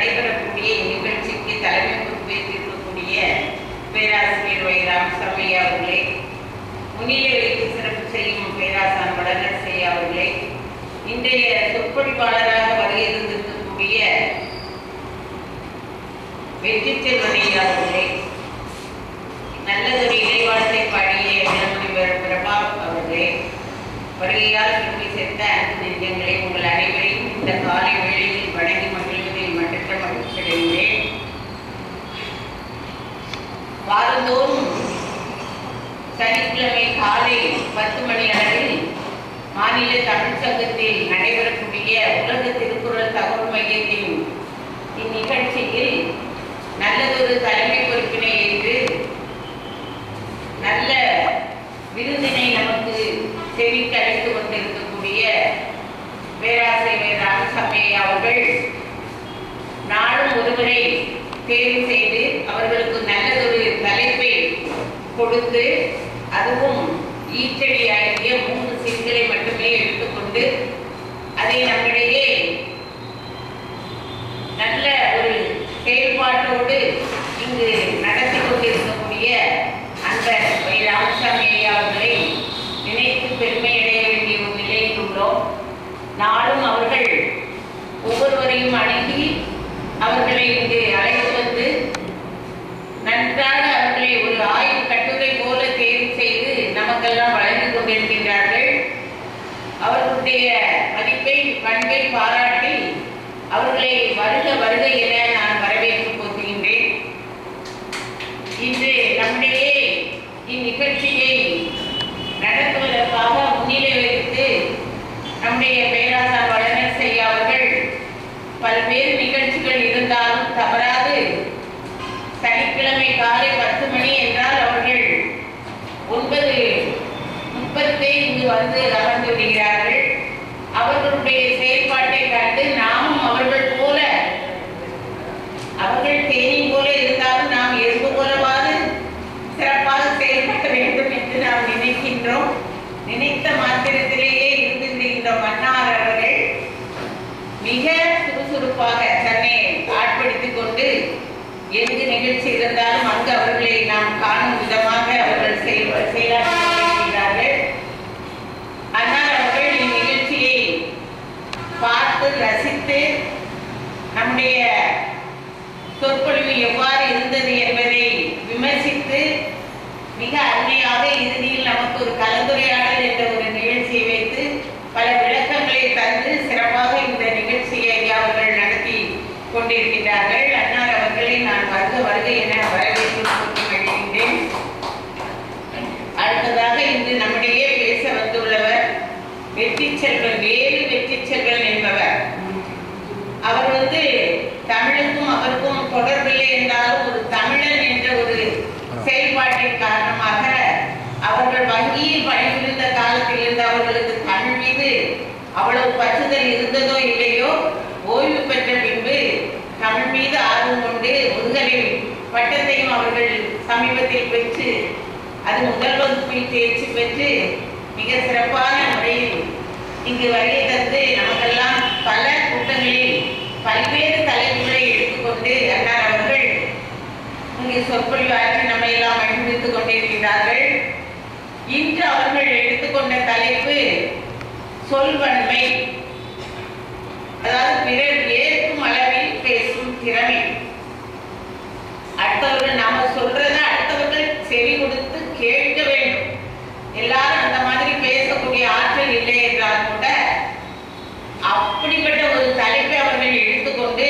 நடைபெறக்கூடிய இந்நிகழ்ச்சிக்கு தலைமை பொறுப்பேற்றிருக்கக்கூடிய பேராசிரியர் வை. ராமசாமி அவர்களே, முன்னிலை வைத்து சிறப்பு செய்யும் பேராசான் வளர்ச்சி அவர்களே, இன்றைய சொற்பொழிவாளராக வருகிறந்திருக்கக்கூடிய வெற்றி செல்வனை அவர்களே, நல்லதொரு இறைவாழ்த்தை பாடிய இளமுனிவர் பிரபா அவர்களே, வருகையால் திரும்பி சேர்த்த அன்பு நெஞ்சங்களை உங்கள் அனைவரையும் இந்த காலை வேளையில் வணங்கி மகிழ்வதில் மற்றற்ற மகிழ்ச்சியடைகிறேன். வாரந்தோறும் சனிக்கிழமை காலை 10 மணி அளவில் மாநில தமிழ் சங்கத்தில் நடைபெறக்கூடிய உலக திருக்குறள் தகவல் மையத்தின் இந்நிகழ்ச்சியில் நல்லதொரு தலைமை பொறுப்பினை ஏற்று நல்ல விருந்தினை நமக்கு செவிக்கு அழைத்து கொண்டிருக்கக்கூடிய பேராசிரியர் ராமசாமி அவர்கள் நாளும் ஒருவரை தேர்வு செய்து அவர்களுக்கு நல்லதொரு தலைப்பை கொடுத்து, அதுவும் ஈச்சடி ஆகிய 3 சிற்களை மட்டுமே எடுத்துக்கொண்டு அதை நம்மிடையே நல்ல ஒரு செயல்பாட்டோடு இங்கு நடத்தி கொண்டிருக்கக்கூடிய அந்த வை. ராமசாமி ஐயா அவர்களை நினைத்து பெருமை அடைய வேண்டிய ஒரு நிலையில் உள்ளோம். நாளும் அவர்கள் ஒவ்வொருவரையும் அணுகி அவர்களை இங்கு அழைத்து வந்து நன்றாக அவர்களை ஒரு ஆய்வு கட்டுரை போல தேர்வு செய்து நமக்கெல்லாம் வழங்கி கொண்டிருக்கின்றார்கள். அவர்களுடைய மதிப்பை பண்பை பாராட்டி அவர்களை வருக வருக என நான் வரவேற்று போகின்றேன். இன்று நம்முடைய இந்நிகழ்ச்சியை நடத்துவதற்காக முன்னிலை வைத்து நம்முடைய பேராசான் வளர்ச்சி அவர்கள் பல்வேறு நிகழ்ச்சிகள் இருந்தாலும் தவறாது சனிக்கிழமை காலை 10 மணி என்றால் அவர்கள் 9:30 இங்கு வந்து அமர்ந்து விடுகிறார்கள். அவர்களுடைய செயல்பாட்டை கண்டு நாமும் அவர்கள் போல, அவர்கள் தேனி போல இருந்தாலும் நாம் எறும்பு போலவாது சிறப்பாக செயல்பட வேண்டும் என்று நாம் நினைக்கின்றோம். நினைத்த மாத்திரத்திலேயே இருந்து விடுகின்ற மன்னார் அவர்கள் மிக சுறுசுறுப்பாக தன்னை ஆட்படுத்திக் கொண்டு எங்கு நிகழ்ச்சி இருந்தாலும் அங்கு அவர்களை நாம் காணும் விதமாக அவர்கள் செயலாற்றுகிறார்கள். ஆனால் அவர்கள் இந்நிகழ்ச்சியை பார்த்து ரசித்து நம்முடைய சொற்பொழிவு எவ்வாறு இருந்தது என்பதை விமர்சித்து மிக அருமையாக இறுதியில் நமக்கு ஒரு கலந்துரையாடல் என்ற ஒரு நிகழ்ச்சியை வைத்து பல விளக்கங்களை தந்து சிறப்பாக இந்த நிகழ்ச்சியை அவர்கள் நடத்தி கொண்டிருக்கிறார்கள். அன்னார் அவர்களை நான் வருக வருக என வரவேற்று மகிழ்கின்றேன். அடுத்ததாக இன்று நம்முடைய பேச வந்துள்ளவர் வெற்றி செல்வன், வேறு வெற்றி செல்வன் என்பவர். அவர் தமிழுக்கும் அவருக்கும் தொடர்பில்லை என்றாலும் ஒரு தமிழன் என்ற ஒரு செயல்பாட்டின் காரணமாக அவர்கள் வங்கியில் பணிபுரிந்த காலத்தில் இருந்து அவர்களுக்கு தமிழ் மீது அவ்வளவு பற்றுதல் இருந்ததோ இல்லையோ, ஓய்வு பெற்ற பின்பு தமிழ் மீது ஆர்வம் கொண்டு முதுகலை பட்டத்தையும் அவர்கள் சமீபத்தில் பெற்று அது முதல் வகுப்பில் தேர்ச்சி பெற்று மிக சிறப்பான முறையில் இங்கு வருகை தந்து நமக்கெல்லாம் பல கூட்டங்களில் பல்வேறு தலைப்புகளை எடுத்துக்கொண்டு அன்னார் அவர்கள் இங்கு சொற்பொழிவாற்றி நம்மை எல்லாம் மகிழ்வித்துக் கொண்டிருக்கிறார்கள். இன்று அவர்கள் எடுத்துக்கொண்ட தலைப்பு சொல்வன்மை, அதாவது பிறர் ஏற்கும் அளவில் பேசும் திறமை. அடுத்தவர்கள் நாம சொல்றத அடுத்தவர்கள் செவி கொடுத்து கேட்க வேண்டும். எல்லாரும் அந்த மாதிரி பேசக்கூடிய ஆற்றல் இல்லை என்றால் கூட அப்படிப்பட்ட ஒரு தலைப்பை அவர்கள் எடுத்துக்கொண்டு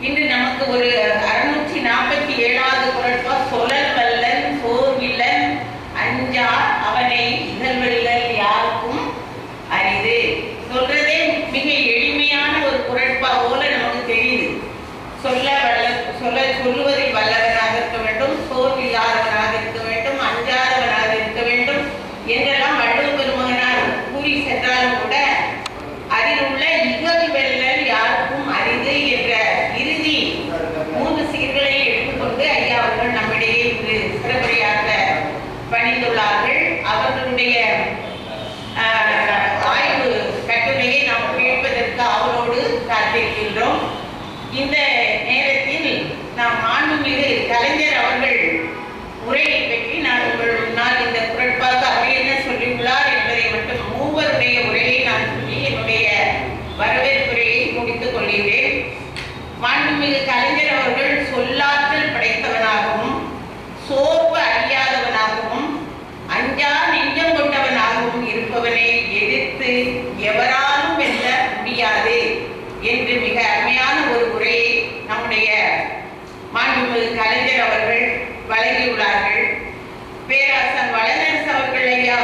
இன்று நமக்கு ஒரு 647வது குறட்பா சொலல் வல்லன் சோர்வில்லன் அஞ்சா அவனை இகழ்வெல்லல் யாருக்கும் அரிது. சொல்றதே மிக எளிமையான ஒரு குறட்பா போல நமக்கு தெரியுது. சொல்லுவதில் வல்லவனாக இருக்க வேண்டும், சோர்வில்லாதவனாக இருக்க வேண்டும், அஞ்சாதவனாக இருக்க வேண்டும் என்றெல்லாம் வள்ளுவ பெருமகனார் கூறி சென்றாலும் கூட அதில் உள்ள இகழ்வெல்லல் யாருக்கும் அரிது என்ற இறுதி இந்த நேரத்தில் நாம் மாண்புமிகு கலைஞர் அவர்கள் உரையை பற்றி நான் உங்கள் முன்னால் இந்த குரட்பாக அவர் என்ன சொல்லியுள்ளார் என்பதை மட்டும் மூவருடைய உரையை நான் சொல்லி என்னுடைய வரவேற்புரையை முடித்துக் கொள்கிறேன். மாண்புமிகு கலைஞர் அவர்கள் சொல்லாற்றல் படைத்தவனாகவும் சோர்வு அறியாதவனாகவும் அஞ்சா நெஞ்சம் கொண்டவனாகவும் இருப்பவனை எதிர்த்து எவராலும் வெல்ல முடியாது என்று மிக அருமையான ஒரு உரையை நம்முடைய மாண்புமிகு கலைஞர் அவர்கள் வழங்கியுள்ளார்கள். பேராசன் வளனரசு அவர்கள் ஐயா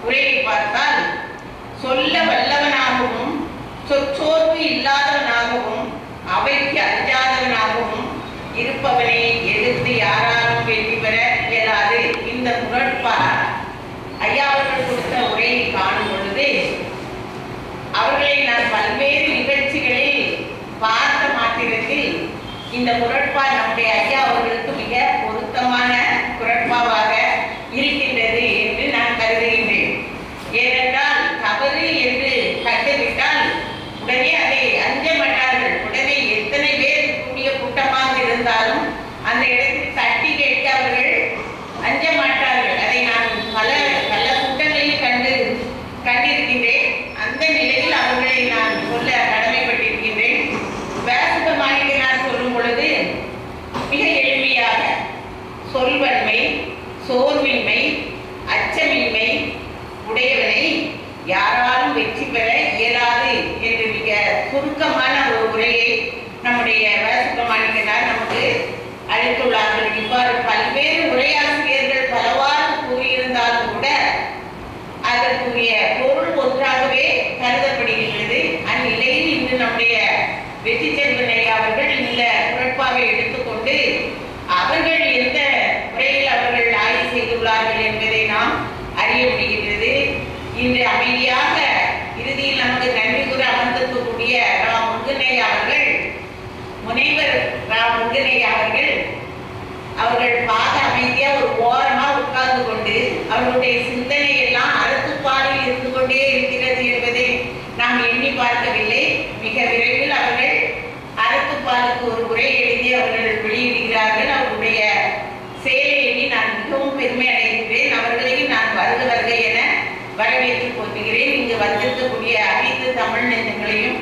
உரையை பார்த்தால் சொல்ல வல்லவனாகவும் சொற்சோர்வு இல்லாதவனாகவும் அவைக்கு அஞ்சாதவனாகவும் இருப்பவனை எதிர்த்து யாராலும் வெற்றி பெற இயலாது. இந்த முரட்பா ஐயா அவர்கள் கொடுத்த உரையை காணும் பொழுது அவர்களை நான் பல்வேறு நிகழ்ச்சிகளில் பார்த்த மாத்திரத்தில் இந்த முரட்பா நம்முடைய ஐயா அவர்களுக்கு மிக பொருத்தமான குரட்பாவாக இருக்கின்றது என்று நான் கருதுகின்றேன். ஏனென்றால் தவறு என்று கண்டுவிட்டால் உடனே அதை அஞ்ச மாட்டார்கள். உடனே எத்தனை பேர் கூடிய கூட்டமாக இருந்தாலும் அந்த இடத்தில் தட்டி கேட்க அவர்கள் அஞ்ச மாட்டார்கள். அதை நான் பல கூட்டங்களில் கண்டிருக்கின்றேன். அந்த நிலையில் அவர்களை நான் சொல்ல கடமைப்பட்டிருக்கின்றேன். வேசுபமானிக்கு நான் சொல்லும் பொழுது மிக எளிமையாக சொல்வன்மை, சோர்வின்மை, அச்சமின்மை உடையவனை யாராலும் வெற்றி பெற இயலாது என்று மிக சுருக்கமான ஒரு உரையை நம்முடைய வேசுபமானிக்கனார் நமக்கு அளித்துள்ளார்கள். இவ்வாறு பல்வேறு உரையாசிரியர்கள் பலவாறு கூறியிருந்தாலும் கூட அதற்குரிய பொருள் ஒன்றாகவே கருதப்படுகின்றது. அந்நிலையில் இன்று நம்முடைய வெற்றி செல்வன் ஐயா அவர்கள் இந்த குரட்பாவை எடுத்துக்கொண்டு அவர்கள் எந்த முறையில் அவர்கள் ஆய்வு செய்துள்ளார்கள் என்பதை நாம் அறிய முடிகின்றது. இன்று அமைதியாக இறுதியில் நமக்கு நன்றி கூற அமர்ந்திருக்கக்கூடிய ராம் முருகனையா அவர்கள், முனைவர் ராம் முருகனையா அவர்கள் பாத அமைதியா ஒரு ஓரமா உட்கார்ந்து கொண்டு அவர்களுடைய சிந்தனை எல்லாம் அறத்துப்பாலில் இருந்து கொண்டே இருக்கிறது என்பதை நாம் எண்ணி பார்க்கவில்லை. மிக விரைவில் அவர்கள் அறத்துப்பாலுக்கு ஒரு உரை எழுதி அவர்கள் வெளியிடுகிறார்கள். அவர்களுடைய செயலை எண்ணி நான் மிகவும் பெருமை அடைகின்றேன். அவர்களையும் நான் வருக வருக என வரவேற்று போற்றுகிறேன். இங்கு வந்திருக்கக்கூடிய அனைத்து தமிழ் நெஞ்சங்களையும்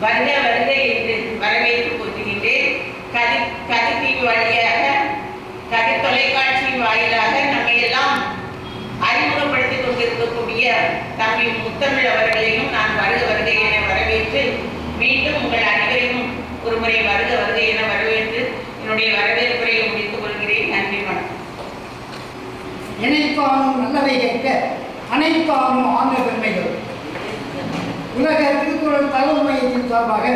வருக வருக என்று வரவேற்று போற்றுகின்றேன். கதி டிவி வழியாக, கதி தொலைக்காட்சியின் வாயிலாக நம்மை எல்லாம் அறிமுகப்படுத்திக் கொண்டிருக்கக்கூடிய தம்பி முத்தமிழ் அவர்களையும் நான் வருக வருக என வரவேற்று மீண்டும் உங்கள் அனைவரையும் ஒரு முறை வருக வருக என வரவேற்று என்னுடைய வரவேற்புரையை முடித்துக் கொள்கிறேன். நன்றி, வணக்கம். நினைப்பானும் நல்லவை கேட்க அனைத்தானும் ஆண்ட பெருமைகள். உலக திருக்குறள் தகவல் மையத்தின் சார்பாக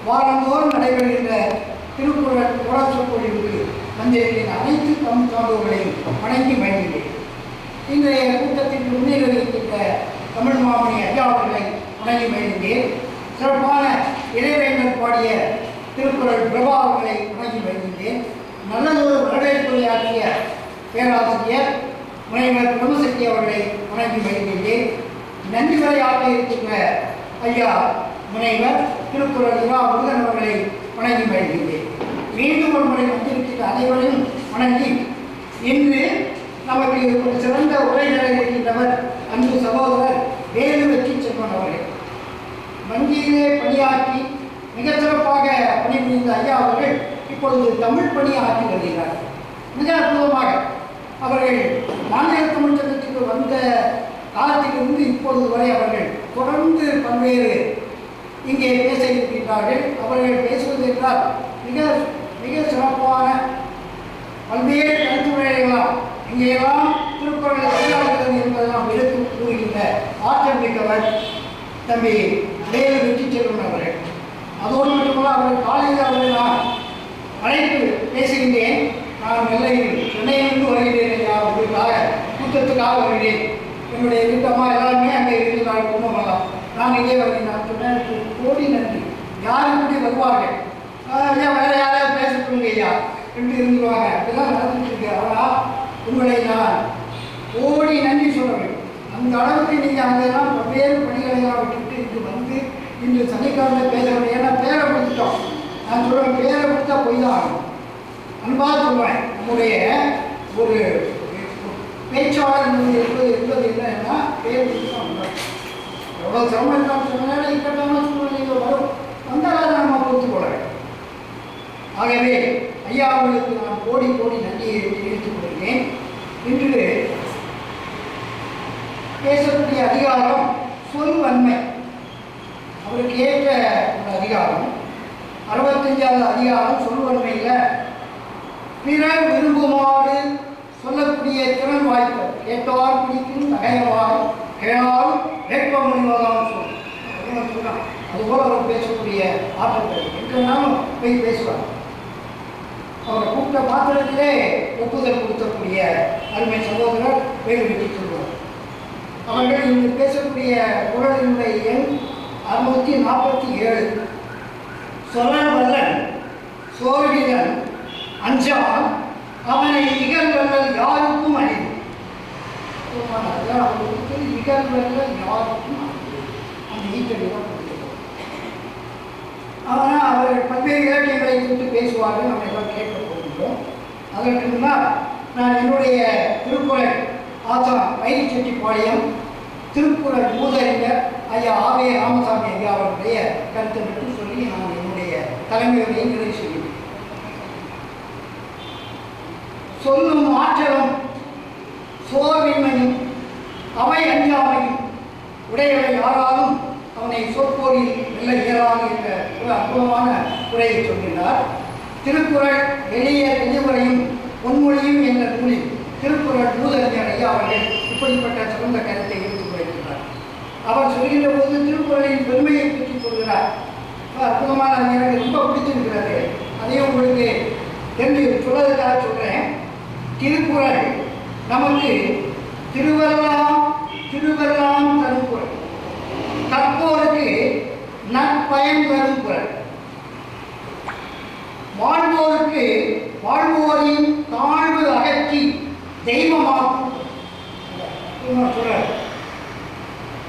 வாரந்தோறும் நடைபெறுகின்ற திருக்குறள் உரசொற்பொழிவுக்கு வந்திருக்கின்ற அனைத்து தமிழ் சார்ந்தவர்களையும் வணங்கி மகிழ்கிறேன். இன்றைய கூட்டத்திற்கு முன்னிலைக்கின்ற தமிழ் மாமணி ஐயா அவர்களை வணங்கி மகிழ்கிறேன். சிறப்பான இறைவேந்தர் பாடிய திருக்குறள் பிரபா அவர்களை வணங்கி மகிழ்கிறேன். நல்லதொரு வரவேற்புரையாற்றிய பேராசிரியர் முனைவர் பிரம்மசக்தி அவர்களை வணங்கி மகிழ்கிறேன். நன்றி உரையாற்ற இருக்கின்ற ஐயா முனைவர் திருக்குறள் இரா முருகன் அவர்களை வணங்கி மகிழ்கிறேன். மீண்டும் ஒரு முறை வந்திருக்கின்ற அனைவரையும் வணங்கி இன்று நமக்கு ஒரு சிறந்த உரைகளை இருக்கின்றவர் அன்பு சகோதரர் வேலு வெற்றி செல்வன் அவர்கள். வங்கியிலே பணியாற்றி மிக சிறப்பாக பணிபுரிந்த ஐயா அவர்கள் இப்பொழுது தமிழ் பணியாற்றி வருகிறார். மிக அற்புதமாக அவர்கள் மாநில தமிழ் சங்கத்துக்கு வந்த காலத்திலிருந்து இப்பொழுது வரை அவர்கள் தொடர்ந்து பல்வேறு இங்கே பேச இருக்கின்றார்கள். அவர்கள் பேசுவது என்றால் மிக மிக சிறப்பான பல்வேறு கருத்துரைகளாம் இங்கேயெல்லாம் திருக்குறளை கையாளுகிறது என்பதெல்லாம் எடுத்து கூறுகின்ற ஆற்றல் மிக்கவர் தம்பி வேலு வெற்றி செல்வன் அவர்கள். அதோடு மட்டுமல்ல அவர்கள் காலையில் அவர்கள் நான் அழைத்து பேசுகின்றேன். நான் நெல்லையில் சென்னையிலிருந்து வருகிறேன் ஐயா, உங்களுக்காக கூட்டத்துக்காக வருகிறேன். என்னுடைய வீட்டம்மா எல்லாருமே அங்கே இருந்து நான் குடும்பமெல்லாம் நான் இங்கே வருகிறேன். நான் சொன்னேன், கோடி நன்றி. யாரும் இப்படி வருவார்கள், ஐயா வேற யாராவது பேச சொல்லுங்க ஐயா என்று இருந்துருவாங்க. அப்படிலாம் நடந்துட்டு இருக்கு. ஆனால் உங்களை நான் கோடி நன்றி சொல்ல வேண்டும். அந்த அளவுக்கு நீங்கள் அங்கெல்லாம் பல்வேறு பணிகளை எல்லாம் விட்டுட்டு இங்கு வந்து இன்று சனிக்கிழமை பேச வேண்டும். ஏன்னா பேரை கொடுத்துட்டோம். நான் சொல்கிறேன், பேரை கொடுத்தா பொய் தான் ஆகும். அன்பாக சொல்லுவேன், நம்முடைய ஒரு பேச்சாளர் என்பது என்னன்னா பேர் கொடுத்து தான் வந்தோம். எவ்வளோ சிரமம் தான் சொன்னாலும் இக்கட்டான சூழ்நிலைகள் வரும், வந்தால் நம்ம பொறுத்து கொள்ள வேண்டும். ஆகவே ஐயா அவர்களுக்கு நான் கோடி கோடி நன்றியை தெரிவித்துக் கொள்கிறேன். இன்று பேசக்கூடிய அதிகாரம் சொல்வன்மை. அவருக்கு ஏற்ற ஒரு அதிகாரம் 65வது அதிகாரம் சொல்வன்மையில் பிறர் விரும்புமாறு சொல்லக்கூடிய திறன் வாய்ப்பு. கேட்டால் பிடிக்கும் தகையவார் கேளால் கேட்ப முடிவதாம் சொல்றான். அதுபோல் அவர் பேசக்கூடிய ஆற்றல் எங்கேனாலும் போய் பேசுவார். அவரை கூப்பிட்ட மாத்திரத்திலே ஒப்புதல் கொடுக்கக்கூடிய அருமை சகோதரர் வேறு வெற்றி சொல்வார். அவர்கள் இங்கு பேசக்கூடிய குரலினுடைய எண் 647. சொல்லவல்லன் சோர்விலன் அஞ்சான் அவனை இகழ்வல்லல் யாருக்கும் அழிவு. அவர்களுக்கு இகழ்வல்லல் யாருக்கும் அந்த ஈட்டடிதான் கொடுக்கிறது. ஆனால் அவர்கள் பல்வேறு இலக்கியங்களை குறித்து பேசுவார்கள், நம்ம எல்லாம் கேட்க போகின்றோம். அதற்கு முன்னால் நான் என்னுடைய திருக்குறள் ஆசான் வைரிச்செட்டிப்பாளையம் திருக்குறள் மூதறிஞர் ஐயா ஆவே ராமசாமி ஐயா அவருடைய கருத்தை மட்டும் சொல்லி நான் என்னுடைய தலைமையுடைய நிறைவு செய்கிறேன். சொல்லும் ஆற்றலும் சோர்வின்மையும் அவை அஞ்சாமையும் உடையவை யாராலும் அவனை சொற்போரில் வெல்ல இயலாது என்ற ஒரு அற்புதமான உரையை சொல்கின்றார். திருக்குறள் எளிய தெளிவுரையும் பொன்மொழியும் என்ற நூலில் திருக்குறள் மூதறிஞர் ஐயா அவர்கள் இப்படிப்பட்ட சிறந்த கருத்தை எடுத்துக் கொள்கிறார். அவர் சொல்கின்ற போது திருக்குறளின் பெருமையை பற்றி சொல்கிறார். அற்புதமான எனக்கு ரொம்ப பிடிச்சிருக்கிறது. அதையும் உங்களுக்கு தெரிஞ்சு சொல்வதற்காக சொல்கிறேன். திருக்குறள் நமக்கு திருவெல்லாம் தரும் குறள், கற்போருக்கு நற்பயன் தரும் குறள், வாழ்வோருக்கு வாழ்வோரின் தாழ்வு அகற்றி தெய்வமாக்கும் சொல்றார்.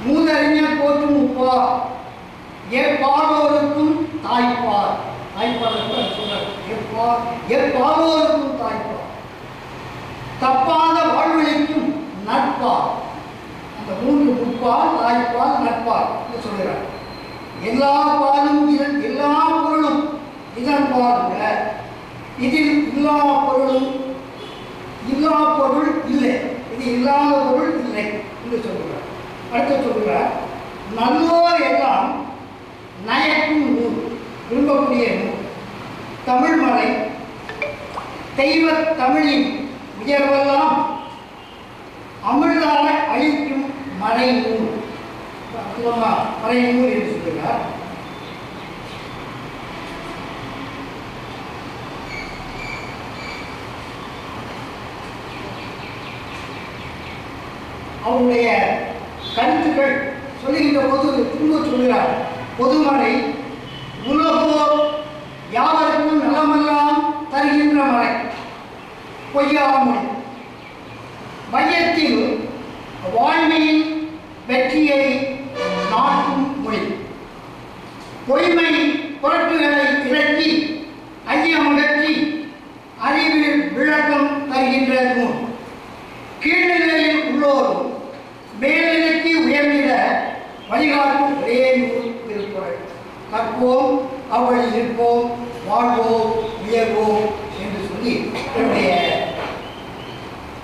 மூதறிஞர் போற்றும் உப்பார் எப்பாரோருக்கும் தாய்ப்பார். தாய்ப்பார் சொல்றார். எப்பாரோருக்கும் தாய்ப்பார், தப்பாத வாழ்வழிக்கும் நட்பார். அந்த 3 முப்பால் தாய்ப்பால் நட்பால் என்று சொல்கிறார். எல்லா பாலும் எல்லா பொருளும் இதன் பாருங்க, இதில் எல்லா பொருளும் இல்லா பொருள் இல்லை, இது இல்லாத பொருள் இல்லை என்று சொல்கிறார். அடுத்து சொல்கிறார், நல்லோர் எல்லாம் நயக்கும் நூல், விரும்பக்கூடிய நூல் தமிழ்மறை, தெய்வ தமிழின் உயர்வெல்லாம் அமிழ்தான அழிக்கும் மறை நூல், மறை நூல் என்று சொல்கிறார். அவருடைய கருத்துக்கள் சொல்லுகின்ற போது திரும்ப சொல்கிறார். பொதுமறை உலகோர் யாவருக்கும் நலமெல்லாம் தருகின்ற மறை, பொய்யாமொழி மையத்தில் வாழ்மையின் வெற்றியை நாட்டும் மொழி, பொய்மை புரட்டுகளை இறக்கி ஐயமகற்றி அறிவில் விளக்கம் தருகின்ற நூல், கீழ்நிலையில் உள்ளோரும் மேல்நிலைக்கு உயர்ந்திட வழிகாட்டும் ஒரே நூல் திருக்குறள். கற்போம் அவள் இருப்போம் வாழ்வோம் உயர்வோம் என்று சொல்லி என்னுடைய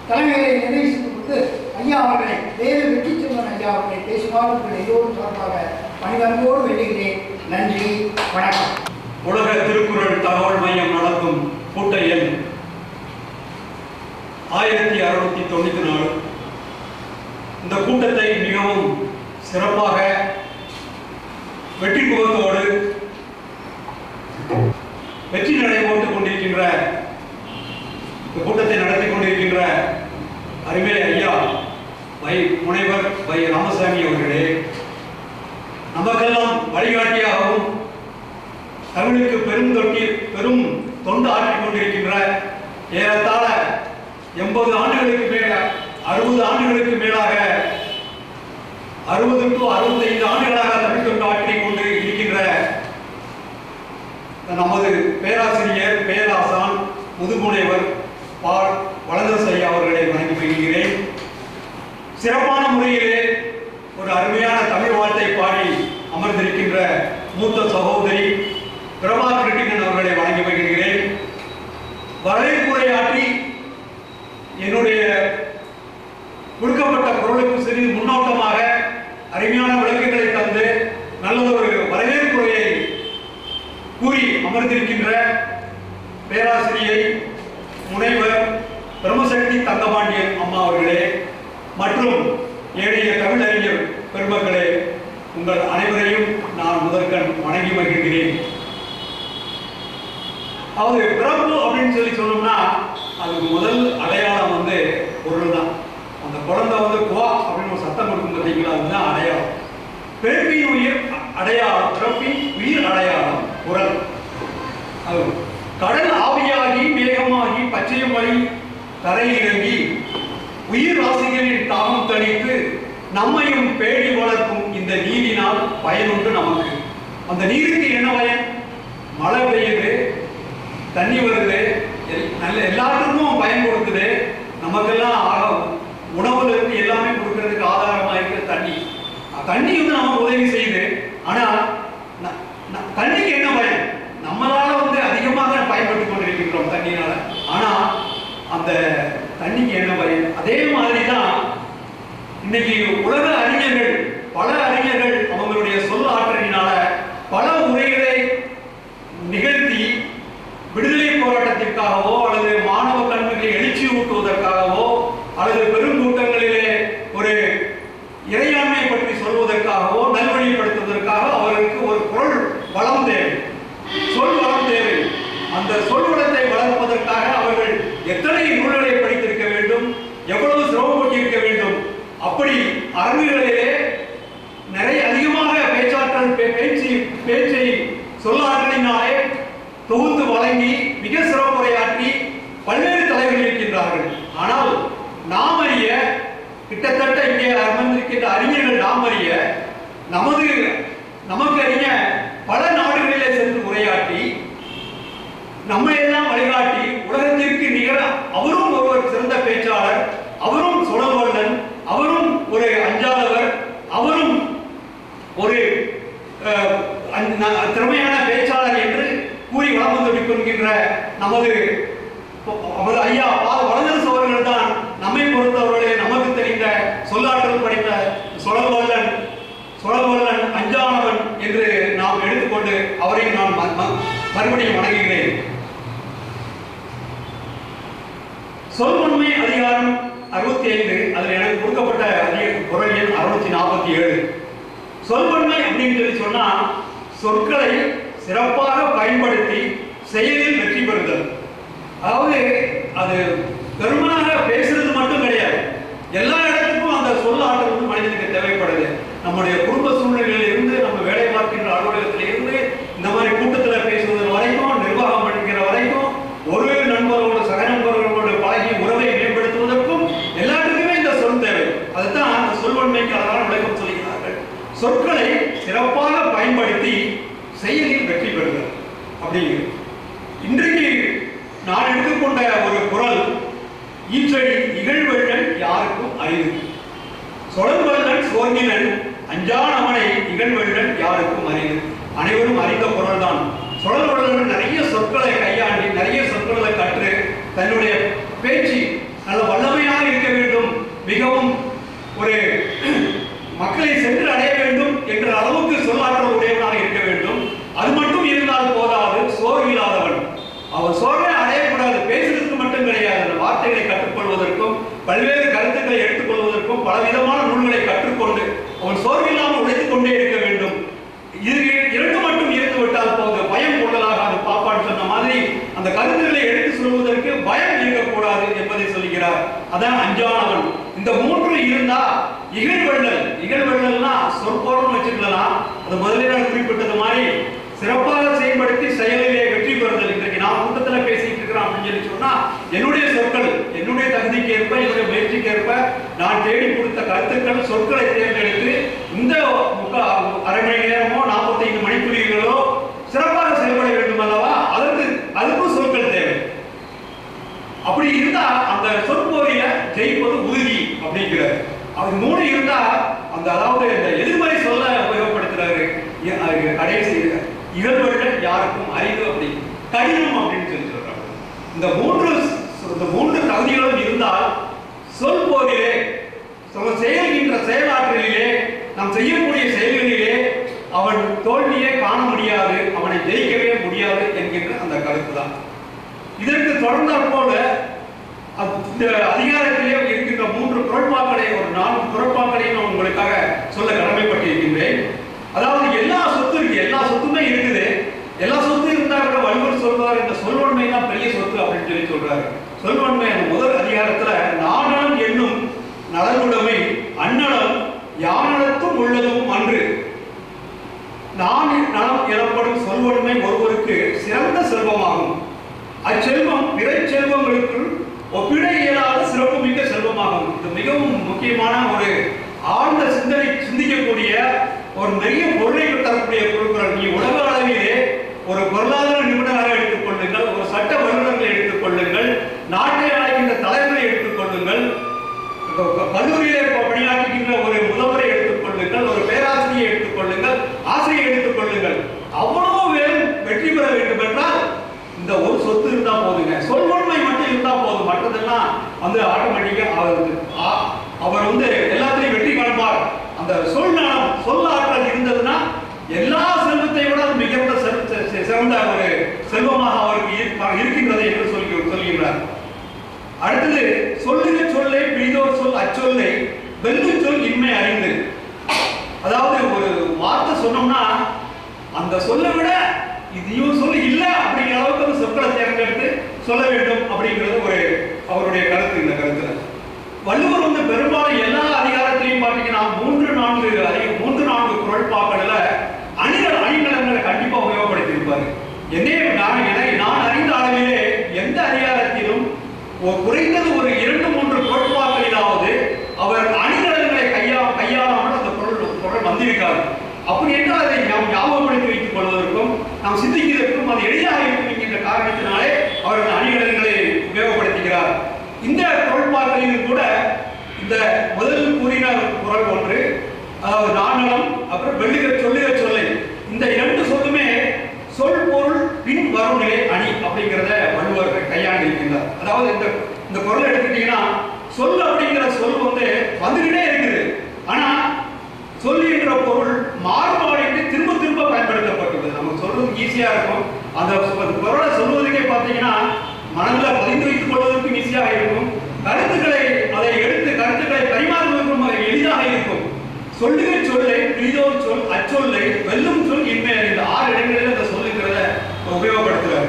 தலைமைகளை நிறைவு செய்து கொண்டு ஐயா அவர்களை வேறு வெற்றி செல்வன் ஐயா அவர்களை பேசுவார் உங்கள் எல்லோரும் சார்பாக பணிவன்போடு வேண்டுகிறேன். நன்றி, வணக்கம். உலக திருக்குறள் தகவல் மையம் நடத்தும் கூட்ட எண் 1694. இந்த கூட்டத்தை மிகவும் சிறப்பாக வெற்றி முகத்தோடு வெற்றி நடை போட்டுக் கொண்டிருக்கின்ற இந்த கூட்டத்தை நடத்தி கொண்டிருக்கின்ற அருமை ஐயா முனைவர் வை ராமசாமி அவர்களே, நமக்கெல்லாம் வழிகாட்டியாகவும் தமிழுக்கு பெரும் தொண்டு ஆற்றிக் கொண்டிருக்கின்ற ஏறத்தாழ 80 ஆண்டுகளுக்கு மேல 60 ஆண்டுகளுக்கு மேலாக 60 to 65 ஆண்டுகளாக தமிழ் தொண்டு ஆற்றிக் கொண்டு இருக்கின்ற நமது பேராசிரியர் பேராசான் முதுமுனைவர் வளர்ந்தரசு ஐயா அவர்களை வணங்கி மகிழ்கிறேன். சிறப்பான முறையிலே ஒரு அருமையான தமிழ் வாழ்த்தை பாடி அமர்ந்திருக்கின்ற மூத்த சகோதரி பிரபா கிருட்டிகன் அவர்களை வணங்கி மகிழ்கிறேன். வரவேற்புரையாற்றி என்னுடைய கொடுக்கப்பட்ட பொருளுக்கு சிறிது முன்னோட்டமாக அருமையான விளக்கங்களை தந்து நல்ல ஒரு வரவேற்புரையை கூறி அமர்ந்திருக்கின்ற பேராசிரியை முனைவர் பிரம்மசக்தி தங்கபாண்டியன் அம்மா அவர்களே மற்றும் ஏனைய தமிழறிஞர் பெருமக்களே, உங்கள் அனைவரையும் நான் முதற்கண் வணங்கி மகிழ்கிறேன். அதாவது பிறப்பு அப்படின்னு சொல்லி சொன்னோம்னா அதுக்கு முதல் அடையாளம் வந்து பொருள் தான். அந்த குழந்தை வந்து குவா அப்படின்னு ஒரு சத்தம் கொடுக்கும் பார்த்தீங்களா, அதுதான் அடையாளம். பிறப்பின் உயிர் அடையாளம், பிறப்பின் உயிர் அடையாளம் குரல். அது கடல் ஆவியாகி மேகமாகி பச்சையம் வழி தரையிறங்கி உயிர் ராசிகளின் தாகம் தணித்து நம்மையும் பேடி வளர்க்கும் இந்த நீரினால் பயனுண்டு நமக்கு. அந்த நீருக்கு என்ன பயன்? மழை பெய்யுது, தண்ணி வருது, நல்ல எல்லாத்துக்கும் பயன் கொடுக்குது. நமக்கெல்லாம் உணவுல இருந்து எல்லாமே கொடுக்கறதுக்கு ஆதாரமா இருக்கிற தண்ணி. தண்ணி வந்து நமக்கு உதவி செய்யுது. ஆனா தண்ணிக்கு என்ன பயன்? நம்மளால வந்து அதிகமாக பயன்படுத்தி கொண்டிருக்கின்றோம் தண்ணினால. ஆனா அந்த தண்ணிக்கு என்ன பயன்? அதே மாதிரிதான் இன்னைக்கு உலக அறிஞர்கள், பல அறிஞர்கள் அவங்களுடைய சொல் ஆற்றலினால பல உரைகளை நிகழ்த்தி விடுதலை போராட்டத்திற்காகவோ அல்லது மாணவ கல்விகளை எழுச்சி ஊட்டுவதற்காகவோ அல்லது பெருங்கூட்டங்களிலே ஒரு இறையாண்மை பற்றி சொல்வதற்காகவோ நல்வழிப்படுத்துவதற்காக அவருக்கு ஒரு பொருள் வளம் தேவை, சொல் வளம் தேவை. அந்த சொல் வளத்தை வளர்ப்பதற்காக அவர்கள் எத்தனை நூல்களை படித்திருக்க வேண்டும், எவ்வளவு சிரமப்பட்டிருக்க வேண்டும். அப்படி அரங்குகளிலே நிறைய அதிகமாக பேச்சாற்றல் பேச்சை சொல்லாற்றலினாலே தொகுத்து வழங்கி மிக சிறப்புரையாற்றி பல்வேறு தலைவர்கள் இருக்கின்றார்கள். ஆனால் நாம் அறிய, கிட்டத்தட்ட இங்கே அமர்ந்திருக்கின்ற அறிஞர்கள் நாம் அறிய, நமக்கு அறிய பல நாடுகளிலே சென்று உரையாற்றி நம்மை எல்லாம் வழிகாட்டி உலகத்திற்கு நிகர அவரும் ஒருவர் சிறந்த பேச்சாளர், அவரும் சுழல்வல்லன், அவரும் ஒரு அஞ்சாதவர், அவரும் ஒரு திறமையான பேச்சாளர் என்று கூறி வளம் வந்து கொள்கின்ற நமது ஐயா வளர்ந்தரசு அவர்கள் தான் நம்மை பொறுத்தவர்களே நமக்கு தெரிந்த சொல்லாற்றல் படித்த சுழல்வல்லன் அஞ்சானவன் என்று நாம் எடுத்துக்கொண்டு அவரையும் நான் மறுபடியும் வணங்குகிறேன். சொல்வன்மை அதிகாரம் 65, அதில் எனக்கு கொடுக்கப்பட்ட குரல் எண் 647. சொல்வன்மை அப்படின்னு சொல்லி சொன்னா சொற்களை சிறப்பாக பயன்படுத்தி செயலில் வெற்றி பெறுதல். அதாவது அது பெருமனாக பேசுறது மட்டும் கிடையாது, எல்லா இடத்துக்கும் அந்த சொல்லாற்றல் வந்து மனிதனுக்கு தேவைப்படுது. நம்முடைய குடும்ப சூழ்நிலையில இருந்து, நம்ம வேலை பார்க்கின்ற அலுவலகத்தில இருந்து, இந்த மாதிரி கூட்டத்தில் பேசுவது வரைக்கும், நிர்வாகம் பண்ணிக்கிற வரைக்கும், ஒரு நண்பரோடு சக நண்பர்களோடு பழகி உறவை மேம்படுத்துவதற்கும் எல்லாத்துக்குமே இந்த சொல் தேவை. அதுதான் அந்த சொல்வன்மைக்கு அழகான விளக்கம் சொல்கிறார்கள். சொற்களை சிறப்பாக பயன்படுத்தி செயலில் வெற்றி பெறுதல் அப்படிங்கிறது. இன்றைக்கு நான் எடுத்துக்கொண்ட ஒரு குரல், ஈற்றடி இகழ்வெள்ளன் யாருக்கும் அறிவு, சுழல்வல்லன் சோர்கினன் அஞ்சான் அவனை இகழ்வெள்ளன் யாருக்கும் அறிவு. அனைவரும் அறிந்த குரல் தான். சுழல்வல்லன் நிறைய சொற்களை கையாண்டி நிறைய சொற்களை கற்று தன்னுடைய பேச்சு நல்ல வல்லமையாக இருக்க வேண்டும், மிகவும் ஒரு மக்களை சென்று அடைய வேண்டும் என்ற அளவுக்கு சொல்லாற்றல் உடையவனாக இருக்க வேண்டும். அது மட்டும் இருந்தால் போதாது, சோர்வு இல்லாதவன். அவன் சோர்வை அடையக்கூடாது, பேசுறதுக்கு மட்டும் கிடையாது, அந்த வார்த்தைகளை கற்றுக்கொள்வதற்கும் பல்வேறு கருத்துக்களை எடுத்துக்கொள்வதற்கும் பலவிதமான நூல்களை கற்றுக்கொண்டு அவன் சோர்வில்லாமல் உழைத்துக் கொண்டே இருக்க வேண்டும். இது இரண்டு மட்டும் இருந்து விட்டால் போது, பயம் கொள்ளலாகாது. பாப்பான்னு சொன்ன மாதிரி அந்த கருத்துக்களை எடுத்து சொல்வதற்கு பயம் இருக்கக்கூடாது என்பதை சொல்கிறார். அதான் அஞ்சானவன். இந்த மூன்று இருந்தா இகழ்வெள்ளல்னா சொற்போர்னு வச்சுக்கலாம். அது முதலில் நான் குறிப்பிட்டது மாதிரி சிறப்பாக செயல்படுத்தி செயலிலே வெற்றி பெறுதல். இன்றைக்கு நான் கூட்டத்தில் பேசிட்டு இருக்கிறேன் அப்படின்னு சொல்லி சொன்னா என்னுடைய சொற்கள், என்னுடைய தகுதிக்கு ஏற்ப, என்னுடைய முயற்சிக்கு ஏற்ப நான் தேடி கொடுத்த கருத்துக்கள், சொற்களை தேர்ந்தெடுத்து இந்த அரை மணி நேரமோ 45 மணித்துளிகளோ சிறப்பாக செயல்பட வேண்டும் அல்லவா? அந்த சொற்போரில ஜெயிப்பது உறுதி அப்படிங்கிறார். அது 3 இருந்தா அந்த அதாவது இந்த எதிர்மறை சொல்ல உபயோகப்படுத்துறாரு. கடைசி இகழ்வுகள் யாருக்கும் அறிவு அப்படி கடினம் அப்படின்னு சொல்லி சொல்றாங்க. இந்த மூன்று தகுதிகளும் இருந்தால் சொல் போரிலே செயல்கின்ற செயலாற்றலிலே நாம் செய்யக்கூடிய செயல்களிலே அவன் தோல்வியை காண முடியாது, அவனை ஜெயிக்கவே முடியாது என்கின்ற அந்த கருத்து தான். இதற்கு தொடர்ந்தாற் போல இந்த அதிகாரத்திலே இருக்கின்ற 3 குறட்பாக்களை ஒரு 4 குறட்பாக்களையும் நான் உங்களுக்காக சொல்ல கடமைப்பட்டிருக்கின்றேன். அதாவது எல்லா சொத்து இருக்கு, எல்லா சொத்துமே இருக்குது. எல்லா சொத்து இருந்தா கூட வள்ளுவர் சொல்வார் இந்த சொல்வன்மை தான் பெரிய சொத்து அப்படின்னு சொல்லி சொல்றாரு. சொல்வன்மை அந்த முதல் அதிகாரத்துல நாணம் என்னும் நலனுடைமை அந்நலம் யானத்தும் உள்ளதும் அன்று. நான் நலம் எனப்படும் சொல்வன்மை ஒருவருக்கு சிறந்த செல்வமாகும். அச்செல்வம் பிற செல்வங்களுக்குள் ஒப்பிட இயலாத சிறப்பு மிக்க செல்வமாகும். இது மிகவும் முக்கியமான ஒரு ஆழ்ந்த சிந்திக்கக்கூடிய ஒரு நிறைய பொருளை தரக்கூடிய பொருட்கள். நீ உலக அளவிலே ஒரு பொருளாதார நிபுணராக எடுத்துக் கொள்ளுங்கள், ஒரு சட்ட வல்லுநர்களை எடுத்துக் கொள்ளுங்கள், நாட்டை அழைக்கின்ற தலைவரை எடுத்துக் கொள்ளுங்கள், கல்லூரியிலே பணியாற்றுகின்ற ஒரு முதல்வரை எடுத்துக் கொள்ளுங்கள், ஒரு பேராசிரியை எடுத்துக் கொள்ளுங்கள், ஆசிரியை எடுத்துக் கொள்ளுங்கள். அவ்வளவு பேரும் வெற்றி பெற வேண்டும் என்றால் இந்த ஒரு சொத்து இருந்தா போதுங்க, சொல்வன்மை மட்டும் இருந்தா போதும். மற்றதெல்லாம் வந்து ஆட்டோமேட்டிக்கா அவர் எல்லாத்தையும் வெற்றி காண்பார். அந்த சொல் ஆற்றல் இருந்ததுன்னா எல்லா செல்வத்தை விட மிகுந்த சிறந்த ஒரு செல்வமாக அவருக்கு இருக்கின்றது என்று சொல்கிறார். அடுத்தது சொல்லுக சொல்லை பிரிதோர் சொல் அச்சொல்லை வெல்லு சொல் இன்மை அறிந்து. அதாவது ஒரு வார்த்தை சொன்னோம்னா அந்த சொல்லை விட இதையும் சொல்லி இல்ல அப்படிங்கிற அளவுக்கு அந்த சொற்களை தேர்ந்தெடுத்து சொல்ல வேண்டும் அப்படிங்கிறது ஒரு அவருடைய கருத்து. இந்த கருத்துல வள்ளுவர் பெரும்பாலும் எல்லா அதிகாரத்திலையும் பார்த்தீங்கன்னா 3-4 குறட்பாக்கள்ல அணிநலன்களை கண்டிப்பா உபயோகப்படுத்தியிருப்பாரு. நான் அறிந்த அளவிலே எந்த அதிகாரத்திலும் குறைந்தது ஒரு 2-3 குறட்பாக்களிலாவது அவர் அணிநலன்களை கையாளாமல் அந்த பொருள் வந்திருக்காரு. அப்படி என்றால் அதை நாம் ஞாபகப்படுத்தி வைத்துக் கொள்வதற்கும் நாம் சிந்திக்கிறதற்கும் அது எளிதாக இருக்கும் என்கின்ற காரணத்தினாலே அவர் அந்த அணிநலன்களை உபயோகப்படுத்துகிறார். இந்த குறட்பாக்களிலும் கூட இந்த முதல் கூறின குறள் ஒன்று, அதாவது நாணலம், அப்புறம் வெள்ளுக சொல்லுக சொல்லை, இந்த 2 சொல்லுமே சொல் பொருள் பின் வரும் நிலை அணி அப்படிங்கிறத வள்ளுவர் கையாண்டு இருக்கின்றார். அதாவது இந்த குறள் எடுத்துக்கிட்டீங்கன்னா சொல் அப்படிங்கிற சொல் வந்துகிட்டே இருக்குது. ஆனா சொல் என்ற பொருள் மாறுபாடு திரும்ப திரும்ப பயன்படுத்தப்பட்டது. நமக்கு சொல்றதுக்கு ஈஸியா இருக்கும். அந்த பொருளை சொல்வதற்கே பார்த்தீங்கன்னா மனதில் பதிந்து வைத்துக் கொள்வதற்கும் ஈஸியாக இருக்கும். கருத்துக்களை பரிமாறுவதற்கும் எளிதாக இருக்கும். சொல்லுக சொல்லை பிரிதோர் சொல் அச்சொல்லை வெல்லும் சொல் இன்மை அறிந்த 6 இடங்களில் அந்த சொல்லுங்கிறத உபயோகப்படுத்துறாரு.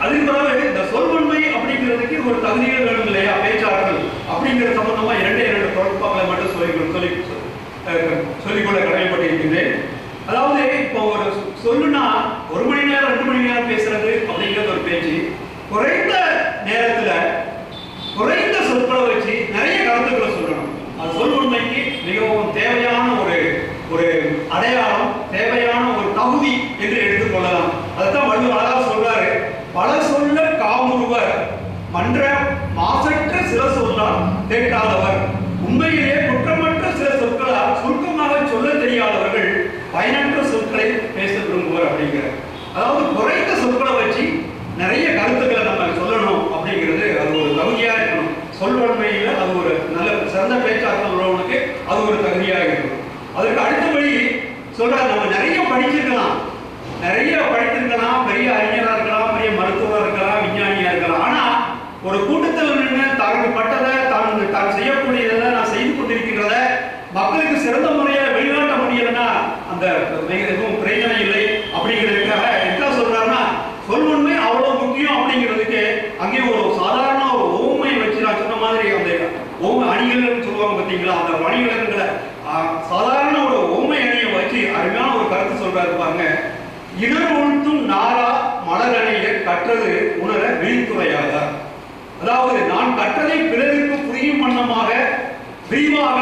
அதுக்கு பிறகு இந்த சொல்வன்மை அப்படிங்கிறதுக்கு ஒரு தகுதிகள் வேணும் இல்லையா, பேச்சாளர்கள் அப்படிங்கிற சம்பந்தமா 2 குறட்பாக்களை மட்டும் சொல்லிக்கொள்ள கடமைப்பட்டிருக்கின்றேன். அதாவது இப்போ ஒரு சொல்லுனா 1 மணி நேரம் 2 மணி நேரம் பேசுறது அப்படிங்கிறது ஒரு பேச்சு. குறைந்த நேரத்துல குறைந்த சொற்களை வச்சு நிறைய கருத்துக்களை சொல்லணும். அது சொல்வன்மைக்கு மிகவும் தேவையான ஒரு அடையாளம், தேவையான ஒரு தகுதி என்று எடுத்துக்கொள்ளலாம். அதைத்தான் வள்ளுவர் அழகா சொல்றாரு. பல சொல்ல காமுறுவர் மன்ற மாசற்ற சில சொல்லால் தேட்டாதவர். உண்மையிலே குற்றமற்ற சில சொற்களால் சுருக்கமாக சொல்ல தெரியாதவர்கள் பயனற்ற சொற்களை பேச விரும்புவர் அப்படிங்கிறார். அதாவது குறைந்த சொற்களை வச்சு நிறைய கருத்துக்களை நம்ம சொல்லணும் அப்படிங்கிறது அது ஒரு தகுதியா இருக்கணும். சொல்வன்மையில அது ஒரு நல்ல சிறந்த பேச்சாற்றல் உள்ளவனுக்கு அது ஒரு தகுதியாக இருக்கணும். அதற்கு அடுத்தபடி சொல்ற நம்ம நிறைய படிச்சிருக்கலாம், பெரிய அறிஞராக இருக்கலாம், பெரிய மருத்துவராக இருக்கலாம், விஞ்ஞானியா இருக்கலாம். ஆனா ஒரு கூட்டத்தில் நின்று தனக்கு பட்டதை தான் செய்யக்கூடியதை நான் செய்து கொண்டிருக்கின்றத மக்களுக்கு சிறந்த முறையில் வெளிநாட்ட முடியலன்னா அந்த எதுவும் பிரயோஜனம் இல்லை அப்படிங்கிறதுக்காக என்ன சொல்றாருன்னா சொல்வன்மை அவ்வளவு முக்கியம் அப்படிங்கிறதுக்கு அங்கே ஒரு சாதாரண ஒரு ஓமை வச்சு நான் சொன்ன மாதிரி அந்த ஓமை அணிகள்னு சொல்லுவாங்க பார்த்தீங்களா, அந்த அணிகள்ங்கிற சாதாரண ஒரு ஓமை அணியை வச்சு அருமையான ஒரு கருத்து சொல்றாரு பாருங்க. இனர் உழ்த்தும் நாரா மலரணிய கற்றது உணர விழித்துறையாக. அதாவது நான் கற்றதை பிறருக்கு புரியும் வண்ணமாக விரிவாக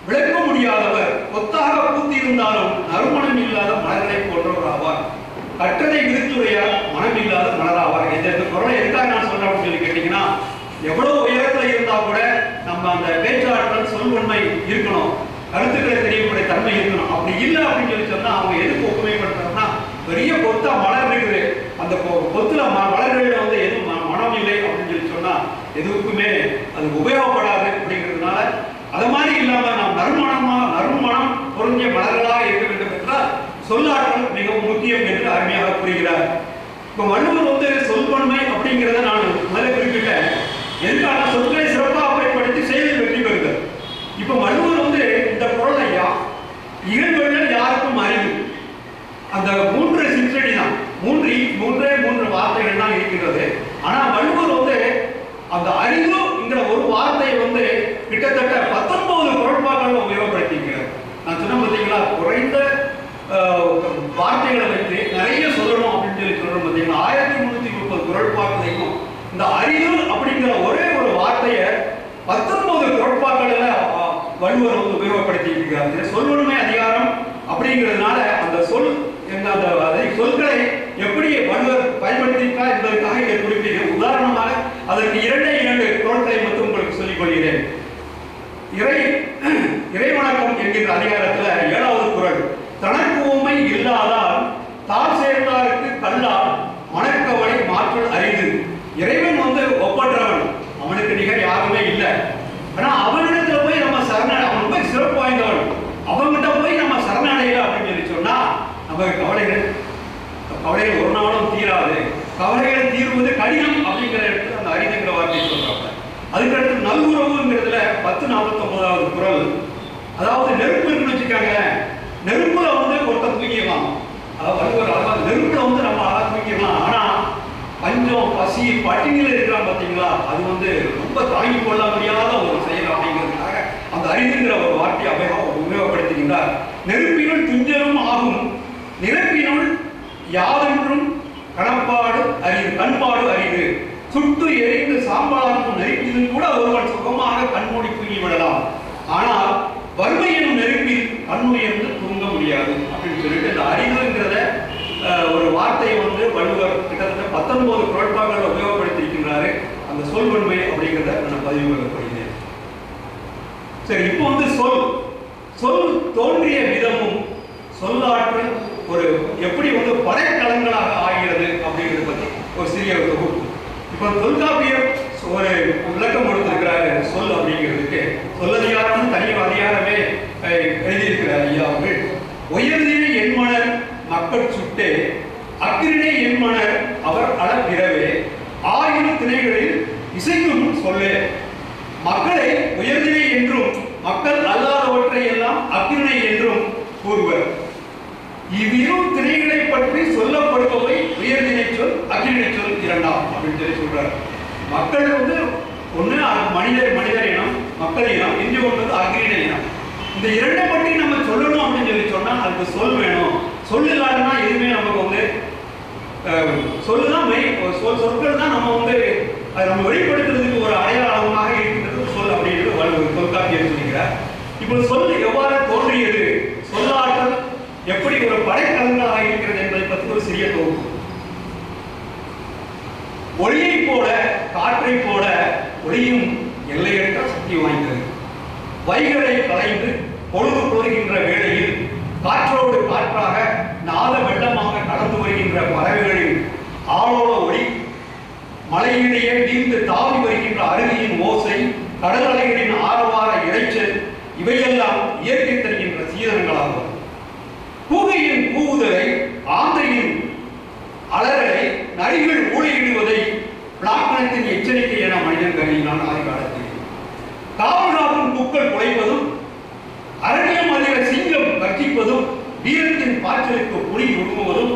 விளக்க முடியாதவர் கொத்தாக பூத்திருந்தாலும் நறுமணம் இல்லாத மலர்களை போன்றவர் ஆவார். கற்றதை விருத்துடையார் மனம் இல்லாத மலராவார். இந்த குரலை எதுக்காக நான் சொல்றேன் அப்படின்னு சொல்லி கேட்டீங்கன்னா, எவ்வளவு உயரத்துல இருந்தா கூட நம்ம அந்த பேச்சாற்றல் சொல்வன்மை இருக்கணும், கருத்துக்களை தெரியக்கூடிய தன்மை இருக்கணும். அப்படி இல்லை அப்படின்னு சொல்லி சொன்னா அவங்க எதுக்கு ஒப்புமைப்படுத்துறோம்னா, பெரிய கொத்தா மலர் இருக்குது, அந்த கொத்துல மலர்களில் வந்து எதுவும் மனம் இல்லை அப்படின்னு சொல்லி சொன்னா எதுக்குமே அது உபயோகப்படாது. அப்படிங்கிறதுனால அது மாதிரி இல்லாம நாம் நறுமணம் பொருந்திய மலர்களாக இருக்க வேண்டும் என்றால் சொல்லாற்றல் மிகவும் முக்கியம் என்று அருமையாக கூறுகிறார். இப்போ வள்ளுவர் வந்து சொல்வன்மை அப்படிங்கிறத நான் முதல்ல குறிப்பிட்டேன். எதுக்காக சொற்களை சிறப்பாக பயன்படுத்தி செயலில் வெற்றி பெறுகிறார். இப்போ வள்ளுவர் வந்து இந்த குரல் ஐயா இகழ்வெள்ளல் யாருக்கும் அறிவு, அந்த 3 சிற்றடி தான், மூன்று வார்த்தைகள் தான் இருக்கிறது. ஆனா வள்ளுவர் வந்து அந்த அறிவுங்கிற ஒரு வார்த்தையை வந்து கிட்டத்தட்ட 19 குறட்பாக்கள் உபயோகப்படுத்திக்கிறார். நான் சொன்ன பார்த்தீங்களா, குறைந்த வார்த்தைகளை வைத்து நிறைய சொல்லணும் அப்படின்னு சொல்லி சொல்றோம் பார்த்தீங்களா. 1330 குறட்பாக்களையும் இந்த அறிவு அப்படிங்கிற ஒரே ஒரு வார்த்தையை 19 குறட்பாக்களில் வள்ளுவர் வந்து உபயோகப்படுத்தி இருக்கிறார். சொல்வன்மை அதிகாரம் அப்படிங்கிறதுனால அந்த சொற்களை எப்படி வள்ளுவர் பயன்படுத்தியிருக்கார் என்பதற்காக இதை குறிப்பிடுகிறேன். உதாரணமாக அதற்கு 2 குறட்களை மட்டும் உங்களுக்கு சொல்லிக் கொள்கிறேன். இறைவணக்கம் என்கின்ற அதிகாரத்துல 7வது குறள், தனக்கு உண்மை இல்லாதால் தார் சேர்ந்தாருக்கு கல்லால் மனக்கவலை மாற்றல் அரிது. இறைவன் வந்து ஒப்பற்றவன், அவனுக்கு நிகர் யாருமே இல்லை. ஆனா அவனிடத்துல போய் நம்ம அவன் ரொம்ப சிறப்பு வாய்ந்தவன், அவன்கிட்ட போய் நம்ம சரணடையல அப்படின்னு சொல்லி சொன்னா நமக்கு கவலைகள் ஒரு நாளும் தீராது. கவலைகள் தீர்வது கடினம் அப்படிங்கிற இடத்துல அந்த அரிதுங்கிற வார்த்தை சொல்றாங்க. அதுக்கடுத்து நல்லுறவுங்கிறதுல 1049வது குறள், அதாவது நெருப்பு இருக்குன்னு வச்சுக்காங்க, நெருப்புல வந்து ஒருத்தர் தூக்கிடலாம், அதாவது நெருப்புல வந்து நம்ம தூக்கிடலாம். ஆனா பஞ்சம் பசி பட்டினியில் இருக்கிறான் பார்த்தீங்களா, அது வந்து ரொம்ப தாங்கி கொள்ள முடியாத ஒரு செயல் அப்படிங்கிறதுக்காக அந்த அரிதுங்கிற ஒரு வார்த்தையை உபயோகப்படுத்துகின்றார். நெருப்பினுள் துஞ்சலும் ஆகும், நிரப்பினுள் யாதென்றும் கண்பாடு அரிது, சுட்டு எரிந்து சாம்பலாக்கும் நெருப்பிலும் கூட ஒருவன் சுகமாக கண்மூடி தூங்கி விடலாம், ஆனால் வறுமை எனும் நெருப்பில் கண்ணுயர்ந்து தூங்க முடியாது அப்படின்னு சொல்லிட்டு இந்த அரிதுங்கிறத ஒரு வார்த்தையை வந்து வள்ளுவர் கிட்டத்தட்ட 19 குறட்பாக்கள் உபயோகப்படுத்தியிருக்கின்றாரு. அந்த சொல்வன்மை அப்படிங்கிறத நான் பதிவு கொள்ளப்படுகிறேன். சரி, இப்போ வந்து சொல் தோன்றிய விதமும் சொல்லாற்றல் ஒரு எப்படி வந்து படைக்கலங்களாக ஆகிறது அப்படிங்கிறத பற்றி ஒரு சிறிய தொகுப்பு. இப்போ தொல்காப்பியர் ஒரு விளக்கம் கொடுத்திருக்கிறாரு சொல் அப்படிங்கிறதுக்கு. சொல்லதிகாரம் தனி அதிகாரமே எழுதியிருக்கிறார் ஐயா அவர்கள். உயர்தினை என்மனர் மக்கள் சுட்டே, அக்கிரிணை என்மனர் அவர் அளப்பிறவே, ஆயிரம் திணைகளில் இசைக்கும் சொல்லே. மக்களை உயர்தினை என்றும் மக்கள் அல்லாதவற்றை எல்லாம் அக்கிரிணை என்றும் கூறுவர். இவ்விரு திணைகளை பற்றி சொல்லப்படுபவை உயர்தினை சொல், அக்கிரிணை சொல் இரண்டாம் அப்படின்னு சொல்லி சொல்றார். மக்கள் வந்து ஒண்ணு மனிதர் இனம், மக்கள் இனம், இன்று ஒன்று அக்கிரிணை இனம். இந்த இரண்டை பற்றி நம்ம சொல்லணும் அப்படின்னு சொல்லி சொன்னா அதுக்கு சொல் வேணும். சொல் இல்லாதனா எதுவுமே நமக்கு வந்து சொல்லுதான் சொற்கள் தான் நம்ம வந்து அதை நம்ம வெளிப்படுத்துறதுக்கு ஒரு அடையாளமாக இருக்கின்றது சொல் அப்படின்றது தொல்காப்பியர் சொல்லுகிறார். இப்போ சொல் எவ்வாறு தோன்றியது, சொல்லாற்றல் எப்படி ஒரு படைக்கலங்களாக இருக்கிறது என்பதை பற்றி ஒரு சிறிய தொகுப்பு. ஒளியை போல காற்றை போல ஒளியும் எல்லையற்ற சக்தி வாய்ந்தது. வைகளை கலைந்து பொழுது போகின்ற வேளையில் காற்றோடு காற்றாக நாத வெள்ளமாக கடந்து வருகின்ற பறவைகளின் ஆளோட ஒளி, மலையிலேயே நீந்து தாவி வருகின்ற அருவியின் ஓசை, கடல் அலைகளின் ஆரவார இறைச்சல், இவையெல்லாம் இயற்கை தருகின்ற சீதனங்களாகும். கூகையின் கூவுதலை, ஆந்தையின் அலறலை, நரிகள் ஊழையிடுவதை பிளாக்னத்தின் எச்சரிக்கை என மனிதன் கருதினான் ஆதிகாலத்தில். காவல் காக்கும் பூக்கள் குலைப்பதும், அரண்யம் அதிக சிங்கம் கர்ஜிப்பதும், வீரத்தின் பாய்ச்சலுக்கு புலி உருமுவதும்,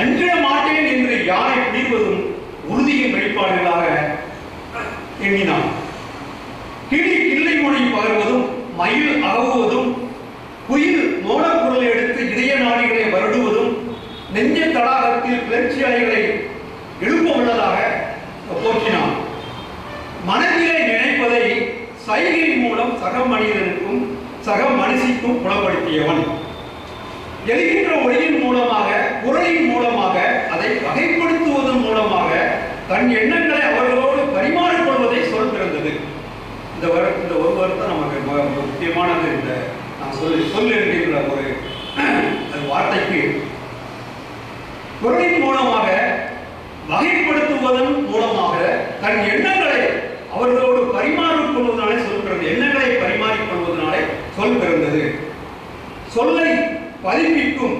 அஞ்சிட மாட்டேன் என்று யானை பிடிவதும் உறுதியின் வெளிப்பாடுகளாக எண்ணினான். கிளி கிள்ளை மொழி பகர்வதும், மயில் அகவுவதும், குயில் மோனக்குரலை எடுத்து இதய நாடிகளை வருடுவதும், நெஞ்ச தடாகத்தில் கிளர்ச்சி அலைகளை எழுப்ப உள்ளதாக போற்றினான். மனதிலே நினைப்பதை சைகை மூலம் சக மனிதனுக்கும் சக மனுஷிக்கும் புலப்படுத்தியவன். எழுகின்ற ஒளியின் மூலமாக, குரலின் மூலமாக, அதை வகைப்படுத்துவதன் மூலமாக தன் எண்ணங்களை அவர்களோடு பரிமாறிக்கொள்வதை சொல் பிறந்தது. இந்த ஒரு வருத்தம் நமக்கு முக்கியமானது. இந்த நான் சொல் என்கின்ற ஒரு வார்த்தைக்கு குரலின் மூலமாக வகைப்படுத்துவதன் மூலமாக தன் எண்ணங்களை அவர்களோடு பரிமாறிக்கொள்வதனாலே சொல் பிறந்தது. எண்ணங்களை பரிமாறிக்கொள்வதனாலே சொல் பிறந்தது. சொல்லை பதிப்பிக்கும்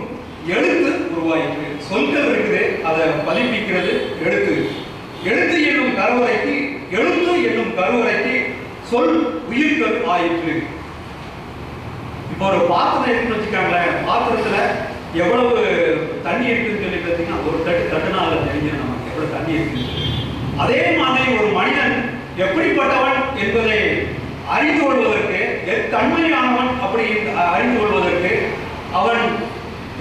எழுத்து உருவாயிற்று. சொல்கள் இருக்குது, அதை பதிப்பிக்கிறது எழுத்து. எழுத்து என்னும் கருவறைக்கு, எழுத்து என்னும் கருவறைக்கு சொல் உயிர்கள் ஆயிற்று. இப்போ ஒரு பாத்திரம் இருக்குன்னு வச்சுக்காங்களேன், பாத்திரத்துல எவ்வளவு தண்ணி இருக்குன்னு சொல்லி பார்த்தீங்கன்னா ஒரு தட்டுனா அதில் தெரிஞ்சிடும் நமக்கு எவ்வளவு தண்ணி இருக்கு. அதே மாதிரி ஒரு மனிதன் எப்படிப்பட்டவன் என்பதை அறிந்து கொள்வதற்கு, தன்மையானவன் அப்படி அறிந்து கொள்வதற்கு, அவன்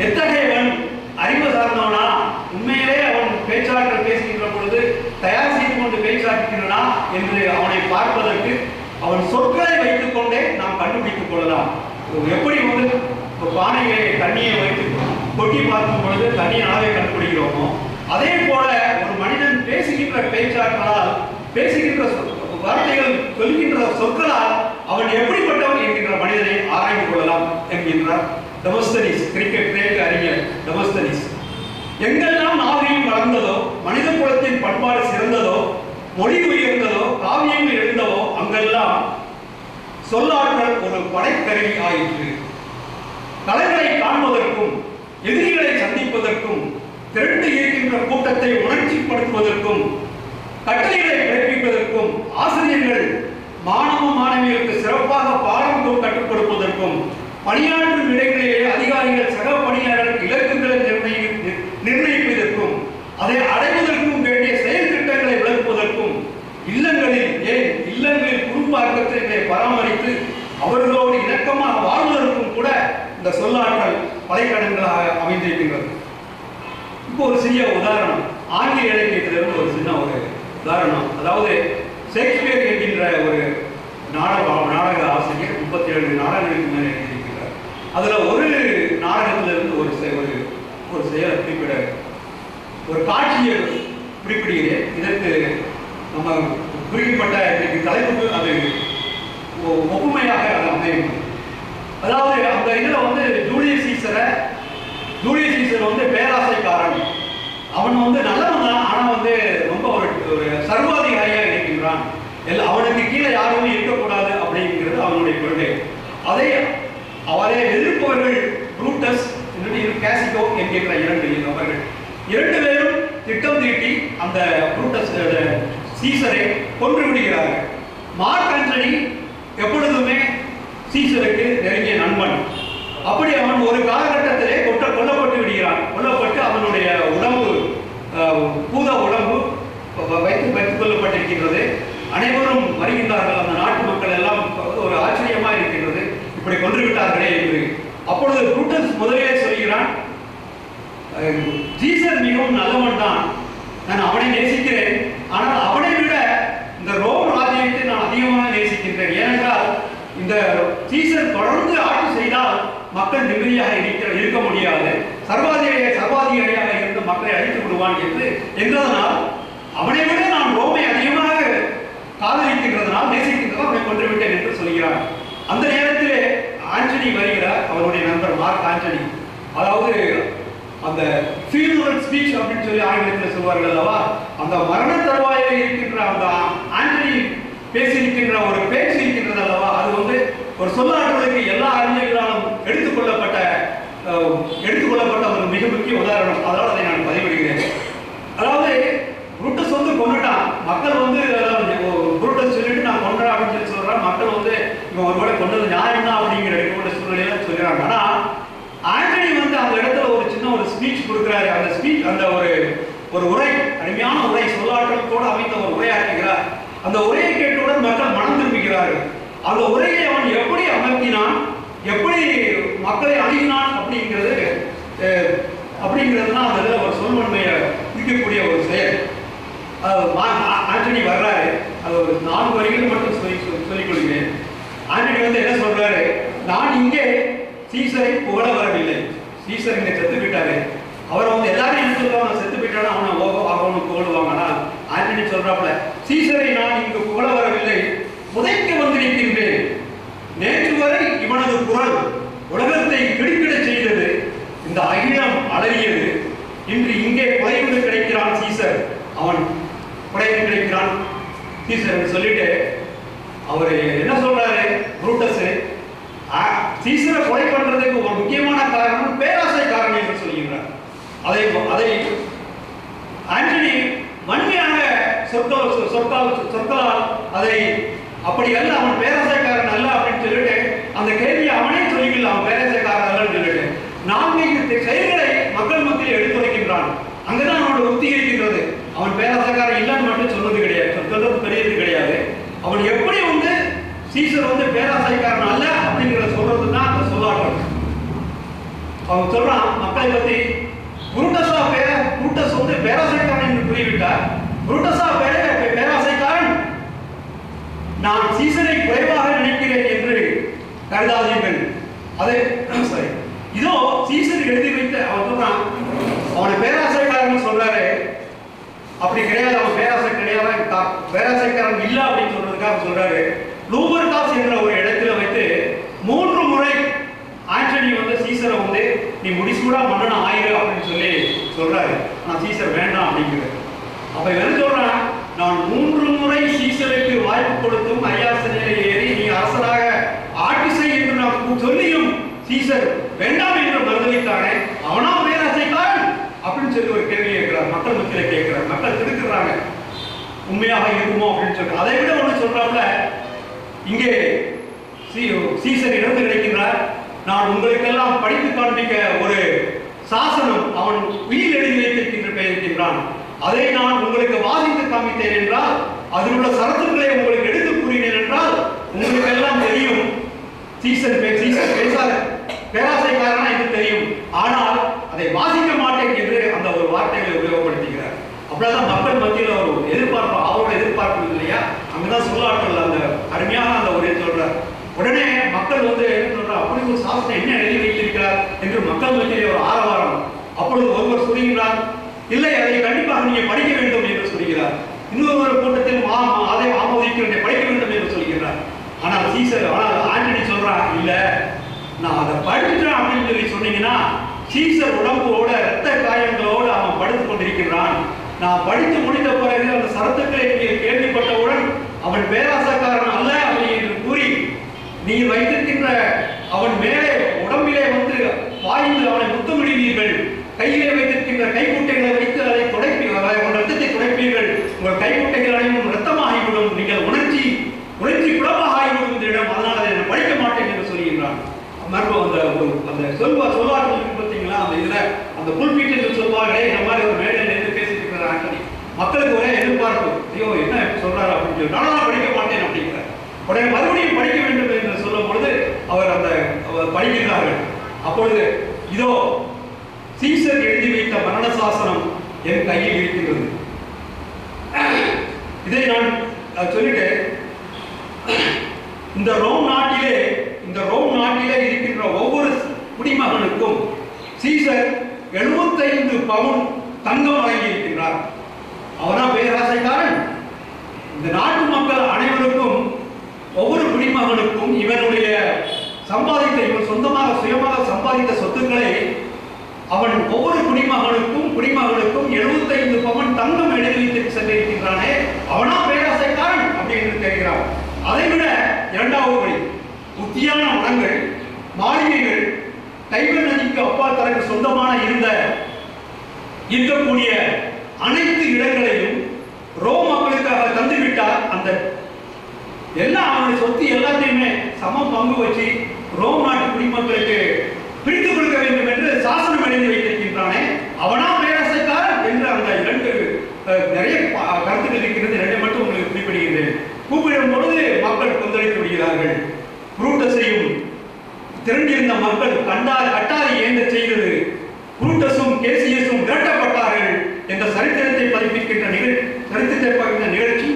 எத்தகையவன், அறிவு சார்ந்தவனா, உண்மையிலே அவன் பேச்சாற்றல் பேசுகின்ற பொழுது தயார் செய்து கொண்டு பேச்சாற்றுகிறானா என்று அவனை பார்ப்பதற்கு அவன் சொற்களை வைத்துக் கொண்டே நாம் கண்டுபிடித்துக் கொள்ளலாம். எப்படி வந்து பானையை தண்ணியை வைத்து கொட்டி பார்க்கும் பொழுது தண்ணியை அளவை கண்டுபிடிக்கிறோமோ, அதே போல ஒரு மனிதன் பேசுகின்ற பேச்சாற்றலால், பேசுகின்ற வார்த்தைகள் சொல்கின்ற சொற்களால் அவன் எப்படிப்பட்டவன் என்கின்ற மனிதனை ஆராய்ந்து கொள்ளலாம் என்கின்றார் டெமோஸ்தனீஸ், கிரேக்க அறிஞர் டெமோஸ்தனீஸ். எங்கெல்லாம் நாகரிகம் வளர்ந்ததோ, மனித குலத்தின் பண்பாடு சிறந்ததோ, மொழி உயர்ந்ததோ, காவியங்கள் எழுந்ததோ, அங்கெல்லாம் சொல்லாற்றல் ஒரு படைக்கருவி ஆயிற்று. கலைகளை காண்பதற்கும், எதிரிகளை சந்திப்பதற்கும், திரண்டு இருக்கின்ற கூட்டத்தை உணர்ச்சிப்படுத்துவதற்கும், கட்டளைகளை பிறப்பிப்பதற்கும், ஆசிரியர்கள் மாணவ மாணவிகளுக்கு சிறப்பாக பாடம் கற்றுக் கொடுப்பதற்கும், பணியாற்றும் இடங்களிலே அதிகாரிகள் சக பணியாளர்கள் இலக்குகளை நிர்ணயிப்பதற்கும், அதை அடைவதற்கும் வேண்டிய செயல் திட்டங்களை விளக்குவதற்கும், இல்லங்களில் குடும்பாக்கத்தை பராமரித்து அவர்களோடு இணக்கமாக வாழ்வதற்கும் கூட இந்த சொல்லாற்றல் படைக்கடன்களாக அமைந்திருக்கின்றது. இப்போ ஒரு சிறிய உதாரணம், ஆங்கில இலக்கியத்திலிருந்து ஒரு சின்ன ஒரு உதாரணம். அதாவது ஷேக்ஸ்பியர் என்கின்ற ஒரு நாடக ஆசிரியர் 37 நாடகங்களுக்கு மேலே எழுதியிருக்கிறார். அதுல ஒரு நாடகத்திலிருந்து ஒரு செயலை குறிப்பிட, ஒரு காட்சியை குறிப்பிடுகிறேன். இதற்கு நம்ம குறிப்பிட்ட தலைப்புக்கு அது ஒப்புமையாக அது அமையும். அதாவது அந்த இதுல வந்து ஜூலியஸ் சீசர் வந்து பேராசைக்காரன். அவன் வந்து நல்லவன் தான், ஆனா வந்து ரொம்ப ஒரு சர்வாதிகாரியாக இருக்கின்றான். அவனுக்கு கீழே யாருமே இருக்கக்கூடாது அப்படிங்கிறது அவனுடைய கொள்கை. அவரை எதிர்ப்பவர்கள் புரூட்டஸ், கேசிடோ என்கின்ற 2 நபர்கள், 2 பேரும் திட்டம் தீட்டி அந்த புரூட்டஸ் சீசரை கொன்று விடுகிறார்கள். மார்க் ஆண்டனி எப்பொழுதுமே சீசருக்கு நெருங்கிய நண்பன். அப்படி அவன் ஒரு காலகட்டத்திலே கொல்லப்பட்டு விடுகிறான். கொல்லப்பட்டு அவனுடைய உடம்பு, பூத உடம்பு வைத்துக் கொள்ளப்பட்டிருக்கின்றது. அனைவரும் வருகின்றார்கள். அந்த நாட்டு மக்கள் எல்லாம் ஒரு ஆச்சரியமா இருக்கின்றது, இப்படி கொன்று விட்டார்களே என்று. அப்பொழுது புரூட்டஸ் முதலே சொல்கிறான், சீசர் மிகவும் நல்லவன் தான், நான் அவனை நேசிக்கிறேன், ஆனால் அவனை விட இந்த ரோம் ராஜ்யத்தை நான் அதிகமாக நேசிக்கின்றேன். ஏனென்றால் இந்த சீசர் தொடர்ந்து ஆட்சி செய்தால் மக்கள் நிம்மதியாக இருக்க முடியாது, சர்வாதிகாரியாக இருந்து மக்களை அழித்து விடுவான் என்றதனால் அவனை விட நான் ரோமை அதிகமாக காதலிக்கின்றதனால் நேசிக்கின்றதால் அவனை கொன்று விட்டேன் என்று சொல்கிறார். அந்த நேரத்திலே ஆண்டனி வருகிறார், அவருடைய நண்பர் மார்க் ஆண்டனி. அதாவது அந்த ஃபியூனரல் ஸ்பீச் அப்படின்னு சொல்லி ஆங்கிலத்தில் சொல்வார்கள் அல்லவா, அந்த மரண தருவாயில் இருக்கின்ற அந்த ஆண்டனி பேசியிருக்கின்ற ஒரு பேச்சு இருக்கின்றது அல்லவா, அது வந்து ஒரு சொல்லாற்றலுக்கு எல்லா அறிஞர்களாலும் எடுத்துக்கொள்ளப்பட்ட ஒரு மிக முக்கிய உதாரணம். அதனால் அதை நான் பதிவிடுகிறேன். அதாவது புரூட்டஸ் வந்து கொண்டுட்டான், மக்கள் வந்து புரூட்டஸ் சொல்லிட்டு நான் கொண்டுறேன் அப்படின்னு சொல்லி சொல்றான். மக்கள் வந்து இவன் ஒருவேளை கொண்டது நியாயம் தான் அப்படிங்கிற சூழ்நிலையில சொல்கிறாங்க. ஆனா ஆண்டனி வந்து அந்த இடத்துல ஒரு சின்ன ஒரு ஸ்பீச் கொடுக்கிறாரு. அந்த ஸ்பீச், அந்த ஒரு உரை, அருமையான உரை, சொல்லாற்றலோடு அமைந்த ஒரு உரையாற்றுகிறார். அந்த உரையை கேட்டவுடன் மக்கள் மனம் திரும்புகிறார்கள். அந்த உரையை அவன் எப்படி அமர்த்தினான், எப்படி மக்களை அணுகினான் அப்படிங்கிறதுனா அதுல ஒரு சொல்வன்மையை இருக்கக்கூடிய ஒரு செயல். ஆண்டனி வர்றாரு, அது ஒரு 4 வரிகள் மட்டும் சொல்லிக் கொள்கிறேன். ஆண்டனி வந்து என்ன சொல்றாரு, நான் இங்கே சீசரை புகழ வரவில்லை, சீசர் இங்க செத்து போயிட்டாரு, அவரை வந்து எல்லாரும் என்ன சொல்லுவாங்க, செத்து போயிட்டாலும் அவனை புகழுவாங்க. ஆனா ஆண்டனி சொல்றாப்புல, சீசரை நான் இங்கு புகழ வரவில்லை, புதைக்க வந்திருக்கின்றேன். நேற்று வரை இவனது குரல் உலகத்தை கிடுக்கிட செய்தது, இந்த அகிலம் அலறியது. இன்று இங்கே புதையுண்டு கிடைக்கிறான் சீசர், அவன் புதையுண்டு கிடைக்கிறான் சீசர் சொல்லிட்டு அவர் என்ன சொல்றாரு புரூட்டஸ், சீசரை கொலை பண்றதுக்கு ஒரு முக்கியமான காரணம் பேராசை காரணம் என்று சொல்கிறார். அதை ஆண்டனி வன்மையாக சொற்களால் அதை அப்படி அல்ல, அவன் பேராசைக்காரன் அல்ல அப்படின்னு சொல்லிட்டு அந்த கேள்வியை அவனே சொல்லிக்கல, அவன் பேராசைக்காரன் அல்லன்னு சொல்லிட்டு 4 செயல்களை மக்கள் மத்தியில் எடுத்து வைக்கின்றான். அங்கதான் அவனோட உத்தி இருக்கின்றது. அவன் பேராசைக்காரன் இல்லைன்னு மட்டும் சொல்றது கிடையாது, சொல்றது பெரியது கிடையாது. அவன் எப்படி வந்து சீசர் வந்து பேராசைக்காரன் அல்ல அப்படிங்கிறத சொல்றதுன்னா அந்த சொல்லாட்டம். அவன் சொல்றான் மக்களை பத்தி, புரூட்டஸ் வந்து பேராசைக்காரன் என்று கூறிவிட்டார். புரூட்டஸா பேராசைக்காரன், நான் சீசரை குறைவாக நினைக்கிறேன் என்று கருதாதீர்கள். அதை சரி, இதோ சீசர் எழுதி வைத்து அவன் சொல்றான், அவனை பேராசைக்காரன் சொல்றாரு, அப்படி கிடையாது, அவன் பேராசைக்காரன் இல்ல அப்படின்னு சொல்றதுக்காக சொல்றாரு. லூபர்காஸ் என்ற ஒரு இடத்துல வைத்து 3 முறை ஆண்டனி வந்து சீசரை வந்து நீ முடிசூடா மன்னன் ஆயிரு அப்படின்னு சொல்லி சொல்றாரு. நான் சீசர் வேண்டாம் அப்படிங்கிறது. அப்ப என்ன சொல்றான், நான் 3 முறை சீசருக்கு வாய்ப்பு கொடுத்தும் அரியாசனையில ஏறி நீ அரசராக ஆட்சி செய் என்று நான் சொல்லியும் சீசர் வேண்டாம் என்று மறுதளித்தானே, அவனா பேராசைக்காரன் அப்படின்னு சொல்லி ஒரு கேள்வி கேட்கிறார். மக்கள் மத்தியில கேட்கிறார், மக்கள் திருக்குறாங்க, உண்மையாக இருக்குமோ அப்படின்னு சொல்லி. அதை விட ஒண்ணு சொல்றாப்ல, இங்கே சீசர் இறந்து கிடைக்கின்றார். நான் உங்களுக்கெல்லாம் படித்து காண்பிக்க ஒரு சாசனம் அவன் உயிர் எழுதி வைத்திருக்கின்றான், அதை நான் உங்களுக்கு வாசித்து காமித்தேன் என்றால், அதில் உள்ள சரத்துக்களை உங்களுக்கு எடுத்து கூறினேன் என்றால் உங்களுக்கு எல்லாம் தெரியும் சீசர் பேசாத பேராசைக்காரனா என்று தெரியும். ஆனால் அதை வாசிக்க மாட்டேன் என்று அந்த ஒரு வார்த்தைகளை உபயோகப்படுத்துகிறார். அப்படிதான் மக்கள் மத்தியில் ஒரு எதிர்பார்ப்பு, அவரோட எதிர்பார்ப்பு இல்லையா, அங்கதான் சொல்லாற்றல் அந்த அருமையாக அந்த ஒரு சொல்றார். உடனே மக்கள் வந்து என்ன சொல்றார், அப்படி ஒரு சாஸ்திரம் என்ன எழுதி வைத்திருக்கிறார் என்று மக்கள் மத்தியிலே ஒரு ஆரவாரம். அப்பொழுது ஒருவர் சொல்கிறார், இல்லை அதை கண்டிப்பாக நீங்க படிக்க வேண்டும் என்று சொல்கிறார். இன்னொரு கூட்டத்தில் அதை ஆமோதிக்க படிக்க வேண்டும் என்று சொல்கிறார். ஆனால் ஆண்டனி சொல்றார், இல்ல நான் அதை படிச்சுட்டேன் அப்படின்னு சொல்லி சொன்னீங்கன்னா சீசர் உடம்போட இரத்த காயங்களோடு அவன் படுத்துக் கொண்டிருக்கிறான். நான் படித்து முடித்த பிறகு அந்த சரத்துக்களை நீங்கள் கேள்விப்பட்டவுடன் அவன் பேராசக்காரன் அல்ல அப்படின்னு கூறி நீங்கள் வைத்திருக்கின்ற அவன் மேலே உடம்பிலே வந்து பாய்ந்து அவனை முத்தமிடுவீர்கள், கையிலே வைத்திருக்கின்ற கைக்குட்டைகளை வைத்து அதை ரத்தத்தை துடைப்பீர்கள், உங்கள் கைக்குட்டைகள் அனைவரும் ரத்தமாகிவிடும், நீங்கள் உணர்ச்சி குணமாக ஆகிவிடும் இந்த இடம், அதனால் அதை நான் படிக்க மாட்டேன் என்று சொல்கின்றான். மறுபடியும் அந்த சொல்வார்கள் பார்த்தீங்களா, அந்த இதுல அந்த புல்பீட் என்று சொல்வார்களே, இந்த மாதிரி ஒரு மேடையில் இருந்து பேசிட்டு இருக்கிற ஆண்டனி, மக்களுக்கு ஒரே எதிர்பார்ப்பு, ஐயோ என்ன சொல்றாரு அப்படின்னு சொல்லி, நானும் படிக்க மாட்டேன் அப்படிங்கிறார். உடனே மறுபடியும் படிக்க வேண்டும் என்று சொல்லும் பொழுது அவர் படிக்கிறார்கள். அப்பொழுது இதோ சீசர் எழுதி வைத்த மரண சாசனம் என் கையில் இருக்கிறது. இதை நான் சொல்லிட்டு, இந்த ரோம் நாட்டிலே இருக்கின்ற ஒவ்வொரு குடிமகனுக்கும் சீசர் 75 பவுன் தங்கம் வழங்கி இருக்கின்றார். அவனா பேராசைக்காரன். இந்த நாட்டு மக்கள் அனைவருக்கும் ஒவ்வொரு குடிமகனுக்கும் இவனுடைய சம்பாதித்த, இவன் சுயமாக சம்பாதித்த சொத்துக்களை அவன் ஒவ்வொரு குடிமகனுக்கும் 75 பவுன் தங்கம் எழுதி வைத்து சென்றிருக்கின்றானே, அவனா பேராசைக்காரன் அப்படின்னு கேட்கிறான். அதைவிட 2வது வழி, உத்தியான மரங்கள், மாளிகைகள், டைபர் நதிக்கு அப்பால் தனக்கு சொந்தமான இருக்கக்கூடிய அனைத்து இடங்களையும் ரோம் மக்களுக்காக தந்துவிட்டார். அந்த எல்லாம் அவனுடைய சொத்து எல்லாத்தையுமே சம பங்கு வச்சு ரோம் நாட்டு குடிமக்களுக்கு பிரித்துக் கொடுக்க வேண்டும் என்று சாசனம் எழுதி வைத்திருக்கின்றானே, அவனா பேராசைக்காரன் என்று அந்த 2 நிறைய கருத்துக்கள் இருக்கிறது. 2 மட்டும் உங்களுக்கு குறிப்பிடுகின்றேன். கூப்பிடும் பொழுது மக்கள் கொந்தளித்து விடுகிறார்கள். புரூட்டஸையும் திரண்டிருந்த மக்கள் கட்டாரி ஏந்த செய்தது. புரூட்டஸும் கேசியஸும் விரட்டப்பட்டார்கள் என்ற சரித்திரத்தை பதிப்பிக்கின்ற நிகழ்ச்சி,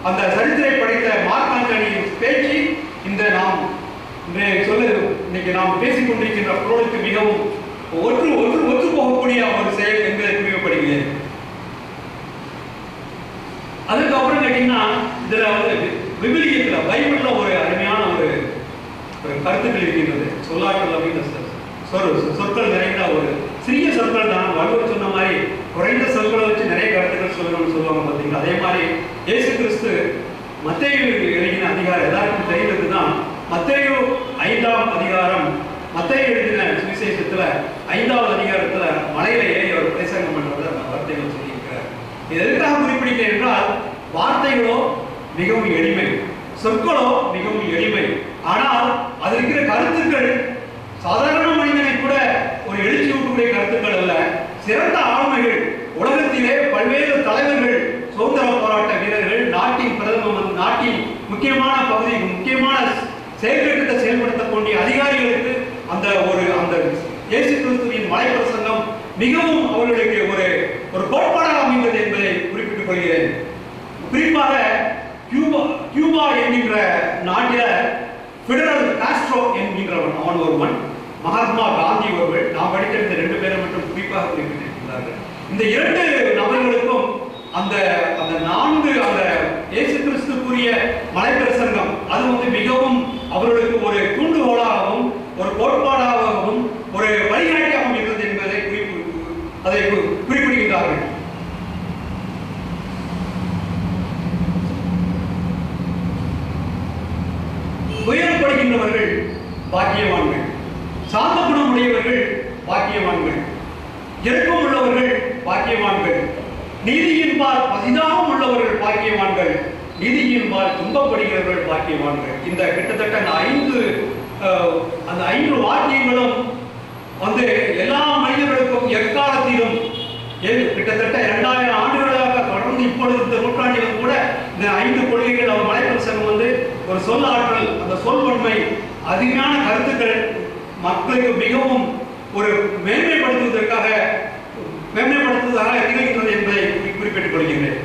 அந்த சரித்திரை படைத்த மார்க் ஆண்டனியின் பேச்சு இன்னைக்கு நாம் பேசிக் கொண்டிருக்கின்ற பொருளுக்கு மிகவும் ஒற்று போகக்கூடிய ஒரு செயல் என்பதை குறிக்கப்படுகிறது. அதுக்கப்புறம் கேட்டீங்கன்னா இதுல வந்து விவிலியத்துல பைபிள்ல ஒரு அருமையான ஒரு கருத்துக்கள் இருக்கின்றது. சொல்லாற்றல் அப்படின்னு சொற்கள் நிறைந்த ஒரு சிறிய சொற்கள் தான். வள்ளுவர் சொன்ன மாதிரி குறைந்த சொற்களை வச்சு நிறைய கருத்துக்கள் சொல்லணும்னு சொல்லுவாங்க பார்த்தீங்களா. அதே மாதிரி இயேசு கிறிஸ்து மத்தேயு எழுதின அதிகாரம் எல்லாருக்கும் தெரிந்தது தான். மத்தேயு 5ஆம் அதிகாரம், மத்தேயு எழுதின சுவிசேஷத்துல 5வது அதிகாரத்துல மலையில ஏறி அவர் பிரசங்கம் பண்றத வார்த்தைகள் சொல்லியிருக்கிறார். இது எதுக்காக குறிப்பிடுகிறேன் என்றால், வார்த்தைகளோ மிகவும் எளிமை, சொற்களோ மிகவும் எளிமை, ஆனால் அது இருக்கிற கருத்துக்கள் சாதாரண மனிதனை கூட ஒரு எழுச்சி ஊட்டக்கூடிய கருத்துக்கள் அல்ல. சிறந்த ஆளுமைகள், உலகத்திலே பல்வேறு தலைவர்கள், சுதந்திர போராட்ட வீரர்கள், நாட்டின் பிரதமர், நாட்டின் முக்கியமான பகுதி, முக்கியமான செயல்திட்டத்தை செயல்படுத்தக்கூடிய அதிகாரிகளுக்கு அந்த இயேசு கிறிஸ்துவின் மலைப்பிரசங்கம் மிகவும் அவர்களுக்கு ஒரு கோட்பாடாக அமைந்தது என்பதை குறிப்பிட்டுக் கொள்கிறேன். குறிப்பாக கியூபா என்கின்ற நாட்டில பிடரல் காஸ்ட்ரோ என்கின்றவன் அவன் ஒருவன், மகாத்மா காந்தி ஒருவர். நாம் படித்த இந்த 2 பேரை மட்டும் குறிப்பாக குறிப்பிட்டிருக்கிறார்கள். இந்த 2 நபர்களுக்கும் அந்த 4 அந்த இயேசு கிறிஸ்து கூறிய மலைப்பிரசங்கம் அது வந்து மிகவும் அவர்களுக்கு ஒரு தூண்டுகோலாகவும் ஒரு கோட்பாடாகவும் ஒரு வழிகாட்டியாகவும் இருந்தது என்பதை குறிப்பிடுகின்றார்கள். உயரப்படுகின்றவர்கள் பாக்கியவான்கள், சாந்த குணமுடையவர்கள் பாக்கியவான்கள், இரக்கம் உள்ளவர்கள் பாக்கியவான்கள், நீதியின்பால் பரிதாபம் உள்ளவர்கள் பாக்கியவான்கள், நீதியின்பால் துன்பப்படுகிறவர்கள் பாக்கியவான்கள். இந்த கிட்டத்தட்ட அந்த 5 வாக்கியங்களும் வந்து எல்லா மனிதர்களுக்கும் எக்காலத்திலும் கிட்டத்தட்ட 2000 ஆண்டுகளாக தொடர்ந்து இப்பொழுது இந்த நூற்றாண்டிலும் கூட இந்த 5 கொள்கைகள் அவர் மலைப்பிரசங்கம் வந்து ஒரு சொல் ஆற்றல், அந்த சொல்வன்மை, அதிகமான கருத்துக்கள் மக்களுக்கு மிகவும் ஒரு மேன்மைப்படுத்துவதாக திகழ்கின்றது என்பதை குறிப்பிட்டுக் கொள்கின்றேன்.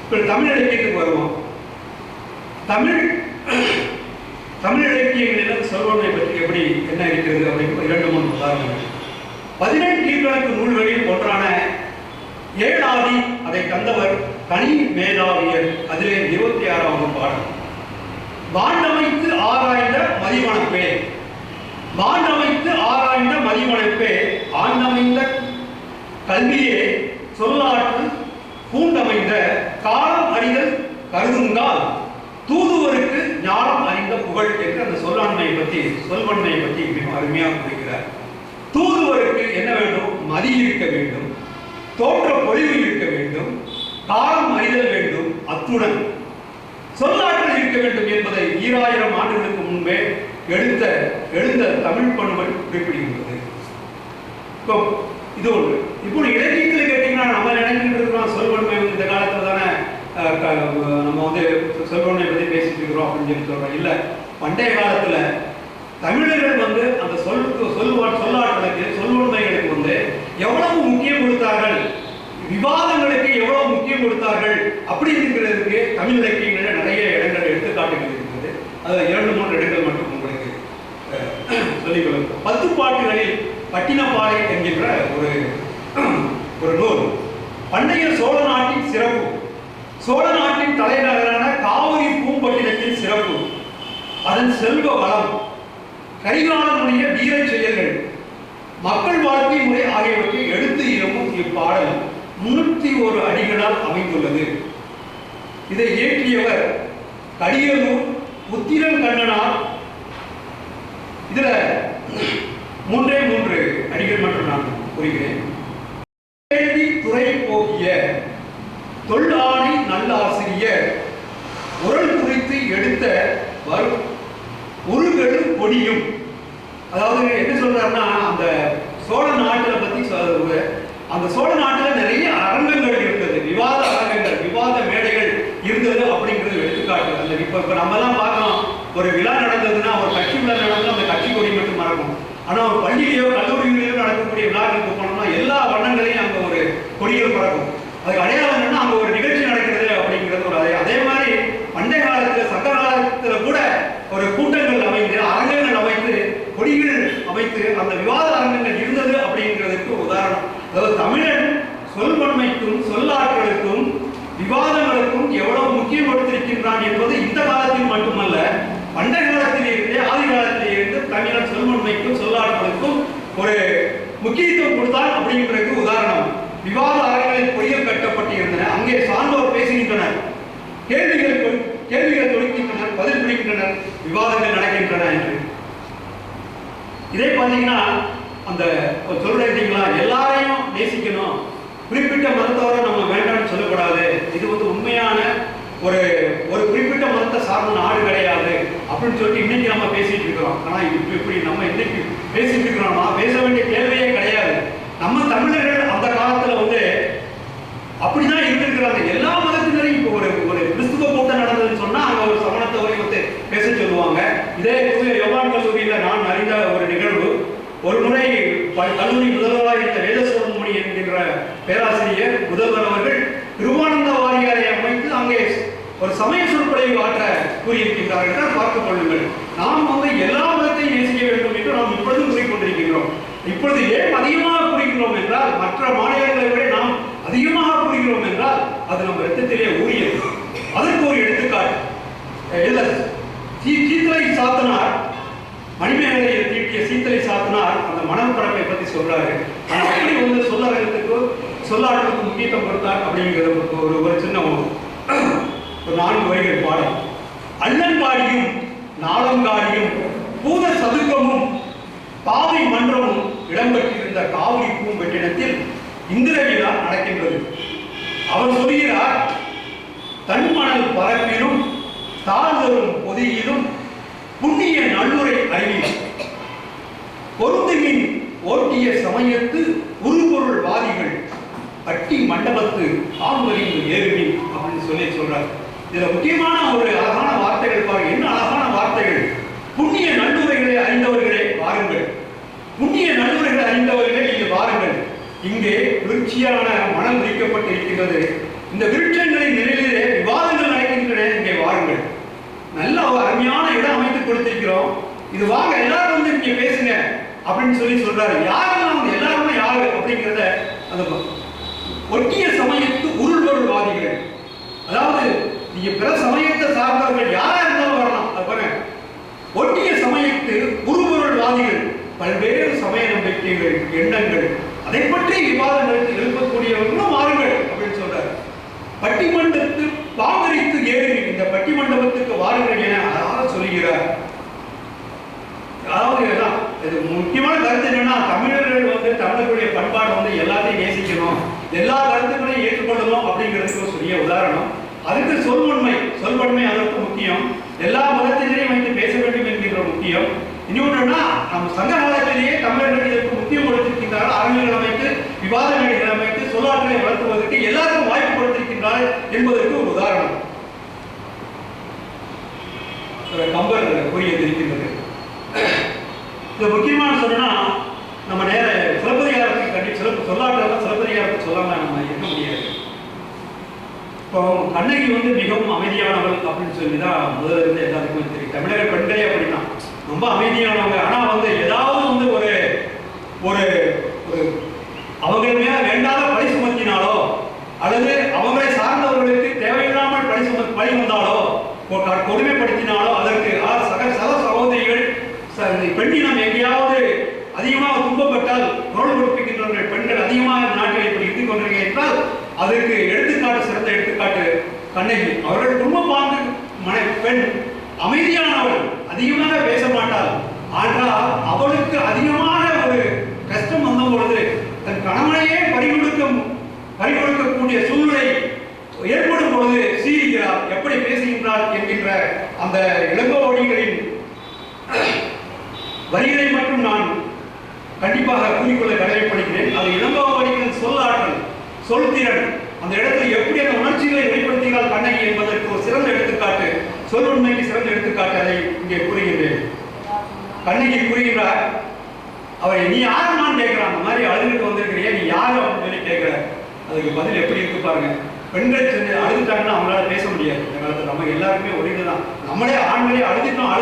இப்போ தமிழ் இலக்கியத்துக்கு வருவோம். தமிழ் இலக்கியங்களில் சொல்வன்மை பற்றி எப்படி என்ன இருக்கிறது அப்படின்னு 2-3 உதாரணங்கள். 18 கீழ்கணக்கு நூல்களில் ஒன்றான ஏழாதி அதை தந்தவர் தனி மேதாவியர். அதிலே 26வது பாடல். வாண்டமைத்து ஆராய்ந்த மதிமணப்பே, வாண்டமைத்து ஆராய்ந்த மதிமணப்பே, ஆண்டமைந்த கல்வியே சொல்லாற்று பூண்டமைந்த காலம் அறிதல் கருதுங்கால் தூதுவருக்கு ஞானம் அறிந்த புகழ் என்று அந்த சொல்வன்மையை பற்றி மிக அருமையாக குறிக்கிறார். தூதுவருக்கு என்ன வேண்டும்? மதி இருக்க வேண்டும், தோற்ற பொழிவு இருக்க வேண்டும், காலம் அறிதல் வேண்டும், அத்துடன் சொல்லாற்றல் இருக்க வேண்டும் என்பதை 2000 ஆண்டுகளுக்கு முன்பே எழுந்த தமிழ் பண்பு குறிப்பிடுகின்றது. இப்போ இது ஒன்று. இப்போ இலக்கியத்தில் கேட்டீங்கன்னா நம்ம நினைக்கிட்டு இருக்கிறோம் சொல்வன்மை இந்த காலத்துல தானே நம்ம வந்து சொல்வன்மை பற்றி பேசிட்டு இருக்கிறோம் அப்படின்னு சொல்லி சொல்றோம். இல்லை, பண்டைய காலத்துல தமிழர்கள் வந்து அந்த சொல்லாற்றலுக்கு சொல்வன்மைகளுக்கு வந்து எவ்வளவு முக்கியம் கொடுத்தார்கள், விவாதங்களுக்கு எவ்வளவு முக்கியம் கொடுத்தார்கள் அப்படி இருக்கிறதுக்கு தமிழ் இலக்கியங்களில் நிறைய இடங்கள் எடுத்துக்காட்டுகள் இருக்கிறது. அதில் 2-3 இடங்கள் மட்டும் உங்களுக்கு சொல்லிக் கொடுக்கும். 10 பாட்டுகளில் பட்டினப்பாலை என்கின்ற ஒரு நூல் பண்டைய சோழ நாட்டின் சிறப்பு, சோழ நாட்டின் தலைநகரான காவிரி பூம்பட்டினத்தின் சிறப்பு, அதன் செல்வ வளம், கரிகாலனுடைய வீர செயல்கள், மக்கள் வாழ்க்கை முறை ஆகியவற்றை எடுத்து இயக்கும் இப்பாடல் 301 அடிகளால் அமைந்துள்ளது. இதை இயற்றியவர் கடியலூர் உத்திரன் கண்ணனார். இதுல 3 அடிகள் மட்டும் நான் கூறுகிறேன். துறை போகிய தொல்லாணி நல்லாசிரியர் உரல் குறித்து எடுத்த உருகலும் கொடியும். அதாவது என்ன சொல்றாருன்னா, அந்த சோழ நாட்டில பத்தி அந்த சோழ நாட்டில் நிறைய அரங்கங்கள் இருந்தது, விவாத அரங்கங்கள், விவாத மேடைகள் இருந்தது அப்படிங்கிறது எடுத்துக்காட்டு. அந்த இப்ப நம்ம எல்லாம் பார்க்கணும், ஒரு விழா நடந்ததுன்னா, ஒரு கட்சி விழா நடந்தா அந்த கட்சி கொடி மட்டும் மறக்கும். ஆனா ஒரு பள்ளியிலேயோ கல்லூரியிலேயோ நடக்கக்கூடிய விழாக்களுக்கு போனோம்னா எல்லா வண்ணங்களையும் அங்க ஒரு கொடிகள் பறக்கும். அதுக்கு அடையாளம் என்னன்னா அங்க ஒரு நிகழ்ச்சி நடக்கிறது அப்படிங்கிறது ஒரு அதே மாதிரி பண்டைய காலத்துல சங்க காலத்துல கூட ஒரு கூட்டங்கள் அமைந்து அரங்கங்கள் அமைத்து கொடிகள் அமைத்து அந்த விவாத அரங்கங்கள் இருந்தது அதாவது தமிழன் சொல்வன்மைக்கும் சொல்லாற்றலுக்கும் விவாதங்களுக்கும் எவ்வளவு முக்கியம் கொடுத்திருக்கின்றான் என்பது இந்த காலத்தில் மட்டுமல்ல, பண்டைய காலத்தில் இருந்தே ஆதி காலத்தில் இருந்து தமிழன் சொல்வன்மைக்கும் சொல்லாற்றலுக்கும் ஒரு முக்கியத்துவம் கொடுத்தான் அப்படிங்கிறதுக்கு உதாரணம். விவாத அரங்குகளில் பொய்கள் கட்டப்பட்டிருந்தன, அங்கே சான்றோர் பேசுகின்றனர், கேள்விகள் தொடுக்கின்றனர், பதில் பிடிக்கின்றனர், விவாதங்கள் நடக்கின்றன என்று. இதே பார்த்தீங்கன்னா அந்த சொல்றீங்களா, எல்லாரையும் நேசிக்கணும், குறிப்பிட்ட மதத்தவரை நம்ம வேண்டாம்னு சொல்லக்கூடாது, இது வந்து உண்மையான ஒரு குறிப்பிட்ட மதத்தை சார்ந்த நாடு கிடையாது அப்படின்னு சொல்லிட்டு இன்னைக்கு நம்ம பேசிட்டு இருக்கிறோம். ஆனா இப்படி நம்ம இன்னைக்கு பேசிட்டு இருக்கிறோம்னா பேச வேண்டிய தேவையே கிடையாது. நம்ம தமிழர்கள் அந்த காலத்துல வந்து அப்படிதான் இருந்திருக்கிறாங்க. எல்லா மதத்தினரையும் இப்போ ஒரு கிறிஸ்துவ கூட்டம் நடந்ததுன்னு சொன்னா அங்க ஒரு சமணத்தவரை வந்து பேச சொல்லுவாங்க. இதே யோவான் கல்லூரியில நான் அறிந்த ஒரு நிகழ்வு, ஒரு முறை கல்லூரி முதல்வராக இருந்த வேதசுவரமணி என்கின்ற பேராசிரியர் முதல்வர் அவர்கள் கிருபானந்த வாரியாரை அமைத்து அங்கே ஒரு சமய சொற்பொழிவு ஆற்ற கூறியிருக்கின்றார்கள். பார்த்துக் கொள்ளுங்கள், நாம் வந்து எல்லா மதத்தையும் நேசிக்க வேண்டும் என்று நாம் இப்பொழுது கூறிக்கொண்டிருக்கின்றோம். இப்பொழுது ஏன் அதிகமாக கூறுகிறோம் என்றால், மற்ற மாநிலங்களை விட நாம் அதிகமாக கூறுகிறோம் என்றால் அது நம்ம ரத்தத்திலே ஊறியது. அதற்கு ஒரு எடுத்துக்காட்டு, சீத்தலை சாத்தனார், மணிமேகலையை தீட்டிய சீத்தலை சாத்தனார் அந்த மணல் பரப்பை பற்றி சொல்றாரு. அப்படி வந்து சொல்லறதுக்கு சொல்லாட்டத்துக்கு முக்கியத்துவம் கொடுத்தார் அப்படிங்கிறது ஒரு சின்ன ஒரு 4 வரிகள் பாடம். அள்ளங்காடியும் நாளங்காடியும் பூத சதுக்கமும் பாவை மன்றமும் இடம்பெற்றிருந்த காவிரி பூம்பட்டினத்தில் இந்திர விழா நடக்கின்றது. அவர் சொல்கிறார், தன்மணல் பரப்பிலும் தாழ்தரும் பொதியிலும் புண்ணிய நல்லுரை அறிவி பொருந்துமின் ஓட்டிய சமயத்து உருபொருள் வாதிகள் அட்டி மண்டபத்து ஆம்பரிந்து ஏறுமின் அப்படின்னு சொல்றார். இதுல முக்கியமான ஒரு அழகான வார்த்தைகள் பாருங்க, என்ன அழகான வார்த்தைகள். புண்ணிய நல்லுரைகளை அறிந்தவர்களே வாருங்கள், புண்ணிய நல்லுரைகளை அறிந்தவர்களே இங்கு வாருங்கள். இங்கே விருட்சியான மணல் விரிக்கப்பட்டிருக்கிறது, இந்த விருட்சங்களின் நிலையிலே விவாதங்கள் நடக்கின்றன, இங்கே வாருங்கள். நல்ல ஒரு அருமையான இடம் அமைத்து கொடுத்திருக்கிறோம், இது வாங்க எல்லாரும் வந்து இங்க பேசுங்க அப்படின்னு சொல்றாரு. யாரெல்லாம் எல்லாருமே யாரு அப்படிங்கிறத அந்த ஒட்டிய சமயத்து உருள்பொருள்வாதிகள், அதாவது நீங்க பிற சமயத்தை சார்ந்தவர்கள் யாரா இருந்தாலும் வரலாம். அது பாருங்க, ஒட்டிய சமயத்து உருபொருள்வாதிகள், பல்வேறு சமய நம்பிக்கைகள், எண்ணங்கள், அதை பற்றி விவாதங்களுக்கு எழுப்பக்கூடியவர்களும் வாருங்கள் அப்படின்னு சொல்றாரு. பட்டிமண்டத்து பாங்கரித்து ஏறி இந்த பட்டிமண்டபத்துக்கு வாருங்கள் என அழகாக சொல்லுகிறார். அதாவது இது முக்கியமான கருத்து என்னன்னா, தமிழர்கள் வந்து தமிழர்களுடைய பண்பாடு வந்து எல்லாத்தையும் நேசிக்கணும், எல்லா கருத்துக்களையும் ஏற்றுக்கொள்ளணும் அப்படிங்கிறதுக்கு ஒரு சிறிய உதாரணம். அதுக்கு சொல்வன்மை அதற்கு முக்கியம். எல்லா மதத்தினரையும் வைத்து பேச வேண்டும் என்கின்ற முக்கியம். இன்னொன்றுனா, நம்ம சங்க காலத்திலேயே தமிழர்கள் இதற்கு முக்கியம் கொடுத்திருக்கின்றார்கள். அரங்குகள் அமைத்து, விவாத மேடைகள் அமைத்து, சொல்லாற்றலை வளர்த்துவதற்கு எல்லாருக்கும் வாய்ப்பு கொடுத்திருக்கின்றார்கள் என்பதற்கு ஒரு உதாரணம் கம்பர் கூறியிருக்கின்றது. இது முக்கியமான சொன்னா, நம்ம நேர சிலப்பதிகாரத்துக்கு சொல்லாற்றலாம் சிலப்பதிகாரத்தை சொல்லாம நம்ம இருக்க முடியாது. இப்போ கண்ணகி வந்து மிகவும் அமைதியானவள் அப்படின்னு சொல்லிதான் முதல்ல இருந்து எல்லாத்துக்குமே தெரியும். தமிழக பெண்களே அப்படின்னா ரொம்ப அமைதியானவங்க. ஆனா வந்து ஏதாவது வந்து ஒரு ஒரு அவங்க மேல வேண்டாத பழி சுமத்தினாலோ அல்லது அவங்களை சார்ந்தவர்களுக்கு தேவையில்லாமல் பழி வந்தாலோ கொடுமைப்படுத்தினாலோ அதற்கு சக சகோதரிகள் பெண்ணினம் எங்கேயாவது அதிகமாக துன்பப்பட்டால் குரல் கொடுப்பிக்கின்றவர்கள் பெண்கள் அதிகமாக நாட்டில் இப்படி இருந்து கொண்டிருக்க என்றால் அதற்கு சிறந்த எடுத்துக்காட்டு கண்ணகி. அவர்கள் குடும்ப பாங்கு பெண், அமைதியானவள், அதிகமாக பேச மாட்டாள். ஆனால் அவளுக்கு அதிகமான ஒரு கஷ்டம் வந்த பொழுது தன் கணவனையே பறிகொடுக்கக்கூடிய சூழ்நிலை ஏற்படும் பொழுது சீரிகிறார், எப்படி பேசுகின்றார் என்கின்ற அந்த இளங்கோவடிகளின் வரிகளை மட்டும் நான் கண்டிப்பாக கூறிக்கொள்ள கடமைப்படுகிறேன். அது இளங்கோவடிகளின் சொல்லாற்றல், சொல்திறன், அந்த இடத்தில் எப்படி அந்த உணர்ச்சிகளை வெளிப்படுத்துகிறார் கண்ணகி என்பதற்கு ஒரு சிறந்த எடுத்துக்காட்டு, சொல்லுண்மைக்கு சிறந்த எடுத்துக்காட்டு. அதை இங்கே கூறுகின்றேன். கண்ணகி கூறுகிறார், அவரை நீ யாருமான்னு கேட்கிறான். அந்த மாதிரி அழுதுட்டு வந்திருக்கிறியா, நீ யாரு அப்படின்னு சொல்லி கேட்கிற. அதுக்கு பதில் எப்படி இருக்கு பாருங்க. பெண்கள் அழுதுட்டாங்கன்னா அவங்களால பேச முடியாது. இந்த காலத்தில் நம்ம எல்லாருமே ஒழுங்குதான். நம்மளே ஆண்களே அழுதுட்டோம்,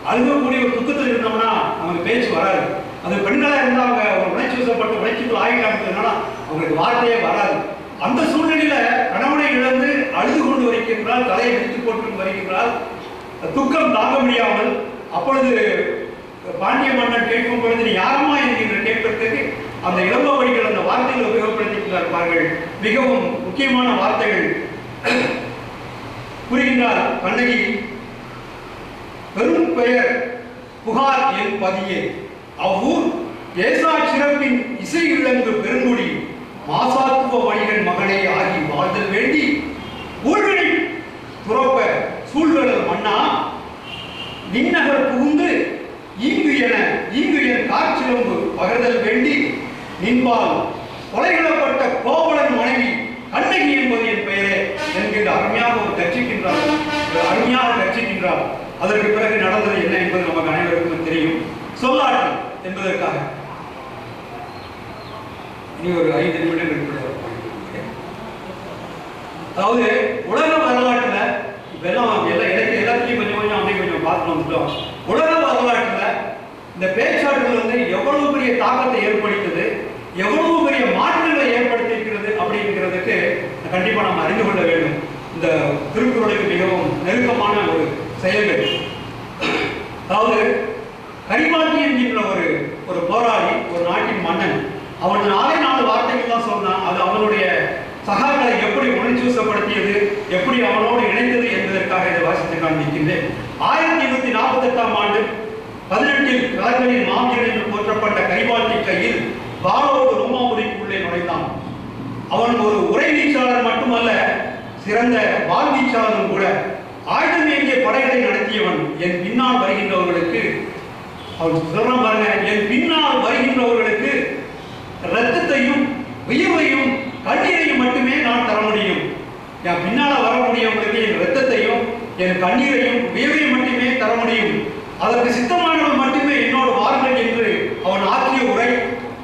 அழுகக்கூடிய ஒரு துக்கத்தில் இருந்தோம்னா நமக்கு பேச்சு வராது. அது பெண்களாக இருந்தால் அவங்க உணர்ச்சி வசப்பட்டு உணர்ச்சிக்குள் ஆகிட்டாங்கிறதுனால அவங்களுக்கு வார்த்தையே வராது. அந்த சூழ்நிலையில கணவனை இழந்து அழுது கொண்டு வருகின்றால், தலையை விரித்து போட்டு வருகின்றால், துக்கம் தாங்க முடியாமல் அப்பொழுது பாண்டிய மன்னன் கேட்கும் பொழுது நீ யாரமா என்கின்ற கேட்பதற்கு அந்த இளம்பவடிகள் அந்த வார்த்தைகளை உபயோகப்படுத்தியிருப்பார்கள். மிகவும் முக்கியமான வார்த்தைகள் கூறுகின்றார் கண்ணகி. பெரும் பெயர் புகார் என் பதியே, அவ்வூர் ஏசா சிறப்பின் இசை இழந்து பெருங்குடி மாசாத்துவ வணிகன் மகனை ஆகி வாழ்தல் வேண்டி ஊர்களை துறப்ப சூழ்வரல் மன்னா நின்னகர் புகுந்து ஈங்கு என் காற்சிலம்பு பகர்தல் வேண்டி நின்பால் கொலைகளப்பட்ட கோவலன் மனைவி கண்ணகி என்பது என் பெயரே என்கின்ற அருமையாக கட்சிக்கின்றார். அதற்கு பிறகு நடந்தது என்ன என்பது நமக்கு அனைவருக்கும் தெரியும். சொல்லாட்சி என்பதற்காக இனி ஒரு 5 நிமிடங்கள். அதாவது உலக வரலாற்றுல எல்லாத்தையும் கொஞ்சம் அப்படியே கொஞ்சம் பார்த்து வந்துட்டோம். உலக வரலாற்றுல இந்த பேச்சாற்றல் வந்து எவ்வளவு பெரிய தாக்கத்தை ஏற்படுத்தது, எவ்வளவு பெரிய மாற்றங்களை ஏற்படுத்தி இருக்கிறது அப்படிங்கிறதுக்கு கண்டிப்பா நம்ம அறிந்து கொள்ள வேண்டும். இந்த திருக்குறளுக்கு மிகவும் நெருக்கமான ஒரு செயல்கள். அதாவது கரிமாத்தி என்கின்ற ஒரு போராளி, ஒரு நாட்டின் மன்னன், அவன் 4 வார்த்தைகள் தான் சொன்னான். அது அவனுடைய சகாக்களை எப்படி உணர்ச்சிவசப்படுத்தியது, எப்படி அவனோடு இணைந்தது என்பதற்காக இதை வாசித்து காண்பிக்கின்றேன். 1848ஆம் ஆண்டு 18 கலர்களின் மாவீரன் என்று போற்றப்பட்ட கரிமாத்தி கையில் வாளோடு ரோமாபுரிக்குள்ளே நுழைந்தான். அவன் ஒரு உரை வீச்சாளர் மட்டுமல்ல, சிறந்த வாள் வீச்சாளரும் கூட. ஆயுதம் ஏந்திய படைகளை நடத்தியவன். என் பின்னால் வருகின்றவர்களுக்கு, அவன் சொல்றான் பாருங்க, என் பின்னால் வருகின்றவர்களுக்கு ரத்தத்தையும் வியர்வையும் கண்ணீரையும் மட்டுமே நான் தர முடியும். என் பின்னால வரக்கூடியவங்களுக்கு என் ரத்தத்தையும் என் கண்ணீரையும் வியர்வையும் மட்டுமே தர முடியும். அதற்கு சித்தமானவன் மட்டுமே என்னோடு வாருங்கள் என்று அவன் ஆற்றிய உரை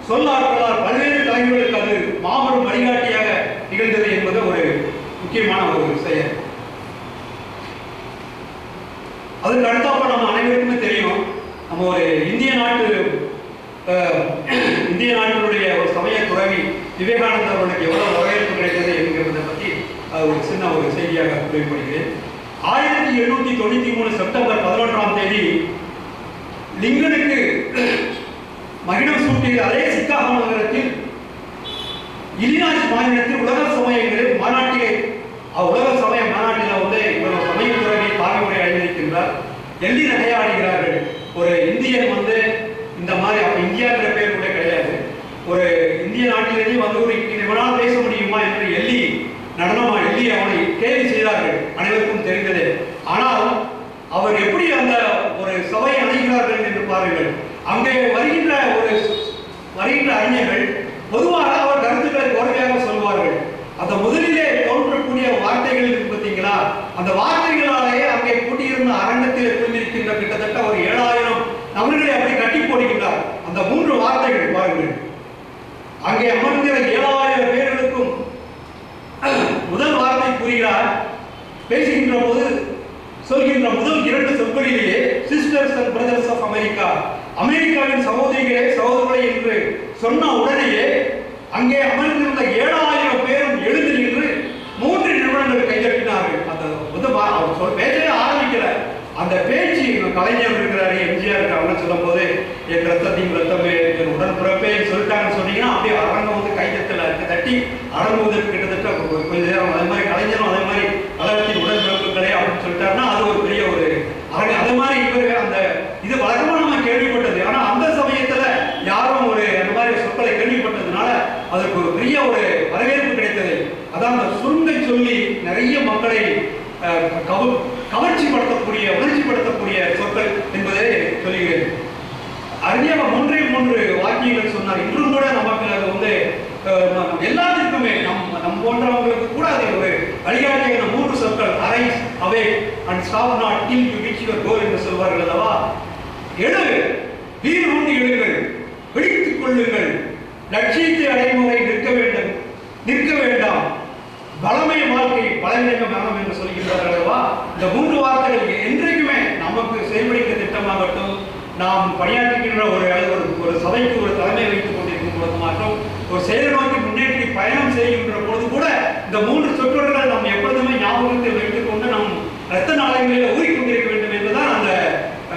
சொல்லாற்றலால் பல்வேறு தலைவர்களுக்கு அது மாபெரும் வழிகாட்டியாக நிகழ்ந்தது என்பது ஒரு முக்கியமான ஒரு செயல். அதுக்கு அடுத்தாப்ப நம்ம அனைவருக்குமே தெரியும், நம்ம ஒரு இந்திய நாட்டினுடைய ஒரு சமய துறவி விவேகானந்தர் அவர்களுக்கு எவ்வளவு வரவேற்பு கிடைத்தது என்கிறத பற்றி ஒரு சின்ன ஒரு செய்தியாக குறிப்பிடுகிறேன். 1893 செப்டம்பர் 11ஆம் தேதி லிங்கனுக்கு மகிடம் சூட்டிய அதே சிக்காகோ நகரத்தில் இல்லினாய்ஸ் மாநிலத்தில் உலக சமயங்களில் மாநாட்டிலே உலக சமய மாநாட்டில் வந்து இவர் சமய துறவி பார்வை அடைந்திருக்கின்றார். எள்ளி நகையாடுகிறார்கள். ஒரு இந்தியன் வந்து இந்த மாதிரி, அப்ப இந்தியாங்கிற பேர் கூட கிடையாது, ஒரு இந்திய நாட்டிலேயே வந்து ஒரு இவனால் பேச முடியுமா என்று எள்ளி அவனை கேள்வி செய்தார்கள். அனைவருக்கும் தெரிந்தது. ஆனால் அவர் எப்படி அந்த ஒரு சபையை அணுகிறார்கள் என்று பாருங்கள். அங்கே வருகின்ற அறிஞர்கள் பொதுவாக அவர் கருத்துக்களை கோர்வையாக சொல்வார்கள். அந்த முதலிலே தோன்றக்கூடிய வார்த்தைகள் இருக்கு பார்த்தீங்களா, அந்த வார்த்தைகளாலேயே அங்கே கூட்டியிருந்த அரங்கத்தில் குழுமிருக்கின்ற கிட்டத்தட்ட ஒரு 7000 நபர்களை அப்படி கட்டி போடுகின்றார். அந்த 3 வார்த்தைகள் பாருங்கள். அங்கே அமர்ந்திர 7000 பேர்களுக்கும் முதல் வார்த்தை கூறுகிறார். பேசுகின்ற போது சொல்கின்ற முதல் 2 சொற்களிலேயே sisters and brothers of America, அமெரிக்காவின் சகோதரர்களே என்று சொன்ன உடனேயே அங்கே அமர்ந்திருந்த 7000 பேரும் எழுந்து நின்று 3 நிமிடங்கள் கைதட்டினார்கள். அந்த பேச்சே ஆரம்பிக்கல. அந்த பேச்சு கலைஞர் இருக்கிறாரு, எம்ஜிஆர் இருக்காங்க சொல்லும் போது என் ரத்தத்தின் ரத்தமே என் உடன்பிறப்பே சொல்லிட்டாங்கன்னு சொன்னீங்கன்னா அப்படியே அரங்கம் வந்து கைதட்டல தட்டி அடங்குவதற்கு கிட்டத்தட்ட கொஞ்ச நேரம். அதே மாதிரி கலைஞரும் அதே மாதிரி கழகத்தின் உடன்பிறப்புகளே அப்படின்னு சொல்லிட்டாருன்னா அது ஒரு பெரிய ஒரு அரங்கம். அதே மாதிரி இவர் அந்த இது வழக்கமா நம்ம கேள்விப்பட்டது. ஆனா அந்த சமயத்துல யாரும் ஒரு அந்த மாதிரி சொற்களை கேள்விப்பட்டதுனால அதற்கு ஒரு பெரிய ஒரு வரவேற்பு கிடைத்தது. அதான் அந்த சுருங்கை சொல்லி நிறைய மக்களை கவர்ச்சிப்படுத்தக்கூடிய உணர்ச்சிப்படுத்தக்கூடிய சொற்கள் என்பதை சொல்லுகிறேன். அருமையாக 3 வாக்கியங்கள் சொன்னார். இன்றும் கூட நமக்கு அது வந்து எல்லாத்துக்குமே நம் போன்றவங்களுக்கு கூட அது ஒரு வழிகாட்டிய 3 சொற்கள், arise, away and stop not till you reach your goal என்று சொல்வார்கள் அல்லவா. எழு, வீர் கொண்டு எழுங்கள், பிடித்துக் கொள்ளுங்கள், லட்சியத்தை அடையும் வரை நிற்க வேண்டாம், பலமை வாழ்க்கை பலவீனங்க மரணம் என்று சொல்கின்றார்கள் அல்லவா. இந்த 3 வார்த்தைகள் என்றைக்குமே நமக்கு செயல்படுகிற திட்டமாகட்டும், நாம் பணியாற்றுகின்ற ஒரு சபைக்கு ஒரு தலைமை வைத்துக் கொண்டிருக்கும் பொழுது மாற்றம் ஒரு செயலை நோக்கி முன்னேற்றி பயணம் செய்கின்ற பொழுது கூட இந்த 3 சொற்றொடர்கள் நாம் எப்பொழுதுமே ஞாபகத்தில் வைத்துக் கொண்டு நம் இரத்த நாளங்களில் ஊறிக்கொண்டிருக்க வேண்டும் என்பதுதான் அந்த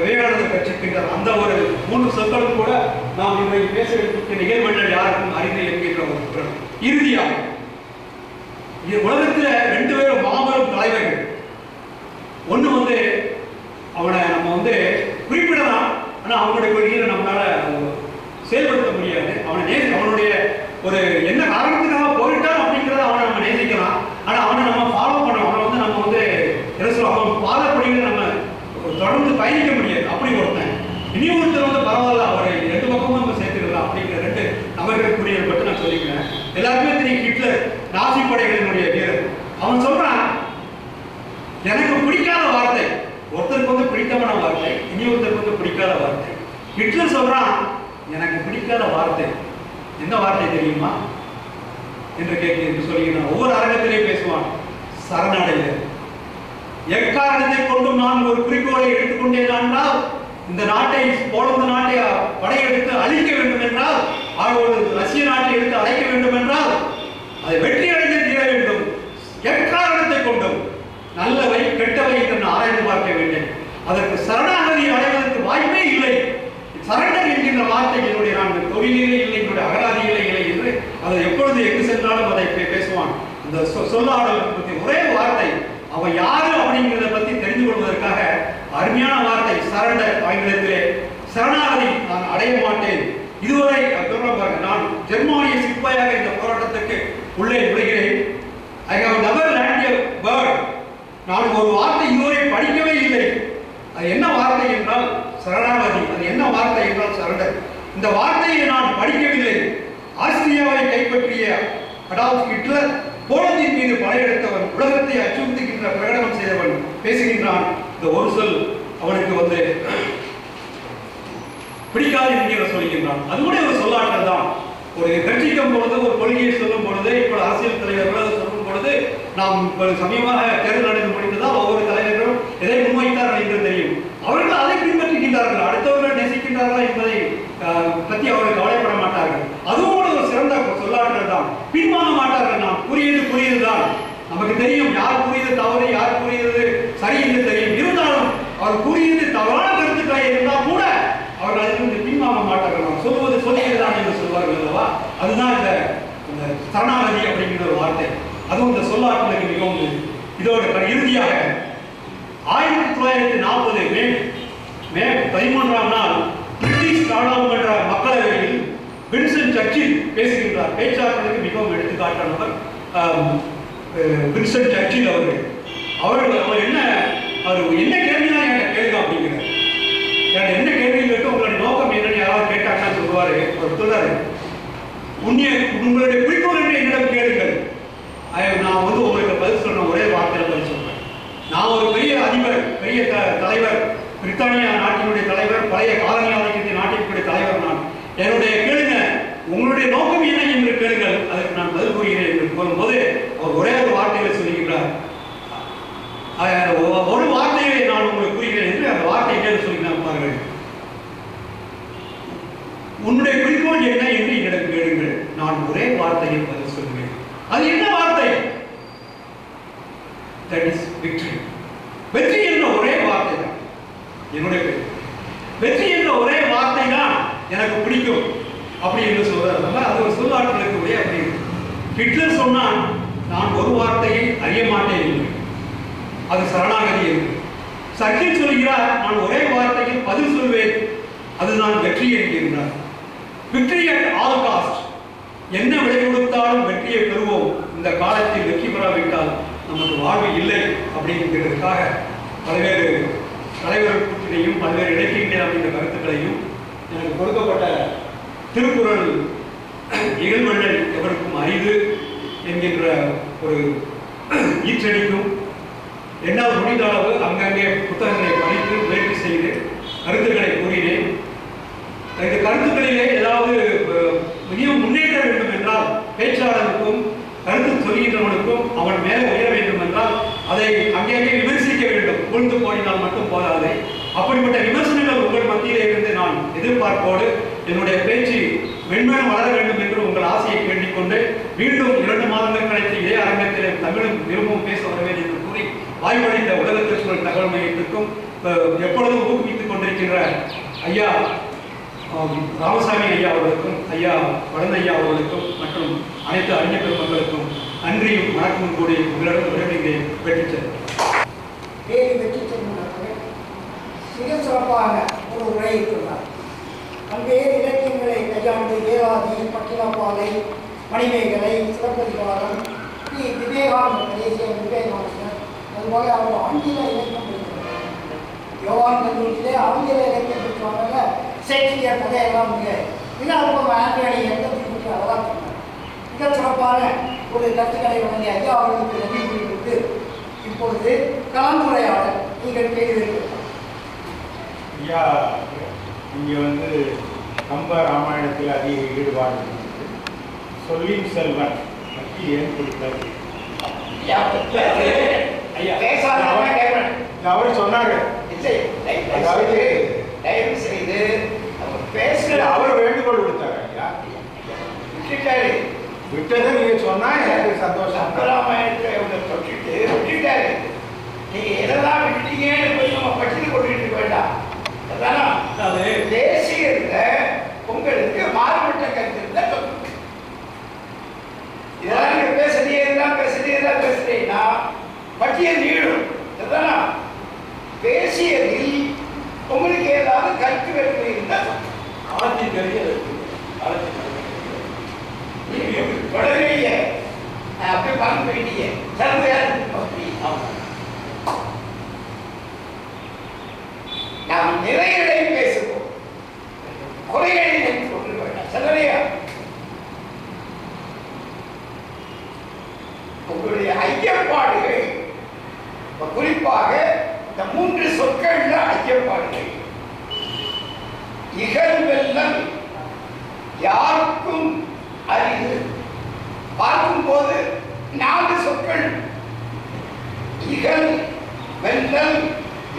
விவேகானந்தர் கற்பிக்கின்றார். அந்த ஒரு 3 சொற்களும் கூட நாம் இன்றைக்கு பேச வைத்திருக்கிற நிகழ்வுகள் யாருக்கும் அறிந்து என்கின்ற ஒரு குரல். இறுதியாக உலகத்தில் 2 பேரும் மாபெரும் தலைவர்கள். ஒன்று அவனை நம்ம குறிப்பிடலாம், ஆனால் அவனுடைய கொள்கையை நம்மளால செயல்படுத்த முடியாது. அவனுடைய ஒரு என்ன காரணத்துக்காக போயிட்டான் அப்படிங்கிறத அவனை நம்ம நேசிக்கலாம், ஆனால் அவனை நம்ம ஃபாலோ பண்ணணும். அவனை நம்ம என்ன சொல்லுவோம், அவன் பாதப்படிகளை நம்ம தொடர்ந்து பயணிக்க முடியாது. அப்படி ஒருத்தன். இனி ஒருத்தர் பரவாயில்ல, அவரை 2 பக்கமும் நம்ம சேர்த்துக்கலாம் அப்படிங்கிற 2 நபர்கள் குறியை பற்றி நான் சொல்லிக்கிறேன். எல்லாருமே தெரியும், ஹிட்லர் நாசி படைகளினுடைய வீரர். அவன் சொல்றான், எனக்கு பிடிக்காத வார்த்தை ஒருத்தருக்கு பிடித்தமான வார்த்தை, இனி ஒருத்தருக்கு பிடிக்காத வார்த்தை. ஹிட்லர் சொல்றான், எனக்கு பிடிக்காத வார்த்தை என்ன வார்த்தை தெரியுமா என்று கேட்க சொல்லுகிறான். ஒவ்வொரு அரங்கத்திலேயே பேசுவான், சரணடைந்த. எக்காரணத்தை கொண்டும் நான் ஒரு குறிக்கோளை எடுத்துக்கொண்டேன் என்றால், இந்த நாட்டை, போலந்து நாட்டை படையெடுத்து அழிக்க வேண்டும் என்றால், ஒரு ரஷ்ய நாட்டை எடுத்து அழைக்க வேண்டும் என்றால் அதை வெற்றி அடைந்து தீர வேண்டும். எக்காரணத்தை கொண்டும் நல்லவை கெட்டவை என்று நான் ஆராய்ந்து பார்க்க வேண்டும். அதற்கு சரணாகதி அடைவதற்கு வாய்ப்பே இல்லை. சரண்டர் என்கின்ற வார்த்தை என்னுடைய நான் தொழிலே இல்லை, என்னுடைய அகராதியிலே இல்லை என்று அதை எப்பொழுது எங்கு சென்றாலும் அதை பேசுவான். இந்த சொல்லாடல் பற்றி ஒரே வார்த்தை, அவன் யாரு அப்படிங்கிறத பற்றி தெரிந்து கொள்வதற்காக அருமையான வார்த்தை சரண்டர். ஆங்கிலத்திலே சரணாகதி நான் அடைய மாட்டேன். இதுவரை நான் ஜெர்மானிய சிப்பாயாக இந்த போராட்டத்துக்கு உள்ளே நுழைகிறேன். I have never learned a word. நான் ஒரு வார்த்தை இதுவரை படிக்கவே இல்லை. அது என்ன வார்த்தை என்றால் சரணாகதி. அது என்ன வார்த்தை என்றால் சரண்டர். இந்த வார்த்தையை நான் படிக்கவில்லை. ஆஸ்திரியாவை கைப்பற்றிய அடால்ஃப் ஹிட்லர் போலந்தின் மீது படையெடுத்தவன், உலகத்தை அச்சுறுத்துகின்ற பிரகடனம் செய்தவன் பேசுகின்றான். இந்த ஒரு சொல் அவனுக்கு பிடிக்காது என்கிற சொல்கின்றான். அது கூட ஒரு சொல்லாற்றல் தான். ஒரு கட்சிக்கும் பொழுது, ஒரு கொள்கையை சொல்லும் பொழுது, இப்போ அரசியல் தலைவர்கள் சொல்லும் பொழுது, நாம் சமீபமாக தேர்தல் நடந்து முடிந்ததால் ஒவ்வொரு தலைவர்களும் எதை முன்வைத்தார்கள் என்று தெரியும். அவர்கள் அதை பின்பற்றுகின்றார்கள். அடுத்தவர்கள் நேசிக்கின்றார்களா என்பதை பற்றி அவர்கள் கவலைப்பட மாட்டார்கள். அதுவும் கூட ஒரு சிறந்த சொல்லாற்றல் தான். பின்வாங்க மாட்டார்கள். நாம் கூறியதுதான் நமக்கு தெரியும், யார் கூறியது தவறு, யார் கூறியது சரி என்று தெரியும். இருந்தாலும் அவர் கூறியது தவறான கருத்துக்களை இருந்தால் கூட அவர்கள் அதிலிருந்து பின்வாங்க மாட்டார்கள். நாம் சொல்வது சொல்லியதுதான் என்று சொல்வார்கள் அல்லவா? அதுதான் இந்த சரணாகதி அப்படிங்கிற ஒரு வார்த்தை. அதுவும் இந்த சொல்லாற்றலுக்கு மிகவும். இதோட இறுதியாக 1940 மே 13ஆம் நாள் பிரிட்டிஷ் நாடாளுமன்ற மக்களவையில் வின்ஸ்டன் சர்ச்சில் பேசுகின்றார். பேச்சாற்றலுக்கு மிகவும் எடுத்துக்காட்டானவர் வின்ஸ்டன் சர்ச்சில் அவர்கள். அவர் என்ன கேள்விதான் என்கிட்ட கேளுங்க அப்படிங்கிறார். என்ன கேள்வி கேட்டு உங்களுடைய நோக்கம் என்னன்னு யாராவது கேட்டாங்கன்னா சொல்லுவாரு. அவர் சொல்றாரு, உங்களுடைய குறிக்கோள் என்று என்னிடம் கேளுங்கள், நான் உங்களுக்கு பதில் சொல்றேன். ஒரே வார்த்தையில பதில் சொல்றேன். நான் ஒரு பெரிய அதிபர், பெரிய தலைவர், பிரித்தானியா நாட்டினுடைய தலைவர், பழைய காலனி ஆதிக்கத்தின் நாட்டினுடைய தலைவர் நான். என்னுடைய கேளுங்க, உங்களுடைய நோக்கம் என்ன என்று கேளுங்கள், அதற்கு நான் பதில் கூறுகிறேன் என்று கூறும்போது அவர் ஒரே ஒரு வார்த்தையில சொல்லுகிறார். ஒரு வார்த்தையை நான் உங்களுக்கு கூறுகிறேன் என்று அந்த வார்த்தை என்ன சொல்லுகிறார் பாருங்கள். உன்னுடைய குறிக்கோள் என்ன என்று என்னிடம் கேளுங்கள், நான் ஒரே வார்த்தையில் பதில் சொல்லுவேன். அது என்ன வார்த்தை? That is victory. வெற்றி என்ற ஒரே வார்த்தை தான் என்னுடைய வெற்றி என்ற ஒரே வார்த்தை தான் எனக்கு பிடிக்கும் அப்படி என்று சொல்றாரு. அது ஒரு சொல்லாற்றலுக்கு ஒரே அப்படி. ஹிட்லர் சொன்னான், நான் ஒரு வார்த்தையை அறிய மாட்டேன் என்று. அது சரணாகதி என்று. சர்ச்சில் சொல்கிறார், நான் ஒரே வார்த்தையில் பதில் சொல்வேன், அதுதான் வெற்றி என்கிறார். Victory at all cost. என்ன விலை கொடுத்தாலும் வெற்றியை பெறுவோம். இந்த காலத்தில் வெற்றி பெறாவிட்டால் நமக்கு வாழ்வு இல்லை அப்படிங்கிறதுக்காக பல்வேறு தலைவர்கள் கூட்டினையும் பல்வேறு இலக்கியங்கள் அப்படின்ற கருத்துக்களையும் எனக்கு கொடுக்கப்பட்ட திருக்குறள் இகழ்வெள்ளல் எவருக்கும் அரிது என்கின்ற ஒரு ஈற்றடிக்கும் என்னால் முடிந்த அளவு அங்கங்கே புத்தகங்களை படித்து முயற்சி செய்து கருத்துக்களை கூறினேன். இந்த கருத்துக்களிலே ஏதாவது மிகவும் முன்னேற்ற வேண்டும் என்றால் பேச்சாளருக்கும் கருத்து சொல்கின்றவனுக்கும் அவன் மேலே உயர வேண்டும் என்றால் அதை அங்கங்கே விமர்சிக்க வேண்டும். புரிந்து போயினால் மட்டும் போதாது. அப்படிப்பட்ட விமர்சனங்கள் உங்கள் மத்தியிலே இருந்து நான் எதிர்பார்ப்போடு என்னுடைய பேச்சு மென்மேலும் வளர வேண்டும் என்று உங்கள் ஆசையை வேண்டிக் கொண்டு மீண்டும் 2 மாதங்கள் கழித்து இதே அரங்கத்தில் தமிழும் விரும்பவும் பேச வரவேன் என்று கூறி வாய்வழிந்த உலக திருக்குறள் தகவல் மையத்திற்கும் எப்பொழுதும் ஊக்குவித்துக் கொண்டிருக்கின்ற ஐயா ராமசாமி ஐயா அவர்களுக்கும் ஐயா வளர்ந்த ஐயா அவர்களுக்கும் மற்றும் அனைத்து அறிஞர் பெருமக்களுக்கும் நன்றியும் வணக்கமும் கூடி உங்களிடம் விரைவில் பெற்றுச் மிக சிறப்பாக ஒரு உரையிட்டுள்ளார். பல்வேறு இலக்கியங்களை கையாண்டு ஏராதி, பட்டினப்பாலை, மணிமேகலை, சிலப்பதிகாரம், விவேகானந்த தேசிய விவேகானந்தர், அதுபோல அவர் ஆங்கில இலக்கியம் பெற்றார். யோகான் கல்லூரியிலே ஆங்கில இலக்கியம் பெற்றவங்க ஷேக்ஸ்பியர் கதையெல்லாம் மிக அற்புதம். ஆண்டனி எண்ணத்தை பற்றி அதெல்லாம் சொன்னார். மிக சிறப்பான ஒரு கருத்துக்களை வழங்கிய ஐயா அவர்களுக்கு நன்றி கூறிவிட்டு இப்பொழுது கலந்துரையாடல் நீங்கள் கேள்வி ஐயா, இங்கே வந்து கம்ப ராமாயணத்தில் அதிக ஈடுபாடு இருந்தது. சொல்லின் செல்வன் பற்றி ஏன் கொடுத்தார்? அவர் சொன்னாரு, அவர் வேண்டுகோள் விடுத்தாரு. ஐயா விட்டதை நீங்க சொன்னா எனக்கு சந்தோஷம். ராமாயணத்தை தொட்டுட்டு விட்டுட்டாரு. நீங்க எதெல்லாம் விட்டீங்கன்னு போய் நம்ம பட்டியல் கொண்டுட்டு வேண்டாம். தேசியத்துல உங்களுக்கு மாறுபட்ட கருத்து இருந்தா இதெல்லாம் நீங்க பேசுறீங்கன்னா பட்டியல் நீடும். தேசியத்தில் உங்களுக்கு ஏதாவது கருத்து வேறுபாடு இருந்தா தொடரீங்க, அப்படியே பார்க்க போயிட்டீங்க. நாம் நிறைகளை பேசுவோம், குறைகளை கொண்டு வேண்டாம். சரியா? உங்களுடைய ஐயப்பாடுகள் குறிப்பாக இந்த 3 சொற்கள்ல ஐயப்பாடுகள். இகழ்வெல்லல் யாருக்கும் அரிது. பார்க்கும் போது 4 சொற்கள். இகழ் வெல்லல்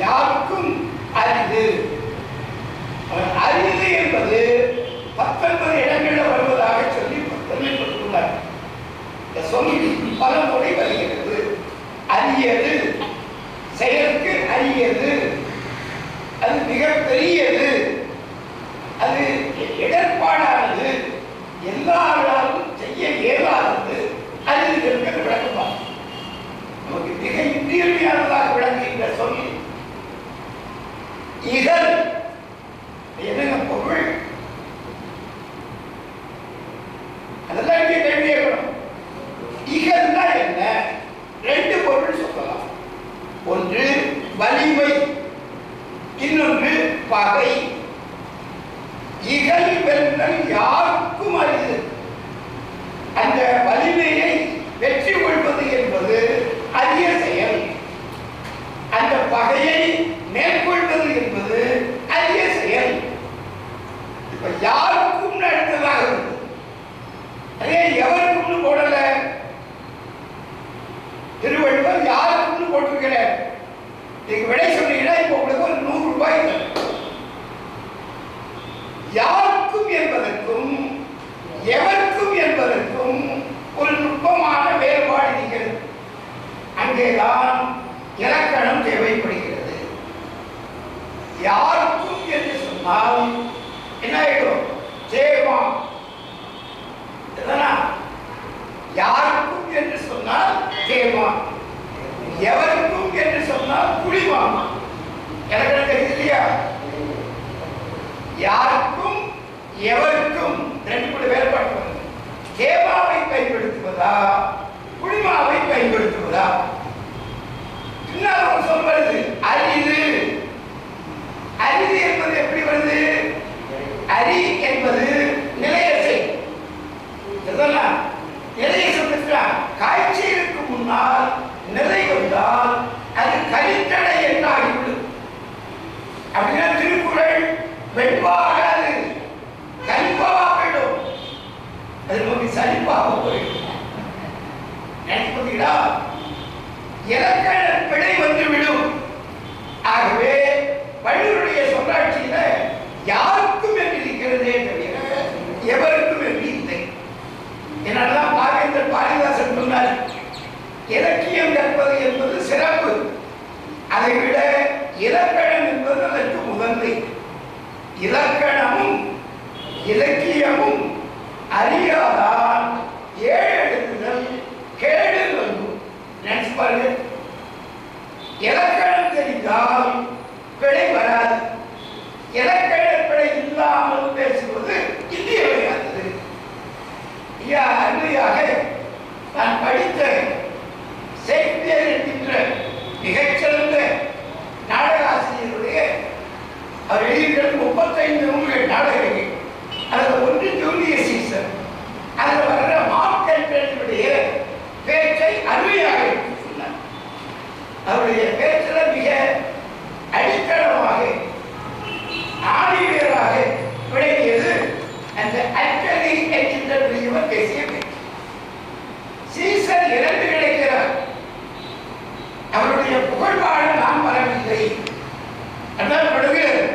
யாருக்கும் அரிது. அரிது என்பது 19 இடங்களில் வருவதாக சொல்லி பெருமைப்பட்டுள்ளார். சொல்லி பல முறை வருகிறது. அரியது, செயலுக்கு அரியது, அது மிக பெரியது, அது இடர்பாடானது, எல்லாராலும் செய்ய இயலாதது. அரிது என்பது விளக்கமா நமக்கு மிக இன்றியமையானதாக விளங்குகின்ற சொல் இகழ். என்னங்க பொருள்? அதெல்லாம் இங்கே கேள்வி கேட்கணும். இகழ்னா என்ன? 2 பொருள் சொல்லலாம். ஒன்று வலிமை, இன்னொன்று பகை. இகழ் வெல்லல் யாருக்கும் அரிது. அந்த வலிமையை வெற்றி கொள்வது என்பது அரிய செயல். அந்த பகையை மேற்கொள்வது என்பது அரிய செயல். இப்ப யாருக்கும் அடுத்ததாக இருக்கு. அதே எவருக்கும் போடல. திருவள்ளுவர் யாருக்கும் போட்டிருக்கிறார். நீங்க விடை சொன்னீங்கன்னா இப்ப உங்களுக்கு ஒரு 100 ரூபாய் தரும். யாருக்கும் என்பதற்கும் எவருக்கும் என்பதற்கும் ஒரு நுட்பமான வேறுபாடு இருக்கிறது. அங்கேதான் இலக்கணம் தேவைப்படுகிறது. யாருக்கும் என்று சொன்னால் என்ன ஆயிடும்? தேவா. யாருக்கும் என்று சொன்னால் தேவா, எவருக்கும் என்று சொன்னால் குடிமா. இலக்கணம் தெரியுது இல்லையா? யாருக்கும் எவருக்கும் 2 வேறுபாடு வருது. தேவாவை பயன்படுத்துவதா குடிமாவை பயன்படுத்துவதா? இன்னொரு சொல் வருது, அரிது. அரிது என்பது எப்படி வருது? அரி என்பது நிலையசை. நிலைய சொல்லுங்களா? காய்ச்சலுக்கு முன்னால் நிலை வந்தால் அது கலித்தடை என்றாகிவிடும். அப்படின்னா திருக்குறள் வெண்பாக அது கலிப்பாக போயிடும். அது நமக்கு சலிப்பாக போயிடும். நினைப்பீங்களா? இலக்கண பிழை வந்துவிடும். ஆகவே வள்ளுவருடைய சொல்லாட்சியில யாருக்கும் என்று இருக்கிறதே பாரதிதாசன் சொன்னார், இலக்கியம் கற்பது என்பது சிறப்பு, அதை விட இலக்கணம் என்பது அதற்கு முதன்மை. இலக்கணமும் இலக்கியமும் அறியாதான் ஏழு எழுத்துகள் கேடு நல்கும். நினைச்சு பாருங்க, இலக்கணம் தெரிந்தால் பிழை வராது. இலக்கண பிழை இல்லாமல் பேசுவது இன்றியமையாதது. அருமையாக நான் படித்த ஷேக்ஸ்பியர் என்கின்ற மிகச்சிறந்த நாடக ஆசிரியருடைய அவர் எழுதியிருக்கிற 35 நூல்கள் நாடகங்கள். அதில் ஒன்று ஜூலியஸ் சீசர். அதில் வர்ற மார்க் ஆண்டனியுடைய பேச்சை அருமையாக சொன்னார். அவருடைய பேச்சில் மிக அடித்தளமாக ஆணிவேராக விளங்கியது அந்த அட்டனி என்கின்ற பெரியவர் பேசிய பேச்சு. சீசர் இறந்து கிடைக்கிறார். அவருடைய புகழ்பாட நான் வரவில்லை. அதான் படுகிறது.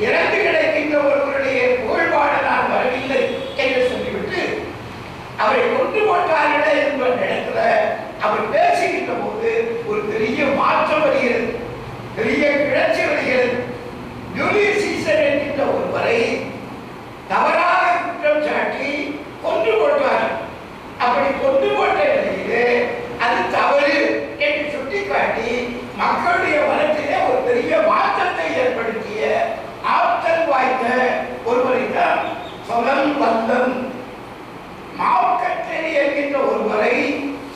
இறந்து கிடைக்கின்ற ஒருவருடைய புகழ்பாட நான் வரவில்லை என்று சொல்லிவிட்டு அவரை கொண்டு போட்டார்களே என்ப இடத்துல அவர் பேசுகின்ற போது ஒரு பெரிய மாற்றம் வருகிறது, பெரிய கிளர்ச்சி வருகிறது. ஜூலியஸ் சீசர் என்கின்ற ஒருவரை தவறாக குற்றம் சாட்டி கொண்டு போட்டார். அப்படி கொண்டு போட்ட நிலையிலே அது தவறு என்று சுட்டிக்காட்டி மக்களுடைய மனத்திலே ஒரு பெரிய மாற்றத்தை ஏற்படுத்திய ஆற்றல் வாய்ந்த ஒருவரை தான் சொலன் வந்தன் மாவட்டத்தில் என்கின்ற ஒருவரை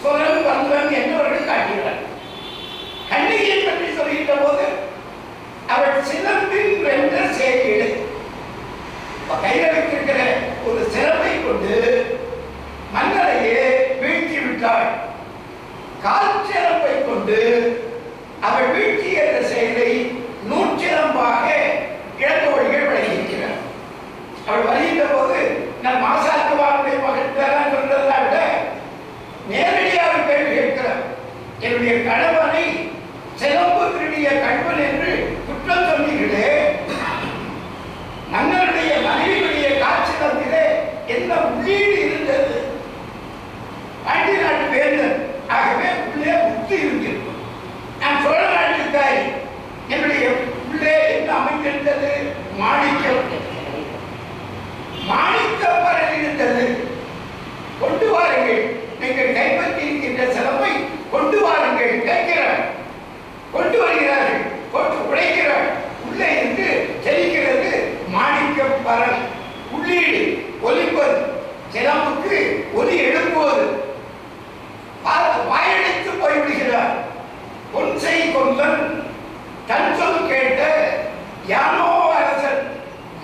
சொலன் வந்தன் என்றவர்கள் காட்டுகிறார். கண்ணியை பற்றி சொல்கின்ற போது அவள் சிலம்பின் வென்ற சேரிடு கையில் வைத்திருக்கிற ஒரு சிலம்பை கொண்டு மன்னரையே வீழ்த்தி விட்டாள். கால் சிலம்பை கொண்டு அவள் வீழ்த்தி என்ற செயலை நூற்றிலம்பாக இளந்தோழிகள் வழங்கியிருக்கிறார். அவள் வருகின்ற போது நான் மாசாக்குவாருடைய மகன் தான் சொல்றதை விட நேரடியாக கேள்வி கேட்கிறார். என்னுடைய கணவனை சிலம்பு திருடிய கண்பன் என்று குற்றம் சொன்னீர்களே, மன்னருடைய மனைவியுடைய காட்சியிலே என்ன உள்ளீடு இருந்தது? பாண்டிய நாட்டு வேந்தன், ஆகவே உள்ளே முத்து இருந்திருக்கும். நான் சோழ நாட்டுக்காரி, என்னுடைய உள்ளே என்ன அமைந்திருந்தது? மாணிக்கம், மாணிக்கப்பரல் இருந்தது. கொண்டு வாருங்கள், நீங்கள் கைப்பற்றி இருக்கின்ற சிலம்பை கொண்டு வாருங்கள் கேட்கிறார். கொண்டு வருகிறார்கள், கொண்டு உடைக்கிறார். உள்ளே இருந்து செலிக்கிறது மாணிக்கப்பரல். உள்ளீடு ஒலிப்பது, சிலம்புக்கு ஒலி எழுப்புவது. வாயெடுத்து போய்விடுகிறார். பொன்சை கொந்தன் தன் சொல் கேட்ட யானோ அரசன்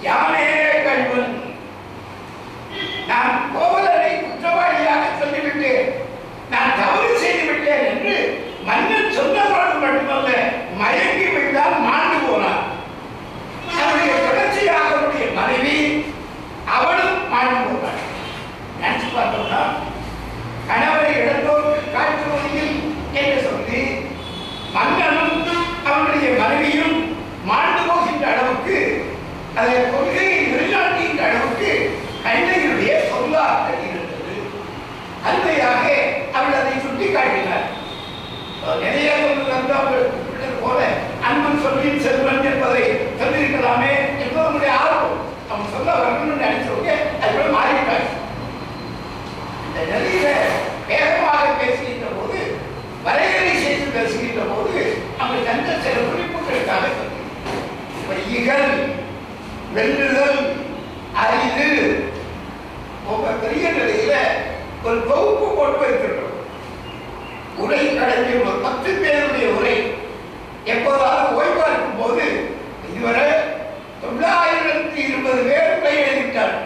யானே கல்வன். நான் கோவலரை குற்றவாளியாக சொல்லிவிட்டேன், நான் தவறு செய்துவிட்டேன் என்று மன்னன் சொன்னதோடு மட்டுமல்ல, மயங்கி விட்டால் மாண்டு போனார். அவருடைய தொடர்ச்சியாக அவருடைய மனைவி அவளும் மாண்டு போனார். நினைச்சு பார்த்தோம்னா கணவரை இழந்தோருக்கு காற்று ஒலியில் என்று சொல்லி மன்னனும் அவருடைய மனைவியும் மாண்டு போகின்ற அளவுக்கு, அதை கொள்கையை நிலைநாட்டுகின்ற அளவுக்கு கண்ணகியுடைய சொல்லாற்றல் இருந்தது. அருமையாக அவள் அதை சுட்டி காட்டினார். நிறைய சொல்றது போல அன்பன் சொல்லின் செல்வன் என்பதை சொல்லியிருக்கலாமே என்பது நம்முடைய ஆர்வம். அவன் சொல்ல வரணும்னு நினைச்சவங்க அதுபோல மாறிவிட்டார். இந்த நிலையில வேகமாக பேசுகின்ற போது, வரையறை செய்து பேசுகின்ற போது அவங்க தந்த சில குறிப்புகளுக்காக இகழ், வெல்லுதல், அறிவு ரொம்ப பெரிய நிலையில ஒரு தொகுப்பு போட்டு வைத்திருக்கிறோம். உரை கடந்து ஒரு 10 பேருடைய உரை எப்போதாவது ஓய்வா இருக்கும் போது இதுவரை 920 பேர் உரை எழுதிவிட்டார்.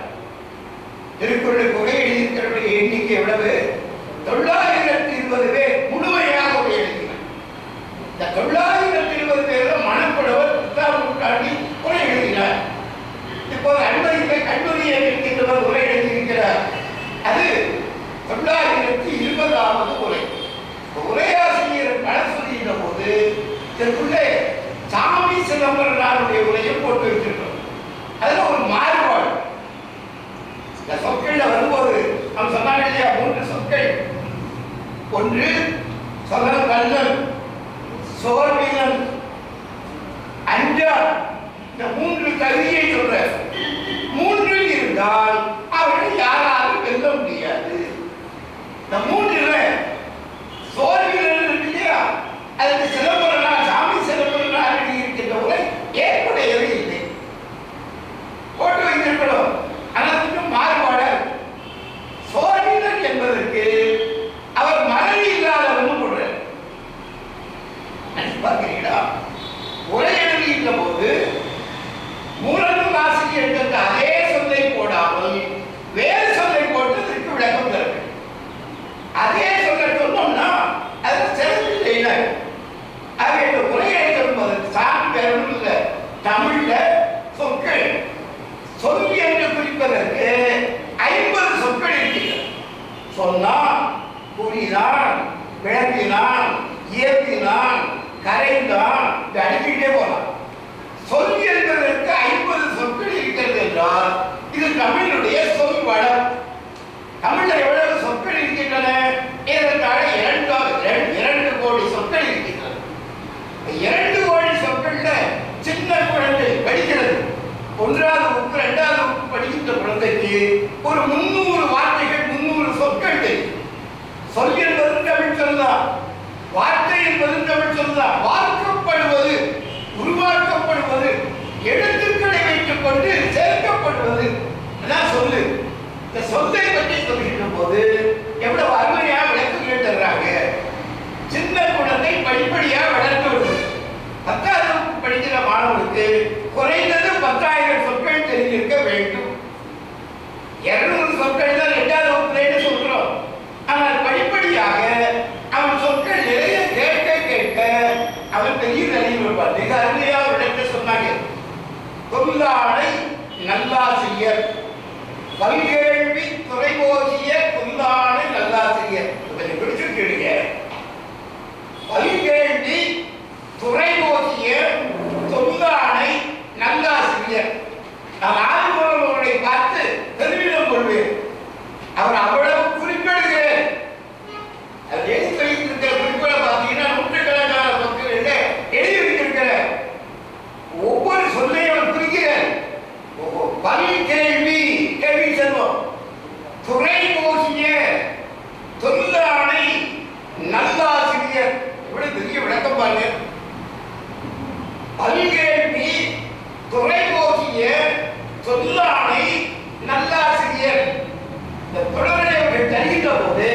திருக்குறளுக்கு உரை எழுதியிருக்கிறவருடைய எண்ணிக்கை எவ்வளவு? 920 பேர் முழுமையாக உரை எழுதினார். இந்த 920 பேர் மனப்புலவர் புத்தாண்டு உரை எழுதினார். இப்போது அண்மையில் கல்லூரியை இருக்கின்றவர் உரை எழுதியிருக்கிறார். அது 920வது உரை. உரையாசிரியர் பலசொல்லுகின்ற போது இதற்குள்ளே சாமி சிதம்பரனாருடைய உரையை போட்டு வச்சிருக்கிறோம். அதுல ஒரு மாறுபாடு இந்த சொற்கள்ல வரும்போது அவன் சொன்னாங்க ஒன்று சொல்லல் கல்லல், சோர்வீனன், அஞ்சார். இந்த 3 தகுதியை சொல்ற. 3 இருந்தால் அவர்களை யாராலும் வெல்ல முடியாது. இந்த 3ல சோர்வீனன் இருக்கு இல்லையா, அதுக்கு சிலம்பரனார், சாமி சிலம்பரனார் இருக்கின்ற உரை ஏற்புடையது இல்லை. போட்டு வைத்திருக்கிறோம். அதற்கும் மாறுபாடல். சோர்வீனன் என்பதற்கு அவர் மறதி இல்லாதவன்னு போடுறார். பார்க்கிறீங்களா? உரை எழுதுகின்ற போது மூலநூல் ஆசிரியர் என்ற அதே சொல்லை போடாமல் வேறு சொல்லை போட்டு இதற்கு விளக்கம் தர வேண்டும். அதே சொல்லை சொன்னோம்னா அது சிறப்பு இல்லை. ஆக இந்த உரையை சொல்வதற்கு சாமி வேறும் இல்லை. தமிழ்ல சொற்கள் சொல் என்று குறிப்பதற்கு 50 சொற்கள் இருக்கிறது. சொன்னான், கூறினான், விளக்கினான், இயக்கினான், கரைந்தான், அடிக்கிட்டே போகலாம். சொல் என்பதற்கு 50 சொற்கள் இருக்கிறது என்றால் இது தமிழுடைய சொல் வளம். தமிழ்ல எவ்வளவு சொற்கள் இருக்கின்றன? ஏறத்தாழ 2 கோடி சொற்கள் இருக்கின்றன. 2 கோடி சொற்கள்ல சின்ன குழந்தை படிக்கிறது, 1ஆவது வகுப்பு 2ஆவது வகுப்பு படிக்கின்ற குழந்தைக்கு ஒரு 300 வார்த்தைகள் 300 சொற்கள் தெரியும். சொல் என்பது தமிழ் சொல்லலாம், வார்த்தை என்பது தமிழ் சொல்லலாம். வார்க்கப்படுவது, உருவாக்கப்படுவது, எழுத்துக்களை வைத்துக் கொண்டு சேர்க்கப்படுவது அதான் சொல்லு. இந்த சொல்லை பற்றி சொல்கின்ற போது எவ்வளவு அருமையா விளக்குகள் தர்றாங்க. சின்ன குழந்தை படிப்படியா வளர்ந்து விடுது. 10ஆவது வகுப்பு படிக்கிற மாணவனுக்கு குறைந்தது 10,000 சொற்கள் தெரிந்திருக்க வேண்டும். 200 சொற்கள் தான் 2ஆவது வகுப்புல சொல்றோம். ஆனால் படிப்படியாக அவன் சொற்கள் நிறைய கேட்க கேட்க அவன் பெரிய நிலையில் வருவான். மிக அருமையா விளக்க சொன்னாங்க. தொல்லாடை நல்லாசிரியர், பல்கேள்வி துறைபோகிய தொல்லாடை நல்லாசிரியர். கொஞ்சம் பிடிச்சு கேளுங்க. பல்கேள்வி துறைபோகிய தொல்லாடை நல்லாசிரியர். நான் ஆதிமூலம் அவர்களை பார்த்து பெருமிதம் கொள்வேன். அவர் அவ்வளவு குறிப்பிடுகிறேன். அது எழுதி வைத்திருக்கிற குறிப்பிட பார்த்தீங்கன்னா நூற்றுக்கணக்கான மக்கள் என்ன எழுதி வைத்திருக்கிறார். ஒவ்வொரு சொல்லையும் அவர் குறிக்கிறார். பல் கேள்வி, கேள்வி செல்வம், துறை போகிய தொல்லாடை நல்லாசிரியர். இவ்வளவு பெரிய விளக்கம் பாருங்க. பல் கேள்வி, துறை போகிய தொல்லாடை நல்லாசிரியர். இந்த தொடரை அவர்கள் தருகின்ற போது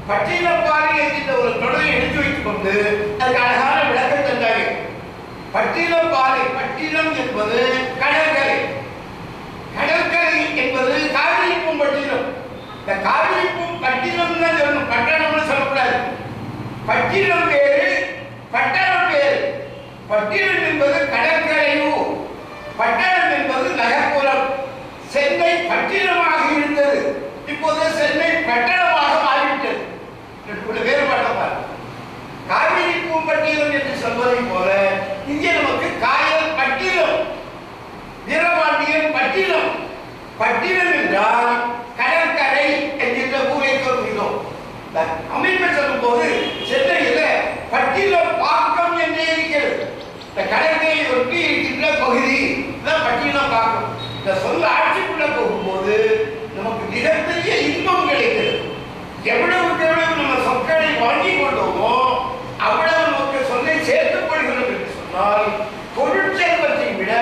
பட்டினப்பாறை என்கின்ற ஒரு தொடரை எடுத்து வைத்துக் கொண்டு அதுக்கு அழகான விளக்கம் தந்தாங்க. பட்டினப்பாறை, பட்டினம் என்பது கடற்கரை, கடற்கரை என்பது காவிரிப்பூம் பட்டினம். இந்த காவிரிப்பூம் பட்டினம் தான் சொல்லணும், பட்டணம்னு சொல்லக்கூடாது. பட்டினம் வேறு, பட்டணம் வேறு. பட்டினம் என்பது கடற்கரையூர், பட்டணம் என்பது நகர்ப்புறம். சென்னை பட்டினமாக இருந்தது, இப்போது சென்னை பட்டணமாக மாறிவிட்டது. வேறுபாடு. காவிரி பூம்பட்டினம் என்று சொல்வதை போல இங்கே நமக்கு காயல் பட்டினம், வீரபாண்டியன் பட்டினம். பட்டினம் என்றால் கடற்கரை என்கின்ற ஊரை சொல்கிறோம். அமைப்பை சொல்லும் போது சென்னையில பட்டினம் பாக்கம் என்றே இருக்கிறது. இந்த கடற்கரை ஒட்டி இருக்கின்ற பகுதி தான் பட்டினம் பாக்கம். இந்த சொல்ல ஆட்சிக்குள்ள போகும்போது நமக்கு மிகப்பெரிய இன்பம் கிடைக்கிறது. எவ்வளவுக்கு எவ்வளவு நம்ம சொற்களை வாங்கி கொண்டோமோ அவ்வளவு நமக்கு சொல்லை சேர்க்கப்படுகிறது என்று சொன்னால் பொருட்செல்வத்தை விட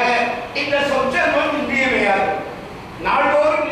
இந்த சொற்செல்வம் இன்றியமையாது. நாள்தோறும்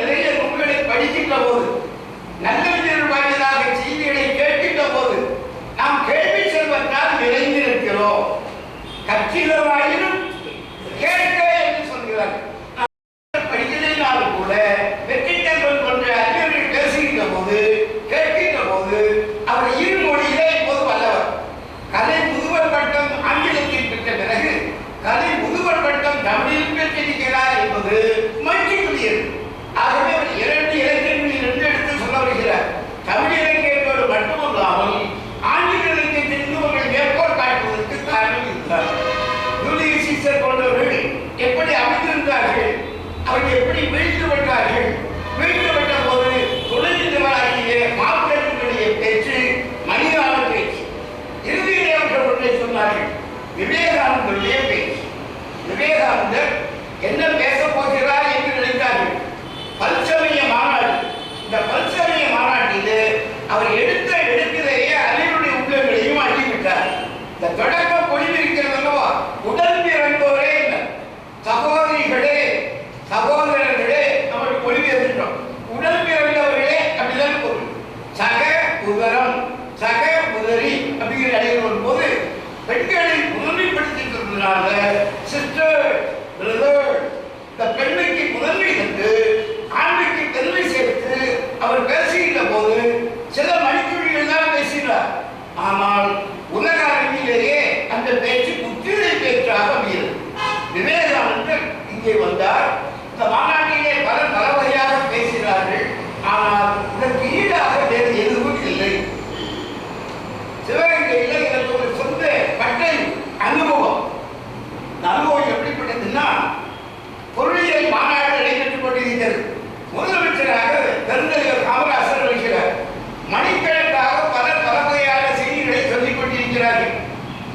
அவர் எடுத்த இடத்திலேயே அனைவருடைய உள்ளங்களையும் அள்ளிவிட்டார். இந்த தொடக்க பொழிவு இருக்கிறது அல்லவா, உடல் பிறந்தோரே சகோதரிகளே சகோதரர்களே நம்ம பொழிவு எடுத்துட்டோம். உடல் பிறந்தவர்களே அப்படிதான் பொருள். சக உதரம் சக உதரி அப்படிங்கிற அடையில் வரும்போது பெண்களை முதன்மைப்படுத்திக்கிறதுனால சிஸ்டர் பிரதர் இந்த பெண்மைக்கு முதன்மை தந்து ஆண்மைக்கு பெருமை சேர்த்து அவர் பேசுகின்ற போது சில மணித்துளிகள் தான் பேசினார். ஆனால் உலக அரங்கிலேயே அந்த பேச்சு புத்திரை பேச்சாக அமைகிறது. விவேகானந்தர் இங்கே வந்தார். இந்த மாநாட்டிலே பல வகையாக பேசினார்கள். ஆனால் இதற்கு ஈடாக வேறு எதுவும் இல்லை. சிவகங்கையில் எனக்கு ஒரு சொந்த பட்டை அனுபவம். இந்த அனுபவம் எப்படிப்பட்டதுன்னா, பொருளியல் மாநாடு நடைபெற்றுக் கொண்டிருக்கிறது. முதலமைச்சராக பெருந்தலைவர் காமராசர் வருகிறார். மணிக்கணக்காக பல வகையான செய்திகளை சொல்லிக் கொண்டிருக்கிறார்கள்.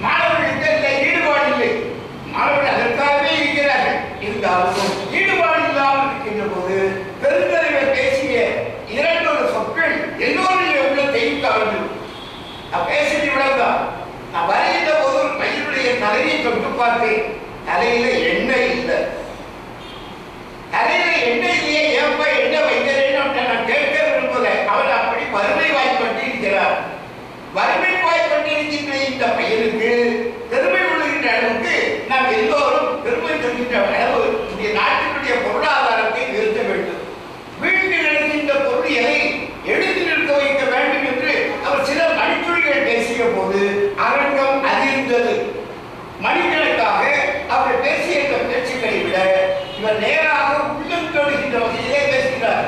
மாணவர்களுக்கு அதில் ஈடுபாடு இல்லை. மாணவர்கள் அதற்காகவே இருக்கிறார்கள். இருந்தாலும் ஈடுபாடு இல்லாமல் இருக்கின்ற போது பெருந்தலைவர் பேசிய 2 சொற்கள் எல்லோருடைய உள்ளத்தையும் கவர்ந்தது. நான் பேசிட்டு விடலாம். நான் வருகின்ற போது ஒரு பையனுடைய தலையை தொட்டு பார்த்தேன். தலையில எண்ணெய் இல்லை. தலையில எண்ணெய் இல்லையே, ஏப்பா எண்ணெய் வைக்கிறேன்னு நான் கேட்க விரும்பல. அவர் அப்படி வறுமை வாய்ப்பட்டிருக்கிறார். வறுமை வாய்ப்பட்டிருக்கின்ற இந்த பையனுக்கு பெருமை கொள்கின்ற அளவுக்கு நாம் எல்லோரும் பெருமை சொல்கின்ற அளவு இந்த நாட்டினுடைய பொருளாதாரத்தை நிறுத்த வேண்டும். வீட்டில் எடுக்கின்ற பொருளியலை எழுதி நிற்க வைக்க வேண்டும் என்று அவர் சில மணித்துளிகள் பேசிய போது அரங்கம் அதிர்ந்தது. மணிக்கணக்காக அவர் பேசிய பேச்சுக்களை விட இவர் நேராக உள்ளம் தொடுகின்ற வகையிலே பேசுகிறார்.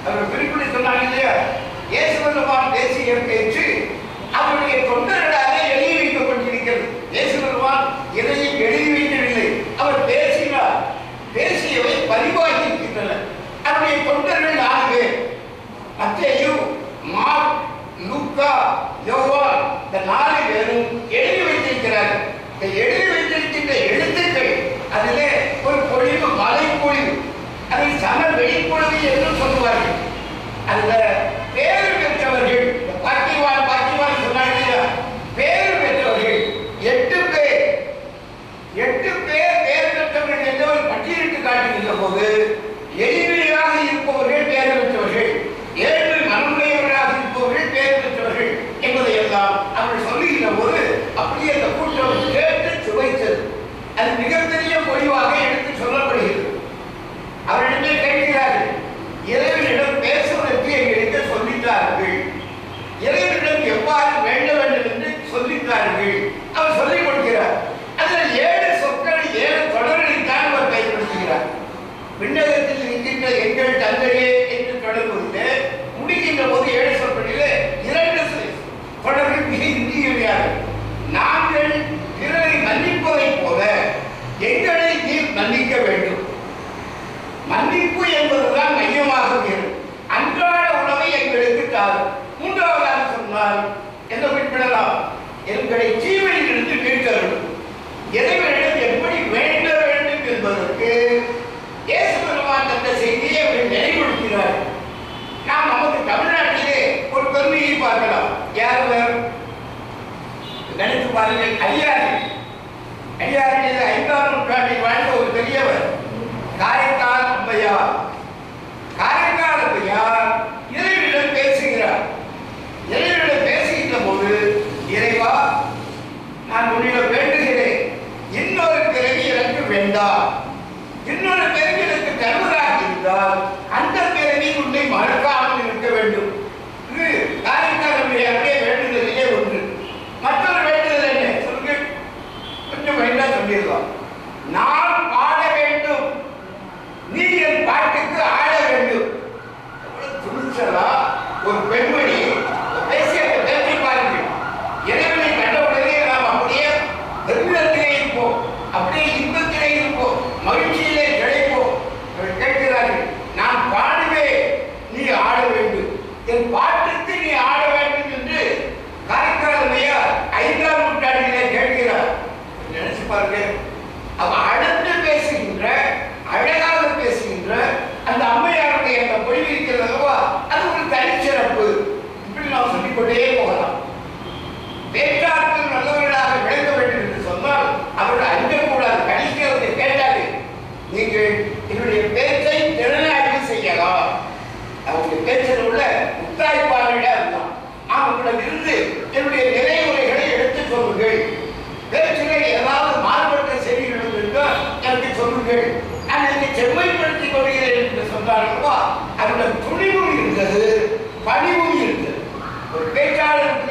அவர் குறிப்பிட்டு சொன்னாங்க இல்லையா, இயேசுபெருமான் பேசிய பேச்சு அவருடைய தொண்டர்களாக எழுதி வைக்கப்பட்டிருக்கிறது. இயேசுபெருமான் எதையும் எழுதி வைக்கவில்லை. அவர் பேசினார். பேசியவை பதிவாகி இருக்கின்றன. அவருடைய தொண்டர்கள் 4 பேர். மத்தேயு, மார்க், லூக்கா, யோவான் இந்த 4 பேரும் எழுதி வைத்திருக்கிறார்கள். இந்த எழுதி வைத்திருக்கின்ற எழுத்துக்கள் அதிலே ஒரு பொழிவு, மலை பொழிவு, அதை சம வெளிப்பொழிவு என்று சொல்லுவார்கள். அதுல பேரு பெற்றவர்கள் பாக்கியவான் சொன்னாங்க. பேரு பெற்றவர்கள் 8 பேர். 8 பேர் பேர் பெற்றவர்கள் என்று ஒரு பட்டியலிட்டு காட்டுகின்ற போது எளிமையாக இருப்பவர்கள் பேர் பெற்றவர்கள், 7 மனமுடையவர்களாக இருப்பவர்கள் பேர் பெற்றவர்கள் என்பதை எல்லாம் அவர்கள் சொல்லுகின்ற போது அப்படியே அந்த கூட்டம் கேட்டு சுவைத்தது. அது மிகப்பெரிய பொழிவாக எடுத்து சொல்லப்படுகிறது. அவரிடமே கேட்கிறார்கள், இறைவனிடம் பேசுவதற்கு எங்களுக்கு சொல்லித்தார்கள், இறைவனிடம் எவ்வாறு வேண்ட வேண்டும் என்று சொல்லித்தார்கள். அவர் சொல்லிக் கொடுக்கிறார். அதில் 7 சொற்களை 7 தொடர்களைத்தான் அவர் பயன்படுத்துகிறார். விண்ணகத்தில் இருக்கின்ற எங்கள் தந்தையே என்று தொடர்புடைய முடிக்கின்ற போது 7 சொற்களிலே 2 தொடர்கள் மிக இன்றியமையார்கள். நாங்கள் பிறரை மன்னிப்பதைப் போல எங்களை நீர் மன்னிக்க வேண்டும். மன்னிப்பு என்பதுதான் மையமாக இருக்கிறது. அன்றாட உணவை எங்களுக்கு தாரும். 3வதாக சொன்னால் என்ன குறிப்பிடலாம், எங்களை தீமையிலிருந்து மீட்கவேண்டும். இறைவனிடம் எப்படி வேண்ட வேண்டும் என்பதற்கு இயேசுபெருமான் அந்த செய்தியை அவர் நினைவுறுத்தினார். நாம் நமக்கு தமிழ்நாட்டிலே ஒரு பெருமையை பார்க்கலாம். யார் நினைத்து பாருங்கள், அடியார்கள். அடியார்கள் 5ஆம் நூற்றாண்டில் வாழ்ந்த ஒரு பெரியவர் காரைக்கால் அம்பையார். காரைக்கால் அம்பையார் இறைவனிடம் பேசுகிறார். இறைவனிடம் பேசுகின்ற போது, இறைவா நான் உன்னிடம் வேண்டுகிறேன், இன்னொரு பிறவி எனக்கு வேண்டாம். இன்னொரு பிறவி எனக்கு தருவதாக இருந்தால் அந்த பிறவி உன்னை மறக்காமல் இருக்க வேண்டும். இது காரைக்கால் அம்பையாருடைய வேண்டுதலிலே ஒன்று. மற்றொரு வேண்டுதல் என்ன சொல்லுங்க, கொஞ்சம் வேண்டா சொல்லிடலாம். நான் பாட வேண்டும், நீ என் பாட்டுக்கு ஆட வேண்டும். துணிச்சலா ஒரு பெண்மணி பேசிய பேச்சை பாருங்கள். இறைவனை கண்டவுடனே நாம் அப்படியே பெருமிதத்திலே இருப்போம், அப்படியே இன்பத்திலே இருப்போம், மகிழ்ச்சியிலே கிடைப்போம். கேட்கிறார்கள், நான் பாடுவேன், நீ ஆட வேண்டும், என் பாட்டுக்கு நீ ஆட வேண்டும் என்று காரைக்கால் அம்மையார் 5ஆம் நூற்றாண்டிலே கேட்கிறார். நினைச்சு பாருங்க, அவ அடுத்து பேசுகின்ற, அழகாக பேசுகின்ற அந்த அம்மையாருடைய அந்த பொழிவு இருக்கிறது அல்லவா, அது ஒரு தனிச்சிறப்பு. இப்படி நாம்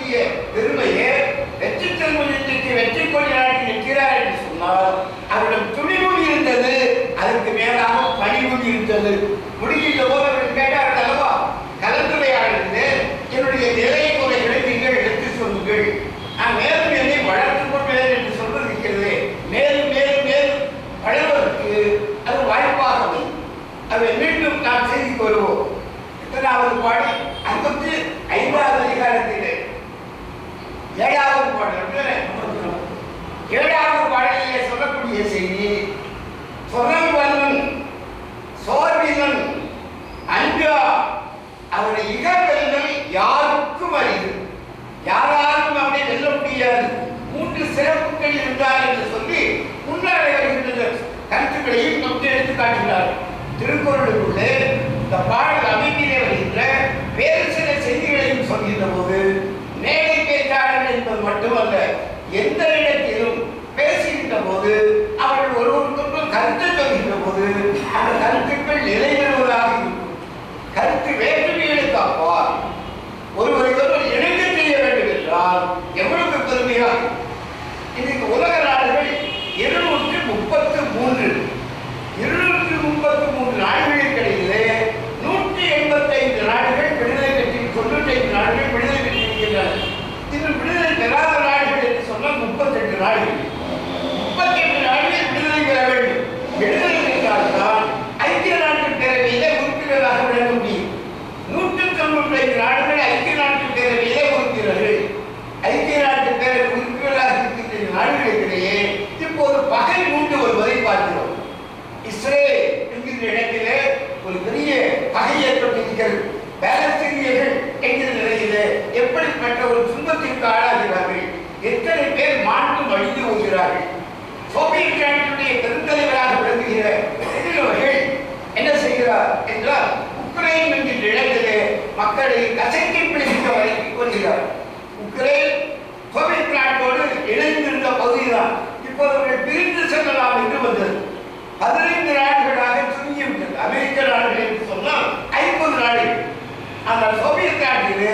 சொல்லக்கூடிய பெருமையை வெற்றி செல்வன் இன்றைக்கு வெற்றி கொடி நாட்டி நிற்கிறார் என்று சொன்னால் அவரிடம் துணிமொழி இருந்தது, அதற்கு மேலாக பணிமொழி இருந்தது. முடிகின்ற போது அவர்கள் கேட்டார்கள் அல்லவா, கலந்துரையாடலிலே என்னுடைய நிலை முறைகளை நீங்கள் எடுத்து சொல்லுங்கள், நான் மேலும் என்னை வளர்த்துக் கொள்வேன் என்று சொல்லிருக்கிறது. மேலும் மேலும் மேலும் வளர்வதற்கு அது வாய்ப்பாக அமையும். அதை மீண்டும் நாம் செய்திக்கு வருவோம். எத்தனாவது பாடல்? 55வது அதிகாரத்திலே 7வது பாடல். 7வது பாடலிலே சொல்லக்கூடிய செய்தி, சொல் வல்லன் சோர்வினன் அஞ்சா அவனை இகழ்வெல்கள் யாருக்கும் அறிவு, யாராலும் அவனை வெல்ல முடியாது. 3 சிறப்புகள் இருந்தார் என்று சொல்லி முன்னாடி வருகின்ற கருத்துக்களையும் நமக்கு எடுத்து காட்டுகிறார். திருக்குறளுக்குள்ளே இந்த பாடல் அமைப்பிலே வருகின்ற வேறு சில செய்திகளையும் சொல்கின்ற போது மேடை பேச்சாளர்கள் என்பது மட்டுமல்ல, எந்த இடத்திலும் பேசுகின்ற போது அவர்கள் ஒருவருக்கொருவர் கருத்து சொல்கின்ற போது அந்த கருத்துக்கள் நிறைவேறுவதாக இருக்கும். கருத்து வேற்றுமைகளுக்கு அப்பால் ஒருவரை ஒருவர் இணைந்து செய்ய வேண்டும் என்றால் எவ்வளவு பெருமையாக. இன்னைக்கு உலக நாடுகள் 233 நாடுகளுக்கு இடையிலே 185 நாடுகள் விடுதலை பெற்று 95 நாடுகள் விடுதலை பெற்றிருக்கின்றன. இன்னும் விடுதலை பெறாத நாடுகள் என்று சொன்னால் 38 நாடுகள். 38 நாடுகள் விடுதலை பெற வேண்டும். விடுதலை பெற்றால்தான் ஐக்கிய நாட்டு பேரவையிலே உறுப்பினராக விளங்க முடியும். 195 நாடுகள் ஐக்கிய நாட்டு பேரவையிலே உறுப்பினர்கள். ஐக்கிய நாட்டு பேரவை உறுப்பினராக இருக்கின்ற நாடுகளிடையே இப்போது பகை மூண்டு வருவதை பார்க்கிறோம். இஸ்ரேல் என்கிற இடத்திலே ஒரு பெரிய பகை ஏற்பட்டிருக்கிறது. பாலஸ்தீனியர்கள் என்கிற நிலையிலே எப்படிப்பட்ட ஒரு துன்பத்திற்கு ஆளாகிறார்கள், எத்தனை பேர் மாற்றம் அழிந்து போகிறார்கள். சோவியத் நாட்டினுடைய பெருந்தலைவராக விளங்குகிற அவர்கள் என்ன செய்கிறார் என்றால், உக்ரைன் என்கின்ற இடத்திலே மக்களை கசக்கி பிடிக்க வருகிறார். உக்ரைன் சோவியத் நாட்டோடு இணைந்திருந்த பகுதிதான். இப்போது அவர்கள் பிரிந்து செல்லலாம் என்று வந்தது. 15 நாடுகளாக சுருங்கிவிட்டது. அமெரிக்க நாடுகள் என்று சொன்னால் 50 நாடுகள். ஆனால் சோவியத் நாட்டிலே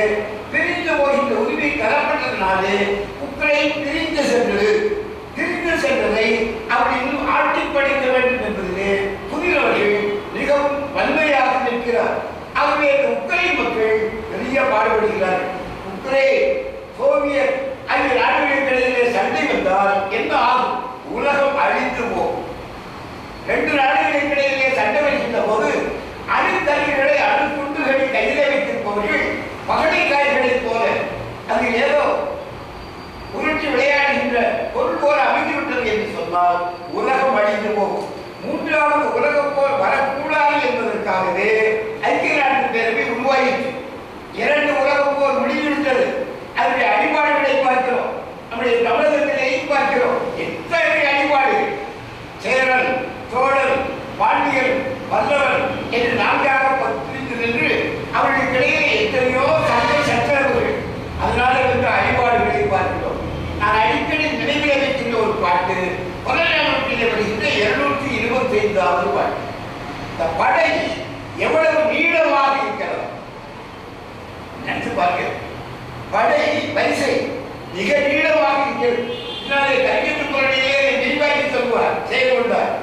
பிரிந்து போகின்ற உரிமை தரப்பட்டதனாலே உக்ரைன் பிரிந்து சென்றதை அவர் இன்னும் ஆட்டி படைக்க வேண்டும் என்பதிலே புதியவர்கள் மிகவும் வன்மையாக நிற்கிறார். ஆகவே உக்ரைன் மக்கள் பெரிய பாடுபடுகிறார்கள். உக்ரைன் சோவியத் ஆகிய நாடுகளுக்கிடையிலே சண்டை வந்தால் என்ன ஆகும்? உலகம் அழிந்து போகும். 2 நாடுகளுக்கு இடையிலே சண்டை வருகின்ற போது அணுக்கருவிகளை அணுகுண்டுகளை கையிலே வைத்திருப்பவர்கள் பகடைக்காய்களைப் போல அது ஏதோ உருட்டி விளையாடுகின்ற பொருள் போல அமைந்துவிட்டது என்று சொன்னால் உலகம் அழிந்து போகும். 3வது உலகப் போர் வரக்கூடாது என்பதற்காகவே ஐக்கிய நாட்டு பேரவை உருவாயிற்று. 2 உலகப் போர் முடிந்துவிட்டது. அதனுடைய அடிபாடுகளை பார்க்கிறோம். நம்முடைய தமிழகத்திலேயும் பார்க்கிறோம். எத்தனை அடிபாடுகள்! சேரன், சோழன், பாண்டியன், பல்லவன் என்று 4ஆக பிரிந்து நின்று அவர்களுக்கிடையே எத்தனையோ சண்டை சச்சரவுகள். அதனால வந்து அடிபாடுகளை பார்க்கிறோம். நான் அடிக்கடி நினைவில் வைக்கின்ற ஒரு பாட்டு புறநானூற்றிலே வருகின்ற 225வது பாட்டு. இந்த படை எவ்வளவு நீளமாக இருக்கிறது நினைச்சு பாருங்க. படை வரிசை மிக நீளமாக இருக்கிறது. கையெழுத்து குரலிலே நிர்வாகி சொல்வார், செய்யொண்டார்.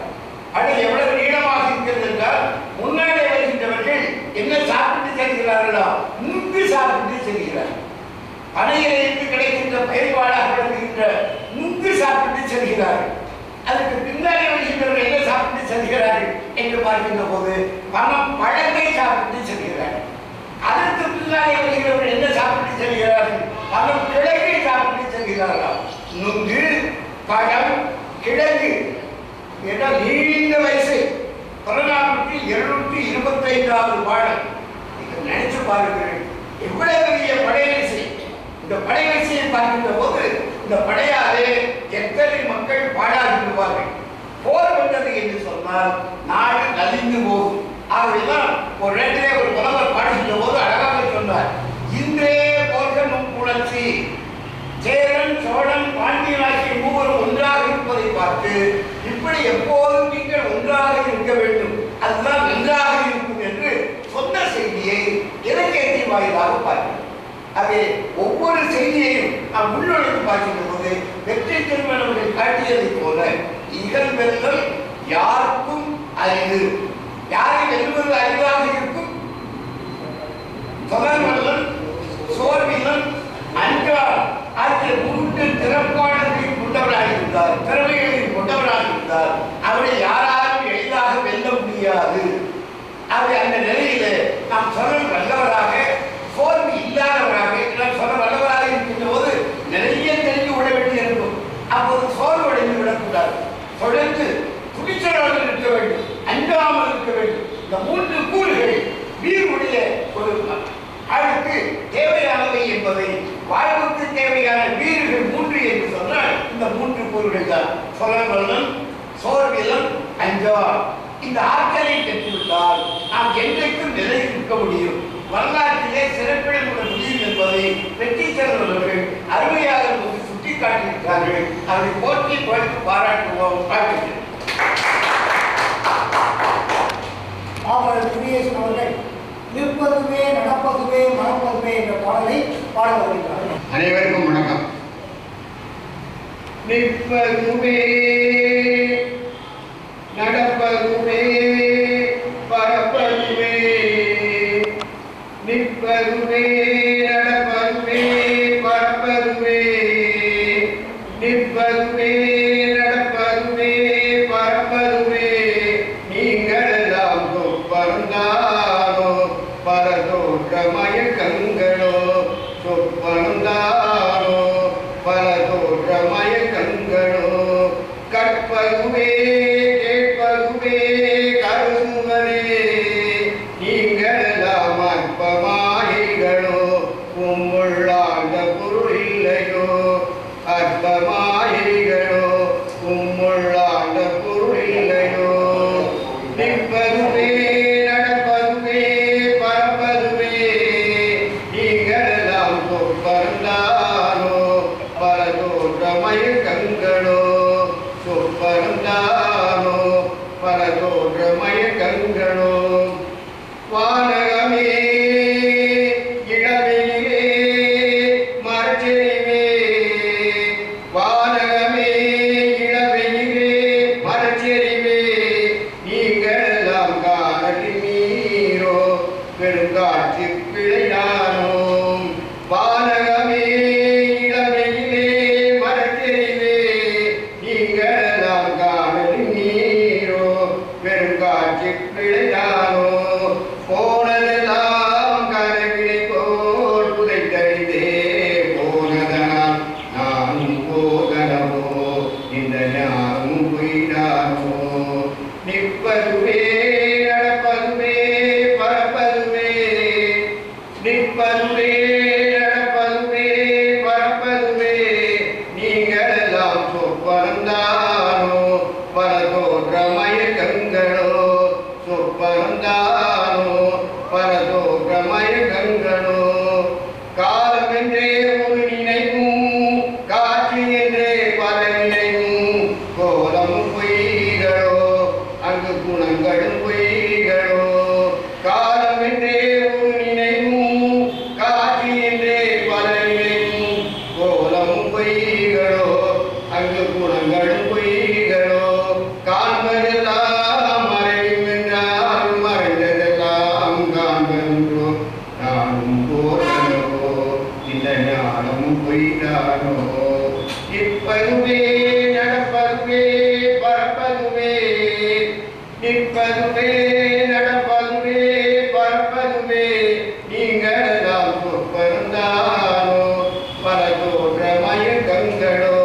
படை எவ்வளவு நீளமாக இருக்கிறது என்றால் முன்னாலே வருகின்றவர்கள் என்ன சாப்பிட்டு செல்கிறார்களா? முன்பு சாப்பிட்டு செல்கிறார்கள். படையிலிருந்து கிடைக்கின்ற பயன்பாடாக விளங்குகின்ற முன்பு சாப்பிட்டு செல்கிறார்கள். அதுக்கு பின்னாலே வருகின்றவர்கள் என்ன சாப்பிட்டு செல்கிறார்கள் என்று பார்க்கின்ற போது பணம் பழத்தை சாப்பிட்டு செல்கிறார்கள். அதற்கு பின்னாலே வருகிறவர்கள் என்ன சாப்பிட்டு செல்கிறார்கள்? பணம் கிழங்கை சாப்பிட்டு செல்கிறார்கள். நுங்கு, பழம், கிழங்கு என்ற நீண்ட வரிசை. புறநானூற்றில் 225வது பாடல். நீங்கள் நினைச்சு பாருங்கள், எவ்வளவு பெரிய படை வரிசை. இந்த படை வரிசையை பார்க்கின்ற போது இந்த படையாலே எத்தனை மக்கள் பாடாகிடுவார்கள். போர் வந்தது என்று சொன்னால் நாடு நலிந்து போகும். ஆகவேதான் ஒரு இடத்திலே ஒரு புலவர் பாடுகின்ற போது அழகாக சொன்னார், இன்றே போர்க நும் புணர்ச்சி சேரன், சோழன், பாண்டியன் ஆகிய மூவரும் ஒன்றாக இருப்பதை பார்த்து இப்படி எப்போதும் நீங்கள் ஒன்றாக இருக்க வேண்டும், அதுதான் நன்றாக இருக்கும் என்று சொன்ன செய்தியை இலக்கியத்தின் வாயிலாக பார்க்கிறோம். அது ஒவ்வொரு ஒவ்வொரு செய்தியையும் நாம் உள்நுழைத்து பார்க்கின்ற போது வெற்றி செல்வன் அவர்கள் காட்டியதைப் போல இகழ் வெல்லல் யாருக்கும் அரிது. யாரை வெல்வது அரிதாக இருக்கும்? தொடர்வல்லன், சோர்வில்லன், அன்றார் ஆகிய 3 திறப்பாளர்களையும் கொண்டவராக இருந்தார், திறமைகளையும் கொண்டவராக இருந்தார். அவரை யாராலும் எளிதாக வெல்ல முடியாது. அவர் அந்த நிலையில நாம் சொல்ல வல்லவராக, சோர்வு இல்லாதவராக, நாம் சொல்ல வல்லவராக இருக்கின்ற போது நிறைய தெரிந்து விட வேண்டியிருக்கும். அப்போது சோர்வு அடைந்து விடக்கூடாது. தொடர்ந்து துணிச்சலாக இருக்க வேண்டும், அஞ்சாமல் இருக்க வேண்டும். இந்த 3 கூறுகள் வீருடைய ஒரு ஆளுக்கு தேவையானவை என்பதை, வாழ்வுக்கு தேவையான வீறுகள் 3 என்று சொன்னால் இந்த 3 கூறுகள் தான். சொல்லவல்லன், சோர்விலன், அஞ்சார். இந்த ஆற்றலை பெற்றுவிட்டால் நாம் என்றைக்கும் நிலையில் இருக்க முடியும். வரலாற்றிலே சிறப்பிடம் கொள்ள முடியும் என்பதை வெற்றி செல்வர்கள் அருமையாக சுட்டிக்காட்டியிருக்கிறார்கள். அவரை போற்றி பழித்து பாராட்டுவோம். வாழ்த்துகிறேன். குடியரசு அவர்கள் நிற்பதுவே நடப்பதுவே மறப்பதுவே என்ற பாடலை பாட வருகிறார்கள். அனைவருக்கும் வணக்கம். நிற்பதுவே நடப்பதுவே பறப்பதுவே, நிற்பதுவே நடப்பதுவே பறப்பதுவே, நிற்பதுவே நடப்பதுவே பறப்பதுவே, நீங்களெல்லாம் சொப்பந்தானோ பரதோற்ற மயக்கங்களோ, சொப்பந்தானோ பரதோற்ற மயக்கங்களோ, கற்பதுவே கேட்பதுவே கருதுவதே, நீங்களெல்லாம் அற்பமாயிகளோ, உம்முள்ளார்ந்த பொருள் இல்லையோ, அற்பமாயிகளோ, உம்முள்ளார்ந்த பொருள் இல்லையோ, நிற்பதுவே நடப்பதுவே பறப்பதுவே, நீங்களெல்லாம் சொப்பந்தானோ பரதோற்ற மயக்கங்களோ, சொப்பந்தானோ பரதோற்ற மயக்கங்களோ, வானகமே இளமையிலே மரச்செறிவே, வானகமே இளமையிலே மரச்செறிவே, நீங்களெல்லாம் காணலில் நீரோ பெருங்காட்சி பிழையானோ, வானகமே இளமையிலே மரச்செறிவே, நீங்களெல்லாம் காணலில் நீரோ பெருங்காட்சி பிழையானோ, போனதெல்லாம் கனவினை போல் புதைத்தடிதே போனதனால் நானும் போதனவோ, இந்த ஞானும் பொய்தானோ, நிற்பதுவே நடப்பதுவே பறப்பதுவே, நிற்பதுவே நடப்பதுவே பறப்பதுவே, நீங்களெல்லாம் சொப்பந்தானோ பரதோற்ற மயக்கங்களோ, சொப்பந்தானோ பரதோற்ற மயக்கங்களோ, காலமென்றே ஒரு நினைவும் காட்சி என்றே பல நினைவும், கோலமும் பொய்களோ அங்கு குணங்களும் பொய்களோ, காலமென்றே ஒரு நினைவும் காட்சி என்றே பல நினைவும், கோலமும் பொய்களோ அங்கு குணங்களும் பொய்களோ, காண்பதெல்லாம் மறையும் என்றால் மறைந்ததெல்லாம் காண்பதென்றோ, நானும் போதனோ இந்த ஞானமும் பொய்தானோ, நிற்பதுவே நடப்பதுவே பறப்பதுவே, நிற்பதுவே நடப்பதுவே பறப்பதுவே, நீங்களெல்லாம் சொப்பந்தானோ பரதோற்ற மயக்கங்களோ,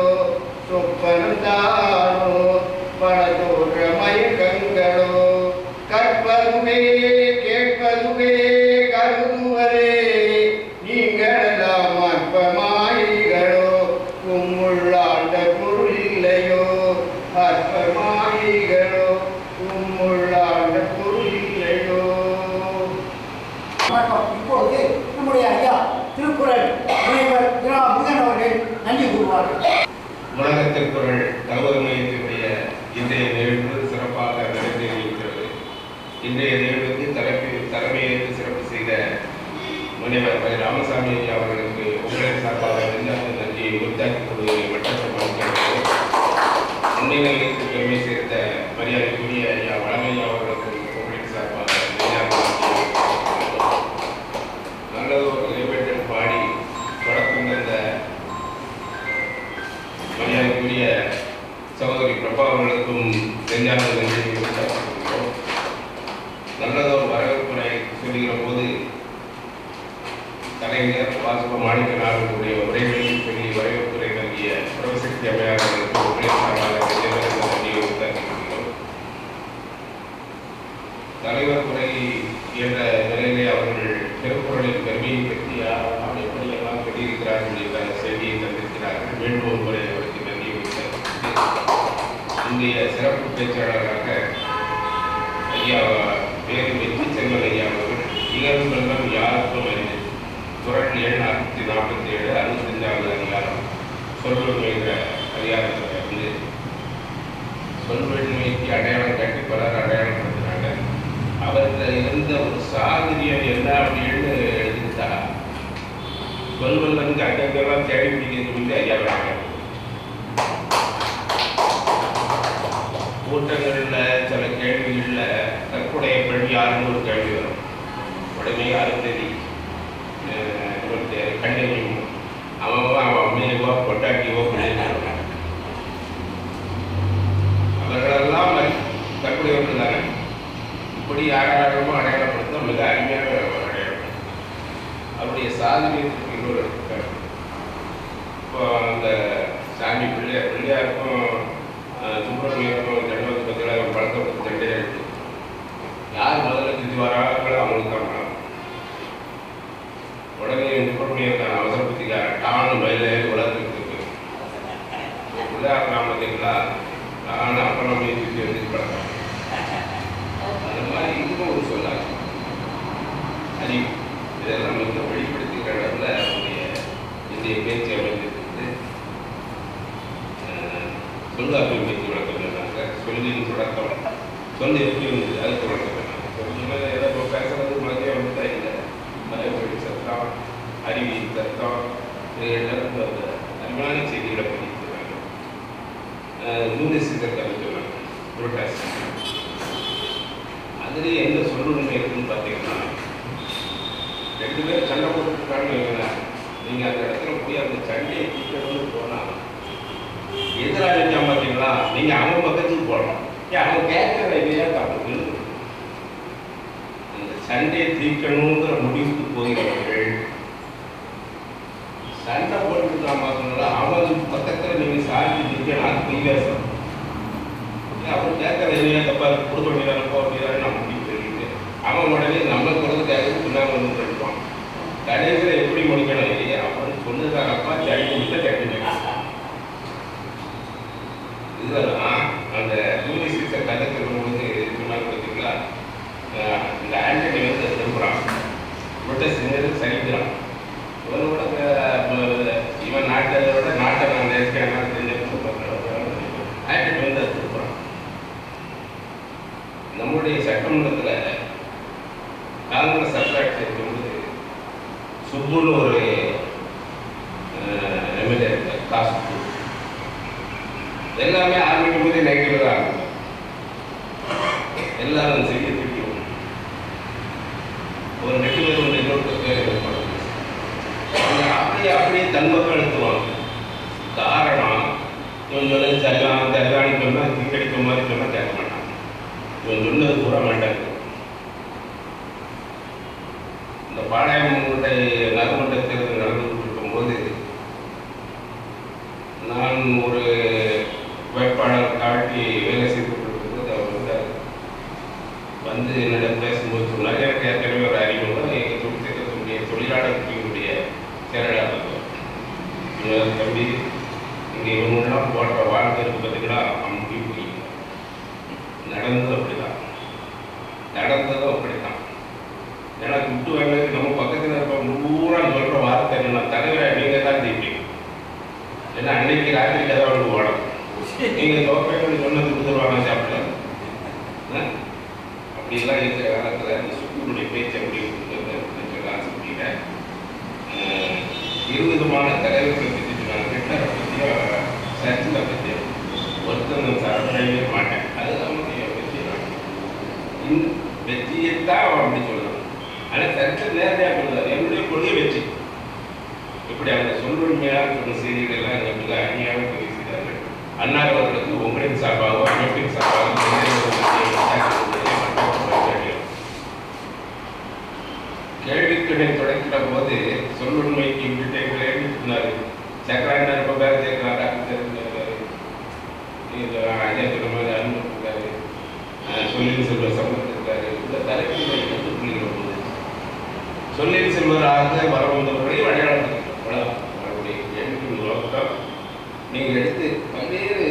சொப்பந்தானோ பரதோற்ற மயக்கங்களோ, கற்பதுவே கேட்பதுவே கருதுவதே, நீங்களெல்லாம் அற்பமாயிகளோ, உம்முள்ளாண்ட பொருள் இல்லையோ, அற்பமாயிகளோ, உம்முள்ளாண்ட பொருள் இல்லையோ. இப்போது நம்முடைய ஐயா திருக்குறள் முனைவர் புதன் அவர்கள் நன்றி கூறுவார்கள். உலக திருக்குறள் தகவல் மையத்தினுடைய இன்றைய நிகழ்வு சிறப்பாக நடைபெற்றிருக்கிறது. இன்றைய நிகழ்வுக்கு தலைமையேற்று சிறப்பு செய்த முனைவர் ராமசாமி அவர்களுக்கு உங்களின் சார்பாக நிலையங்களுக்கு பெருமை சேர்த்த மரியாதைக்குரிய ஐயா வளமையா அவர்களுக்கு கோவில் சார்பாக நல்லது ஒரு இறைவேற்றல் பாடி தொடக்கம் இந்த மரியாதைக்குரிய சகோதரி பிரபா அவர்களுக்கும் நெஞ்சார்ந்த நன்றியை உற்சாகப்படுத்துகிறோம். நல்லதொரு வரவேற்புரை சொல்லுகிற போது கலைஞர் வாசக மாணிக்கனார் அவர்களுடைய உரைகளில் சொல்லி வரவேற்புரை நல்கிய பிரபசக்தி அம்மையார் அவர்களுக்கு உரை சார்பாக நன்றியை உற்சாகிக்கிறோம். தலைவர் உரை என்ற நிலையிலே அவர்கள் திருக்குறளின் பெருமையை பற்றி யாரெல்லாம் எப்படியெல்லாம் சொல்லியிருக்கிறார்கள் என்ற செய்தியை தந்திருக்கிறார்கள். மீண்டும் ஒரு முறை அவருக்கு நன்றியை இன்றைய சிறப்பு பேச்சாளராக ஐயா வேறு வெற்றி செல்வன் ஐயா அவர்கள் இகழ் வெள்ளம் யாருக்கும் அறிந்து குரல் எண் 647 65வது அதிகாரம் சொல்வெண்மைங்கிற அதிகாரத்தில் இருந்து சொல்வெண்மைக்கு அடையாளம் காட்டி பலர் அடையாளப்படுத்தினாங்க. அவர்கள் இருந்த ஒரு சாதுரியம் என்ன அப்படின்னு எழுதிட்டா சொல்வெள்ளங்க அங்கெல்லாம் தேடி பிடிக்கிறது ஐயா வேண்டாங்க. கூட்டங்களில் சில கேள்விகளில் தற்புடைய பெண் யாருன்னு ஒரு கேள்வி வரும். உடனே அருந்ததி கண்ணையும் அவன் அம்மையவோ பொட்டாட்டியவோ பிள்ளைங்க அவர்களெல்லாம் தற்புடையவர்கள் தானே. இப்படி யாராரமோ அடையாளப்படுத்த மிக அருமையாக அடையாளம். அவருடைய சாதனையத்துக்கு இன்னொரு இப்போ அந்த சாமி பிள்ளையாருக்கும் சுப்பிரமணியருக்கும் தண்டை வந்து பார்த்தீங்கன்னா பழக்கப்பட்ட தண்டை இருக்கு. யார் முதல்ல திருத்தி வராங்களோ அவங்களுக்கு தான் பணம். உடனே சுப்பிரமணியருக்கான அவசரப்பத்திக்கார டானு மயிலே உலகத்துக்கு பிள்ளையார் கிராமத்துங்களா நான் அப்புறம் திருத்தி வந்து பழக்கம். அந்த மாதிரி இதுவும் ஒரு சொல்லாங்க அறிவு. இதெல்லாம் வந்து வெளிப்படுத்துகிற இடத்துல அவருடைய இந்திய பேச்சு அமைந்திருக்கிறது. சொல்லாப்பில் பேச்சு வழக்கம் சொன்னாங்க. சொல்லின் தொடக்கம் சொல் எப்படி இருந்தது அது தொடக்கம் சொன்னாங்க. சொல்லினா ஏதோ பேசுறது மாதிரியே வந்து இல்லை. மலைமொழி சத்தம் அறிவியல் சத்தம் எல்லாருக்கும் அந்த அறிவான செய்திகளை பதிக்கிறாங்க. மூதேசி சத்தம் சொன்னாங்க. புரோட்டாஸ் அதுலேயே எந்த சொல்லுரிமை இருக்குன்னு பார்த்தீங்கன்னா 2 பேர் சண்டை போட்டுருக்கான்னு நீங்கள் அந்த இடத்துல போய் அந்த சண்டையை தீர்க்கணும்னு போனால் எதிராளிச்சா பார்த்தீங்களா நீங்கள் அவங்க பக்கத்துக்கு போடணும். ஏன் அவங்க கேட்குற இல்லையா தப்பு. அந்த சண்டையை தீர்க்கணுங்கிற முடிவுக்கு போகிறவர்கள் சண்டை போட்டுருக்கான் பார்த்தீங்களா அவங்க பக்கத்தில் நீங்கள் சார்ந்து நிற்கணும். அது கைவேசம். அவன் கேட்கற இல்லையா தப்பா கொடுக்க வேண்டியதான போக வேண்டியதான நம்ம முடிவு சொல்லிட்டு அவன் உடனே நம்ம குறைந்து கேட்கறது பின்னாங்க வந்து சொல்லிடுவான். கடைசியில் எப்படி முடிக்கணும் இல்லையா அவன் சொன்னதாகப்பா ஜடி முடித்த கேட்டு இதெல்லாம் அந்த யூனிவர்சிட்டி கதை சொல்லும்போது சொன்னாங்க பார்த்தீங்களா. இந்த ஆண்டனி வந்து திரும்புகிறான் விட்ட செஞ்சது சரிக்கிறான். இவனோட இவன் நாட்டை நான் நேர்க்கையான தெரிஞ்சு ஆண்டனி வந்து அது திரும்புகிறான். நம்முடைய சட்டமன்றத்தில் காங்கிரஸ் சர்க்காட்சி இருக்கும்போது சுப்புன்னு ஒரு எம்எல்ஏ இருக்கார். காசு எல்லாமே ஆரம்பிக்கும் போதே நெகட்டிவ் தான் இருக்கும். எல்லாரும் செய்ய திட்டிடும். ஒரு 8 பேர் ஒன்று இன்னொரு அப்படியே தன்மக்கள் எடுத்துவாங்க. காரணம் இவன் சொன்னது சரிதானி சொன்னால் திங்கடிக்க மாதிரி சொன்னால் கேட்க மாட்டான். இவன் சொன்னது கூற மாட்டாங்க. இந்த பாளையமுடைய நகர்மன்ற தேர்தல் நடந்து இருக்கும்போது நான் ஒரு வேட்பாளர் காட்டி வேலை செய்து கொண்டிருக்கும்போது அவர் வந்து என்னிடம் பேசும்போது சொன்னார். எனக்கு ஏற்கனவே ஒரு அறிமுகம் எங்கள் தொழிற்சங்கத்தினுடைய தொழிலாளர் பிரிவுடைய செயலாளர் தம்பி இங்கே இவங்கெல்லாம் போட்ட வாழ்க்கை இருக்கு பார்த்தீங்கன்னா அம்பி புரியும். நடந்தது அப்படிதான். நடந்ததும் அப்படித்தான். ஏன்னா விட்டு வாங்கிறது நம்ம பக்கத்தில் இருக்க பூரா சொல்கிற வார்த்தை என்னன்னா தலைவரை நீங்கள் தான் ஜெயிப்பீங்க. ஏன்னா அன்னைக்கு ராத்திரிக்கு ஏதாவது ஓடும். நீங்கள் தோப்பைன்னு சொன்னது கொடுத்துருவாங்க சாப்பிடல. அப்படிலாம் இருக்கிற காலத்தில் இந்த சுற்றுடைய பேச்சை அப்படி சொல்ல ஆசைப்பட்டேன். 20 விதமான தலைவர்களை பற்றி சொன்னாங்க. ஹிட்லரை பற்றியும் சர்ச்சில் பற்றியும் ஒருத்தர் ஒப்பந்தம் சாப்பிடவே மாட்டேன். அதுதான் வெற்றி தான். வெற்றியைத்தான் அவன் அப்படி சொல்லணும். ஆனால் கருத்து நேரடியாக சொல்லுவார். என்னுடைய கொள்கை வெற்றி. இப்படி அவங்க சொல்லுமையாக சொன்ன செய்திகள் எல்லாம் எங்களுக்கு அணியாக பதிவு செய்தார்கள். அண்ணா அவர்களுக்கு உங்களின் சார்பாக அமைப்பின் கேள்விக்கிடை தொடங்கிற போது சொல்லுண்மைக்கு வீட்டைகளே சொன்னார். சக்கராண்டா ரொம்ப பேர் சேர்க்கிறாங்க. ஐயா சொன்ன மாதிரி அனுமதிக்காரு, சொல்லின் செல்வர் சம்பந்திருக்காரு. இந்த தலைவர்களை எடுத்து புள்ளிக்கிற போது சொல்லின் செல்வராக வர வந்தவர்களை அடையாளத்துக்கு அவருடைய கேள்விக்கு நோக்கம் நீங்கள் எடுத்து பல்வேறு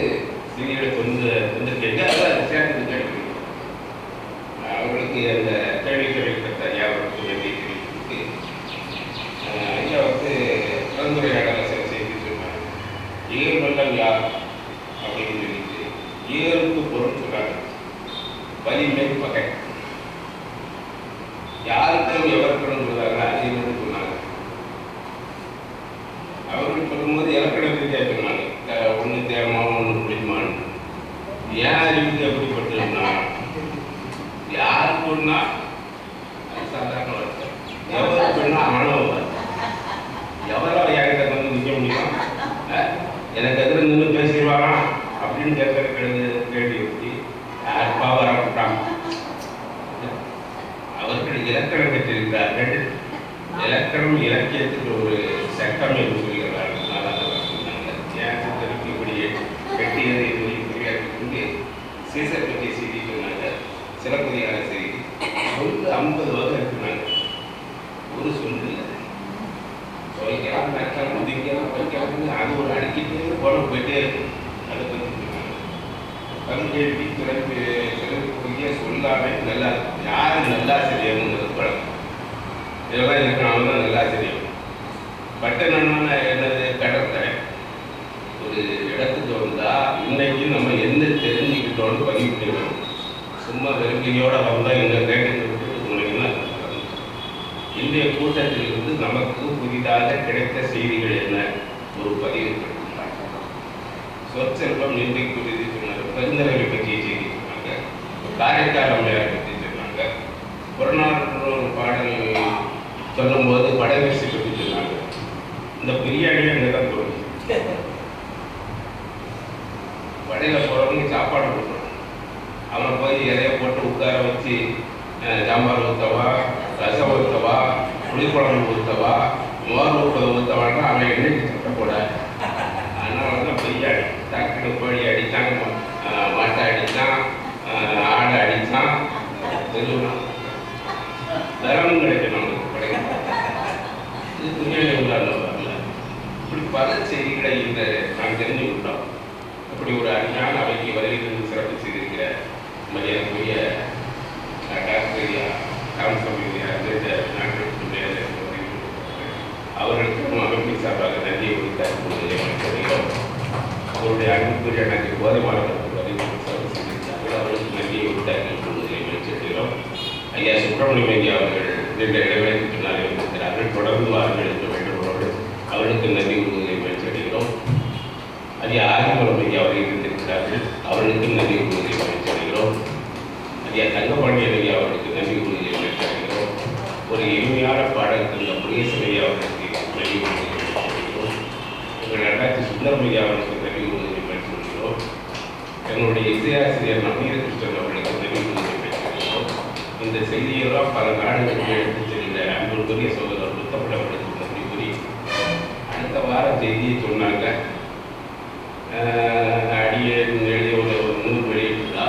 செய்திகளை வந்திருக்கீங்க. அதான் சேர்ந்து கேள்வி அவர்களுக்கு அந்த கேள்விக்கு தனியாக வேண்டிய கேள்விக்கு ஐயா கலந்துரையாடலை செய்து சொன்னாங்க. ஈகர்மெல்லாம் யார் அப்படின்னு சொல்லிட்டு ஈகருக்கு பொருள் சொன்னாங்க. வலிமை பகை யாருக்கும் எவருக்கணும் சொல்றாங்க அதிகம் சொன்னாங்க. அவர்கள் சொல்லும்போது இலக்கணம் ரீதியாக சொன்னாங்க. ஒன்று தேவமாவும் ஒன்று புளிமான். ஏன் அறிவுக்கு எப்படிப்பட்டதுன்னா யாருக்கு ஒன்றா அது சாதாரண வருத்தம். எவருக்கு ஒன்றா ஆணவ வருத்தம். எவரோ யார்கிட்ட வந்து நிற்க முடியும்? எனக்கு எதிர நின்று பேசிடுவாங்க அப்படின்னு கேட்கற கேள்வி வச்சு யாருப்பா வரப்பட்டாங்க. அவர்கள் இலக்கணம் பெற்றிருக்கிறார்கள். இலக்கணம் இலக்கியத்துக்கு ஒரு சட்டம் என்று சொல்கிறார்கள். ஏன் சித்தருக்கு இப்படி கட்டியதை கொண்டு சீசர் பற்றிய செய்தி சொன்னாங்க. சிறப்புதியான செய்தி சொல்லு 50 வகை இருக்குனாங்க. ஒரு சொல்லு இல்லை. சொல்லிக்கலாம், நக்கலாம், உதிக்கலாம், வைக்கலாம், அது ஒரு அடிக்கிட்டு போன போயிட்டே இருக்கு. அதை பற்றி சொன்னாங்க. பல்கேள்வி சிறப்புரிய சொல்லாமே நல்லா யார் நல்லாசிரியர்ங்கிறது பழக்கம். இதெல்லாம் இருக்கிறவங்க தான் நல்லாசிரியர். பட்டணம்னா என்னது? கடற்கரை. ஒரு இடத்துக்கு வந்தால் இன்னைக்கு நம்ம என்ன தெரிஞ்சுக்கிட்டோன்னு பதிவு பண்ணிக்கணும். சும்மா வெறுங்கையோடு வந்தால் இந்த கேட்டு உங்களுக்கு இன்றைய கூட்டத்தில் இருந்து நமக்கு புதிதாக கிடைத்த செய்திகள் என்ன ஒரு பதிவு பண்ணிருக்காங்க. சொற்செல்வம் இன்றைக்கு குறித்து சொன்னாங்க. பெருந்தலைவை பற்றிய செய்தி சொன்னாங்க. காரைக்கால் அம்மையாரை பற்றி சொன்னாங்க. புறநானூறு ஒரு பாடல் சொல்லும்போது படவரிசை பற்றி சொன்னாங்க. இந்த பிரியாணியை அங்கே தான் தோணும். வடையில் போகிறவங்க சாப்பாடு கொடுக்கணும். அவனை போய் இலைய போட்டு உட்கார வச்சு சாம்பார் ஊற்றவா, ரசம் ஊற்றவா, புளிக்குழம்பு ஊற்றவா, மோர் ஊற்றவான்னா அவன் எண்ணெய்க்கு சட்டப்போட. அதனால தான் பிரியாணி. டாக்டர் கோழி அடித்தான், மாட்டை அடித்தான், ஆடை அடித்தான், தெருவான் தரம் கிடைக்கும் நம்மளுக்கு கிடைக்கும். இது பிரியாணி உதாரணம் வரல. இப்படி பல செய்திகளை இந்த நாம் தெரிஞ்சுக்கிட்டோம். அப்படி ஒரு அருமையான அவைக்கு வருகிறது சிறப்பு செய்திருக்கிற மரியாதைக்குரிய அவர்களுக்கும் அமைப்பின் சார்பாக நன்றியை உரித்தார். அவருடைய அன்புக்குரிய எனக்கு போதைமானவர்களுக்கு சிறப்பு செய்திருக்கிறார்கள். அவர்களுக்கு நன்றியை உரித்தார்கள். ஐயா சுப்பிரமணியம் ஐயா அவர்கள் இந்த இடைவெளிக்கு பின்னால் இருந்திருக்கிறார்கள். தொடர்ந்து வாருங்கள் என்று வேண்டுகோளோடு அவர்களுக்கு நன்றி கூறுவதை முயற்சி அடைகிறோம். ஐயா ஆதிமலம் ஐயா அவர்கள் இருந்திருக்கிறார்கள். அவர்களுக்கும் நன்றி கூறுவதை முயற்சி அடைகிறோம். ஐயா தங்கப்பாண்டியன் ஐயா அவர்களுக்கு நன்றி கூறுவதை முயற்சி அடைகிறோம். ஒரு எளிமையான பாடலுக்கு இந்த முருகேசன் ஐயா அவர்களுக்கு நன்றி கூறுவதை முயற்சி அடைகிறோம். எங்கள் நடாட்சி சுந்தரம் ஐயா அவர்களுக்கு நன்றி கூறுவதை முயற்சி அடைகிறோம். எங்களுடைய இசையாசிரியர் நவீன கிருஷ்ணன் அவர்களுக்கு நன்றி கூறுவதை முயற்சி அடைகிறோம். இந்த செய்தியெல்லாம் பல நாடுகளுக்கு எடுத்துச் செல்கிற அன்புக்குரிய சோதரர் புத்தப்படவர்களுக்கு நன்றி கூறி அடுத்த வாரம் செய்தியை சொன்னாங்க. அடியே எழுதிய ஒரு நூல் வெளியிட்டுள்ளா.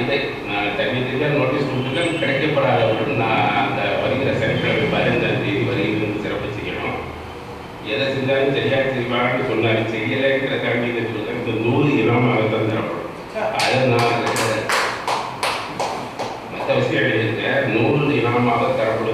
இதை நான் தனியாக நோட்டீஸ் கொடுத்துட்டு கிடைக்கப்படாதவர்கள் நான் அந்த வருகிற சனிக்கிழமை 15ஆம் தேதி வருகிறது சிறப்பு செய்யணும். எதை செஞ்சாலும் சரியாக செய்வான்னு சொன்னார். செய்யலைங்கிற கல்வி இந்த நூல் இனமாக தான் தரப்படும். அதை நான் மற்ற விஷயம் எழுதியிருக்கேன். நூல் இனமாக தரப்படும்.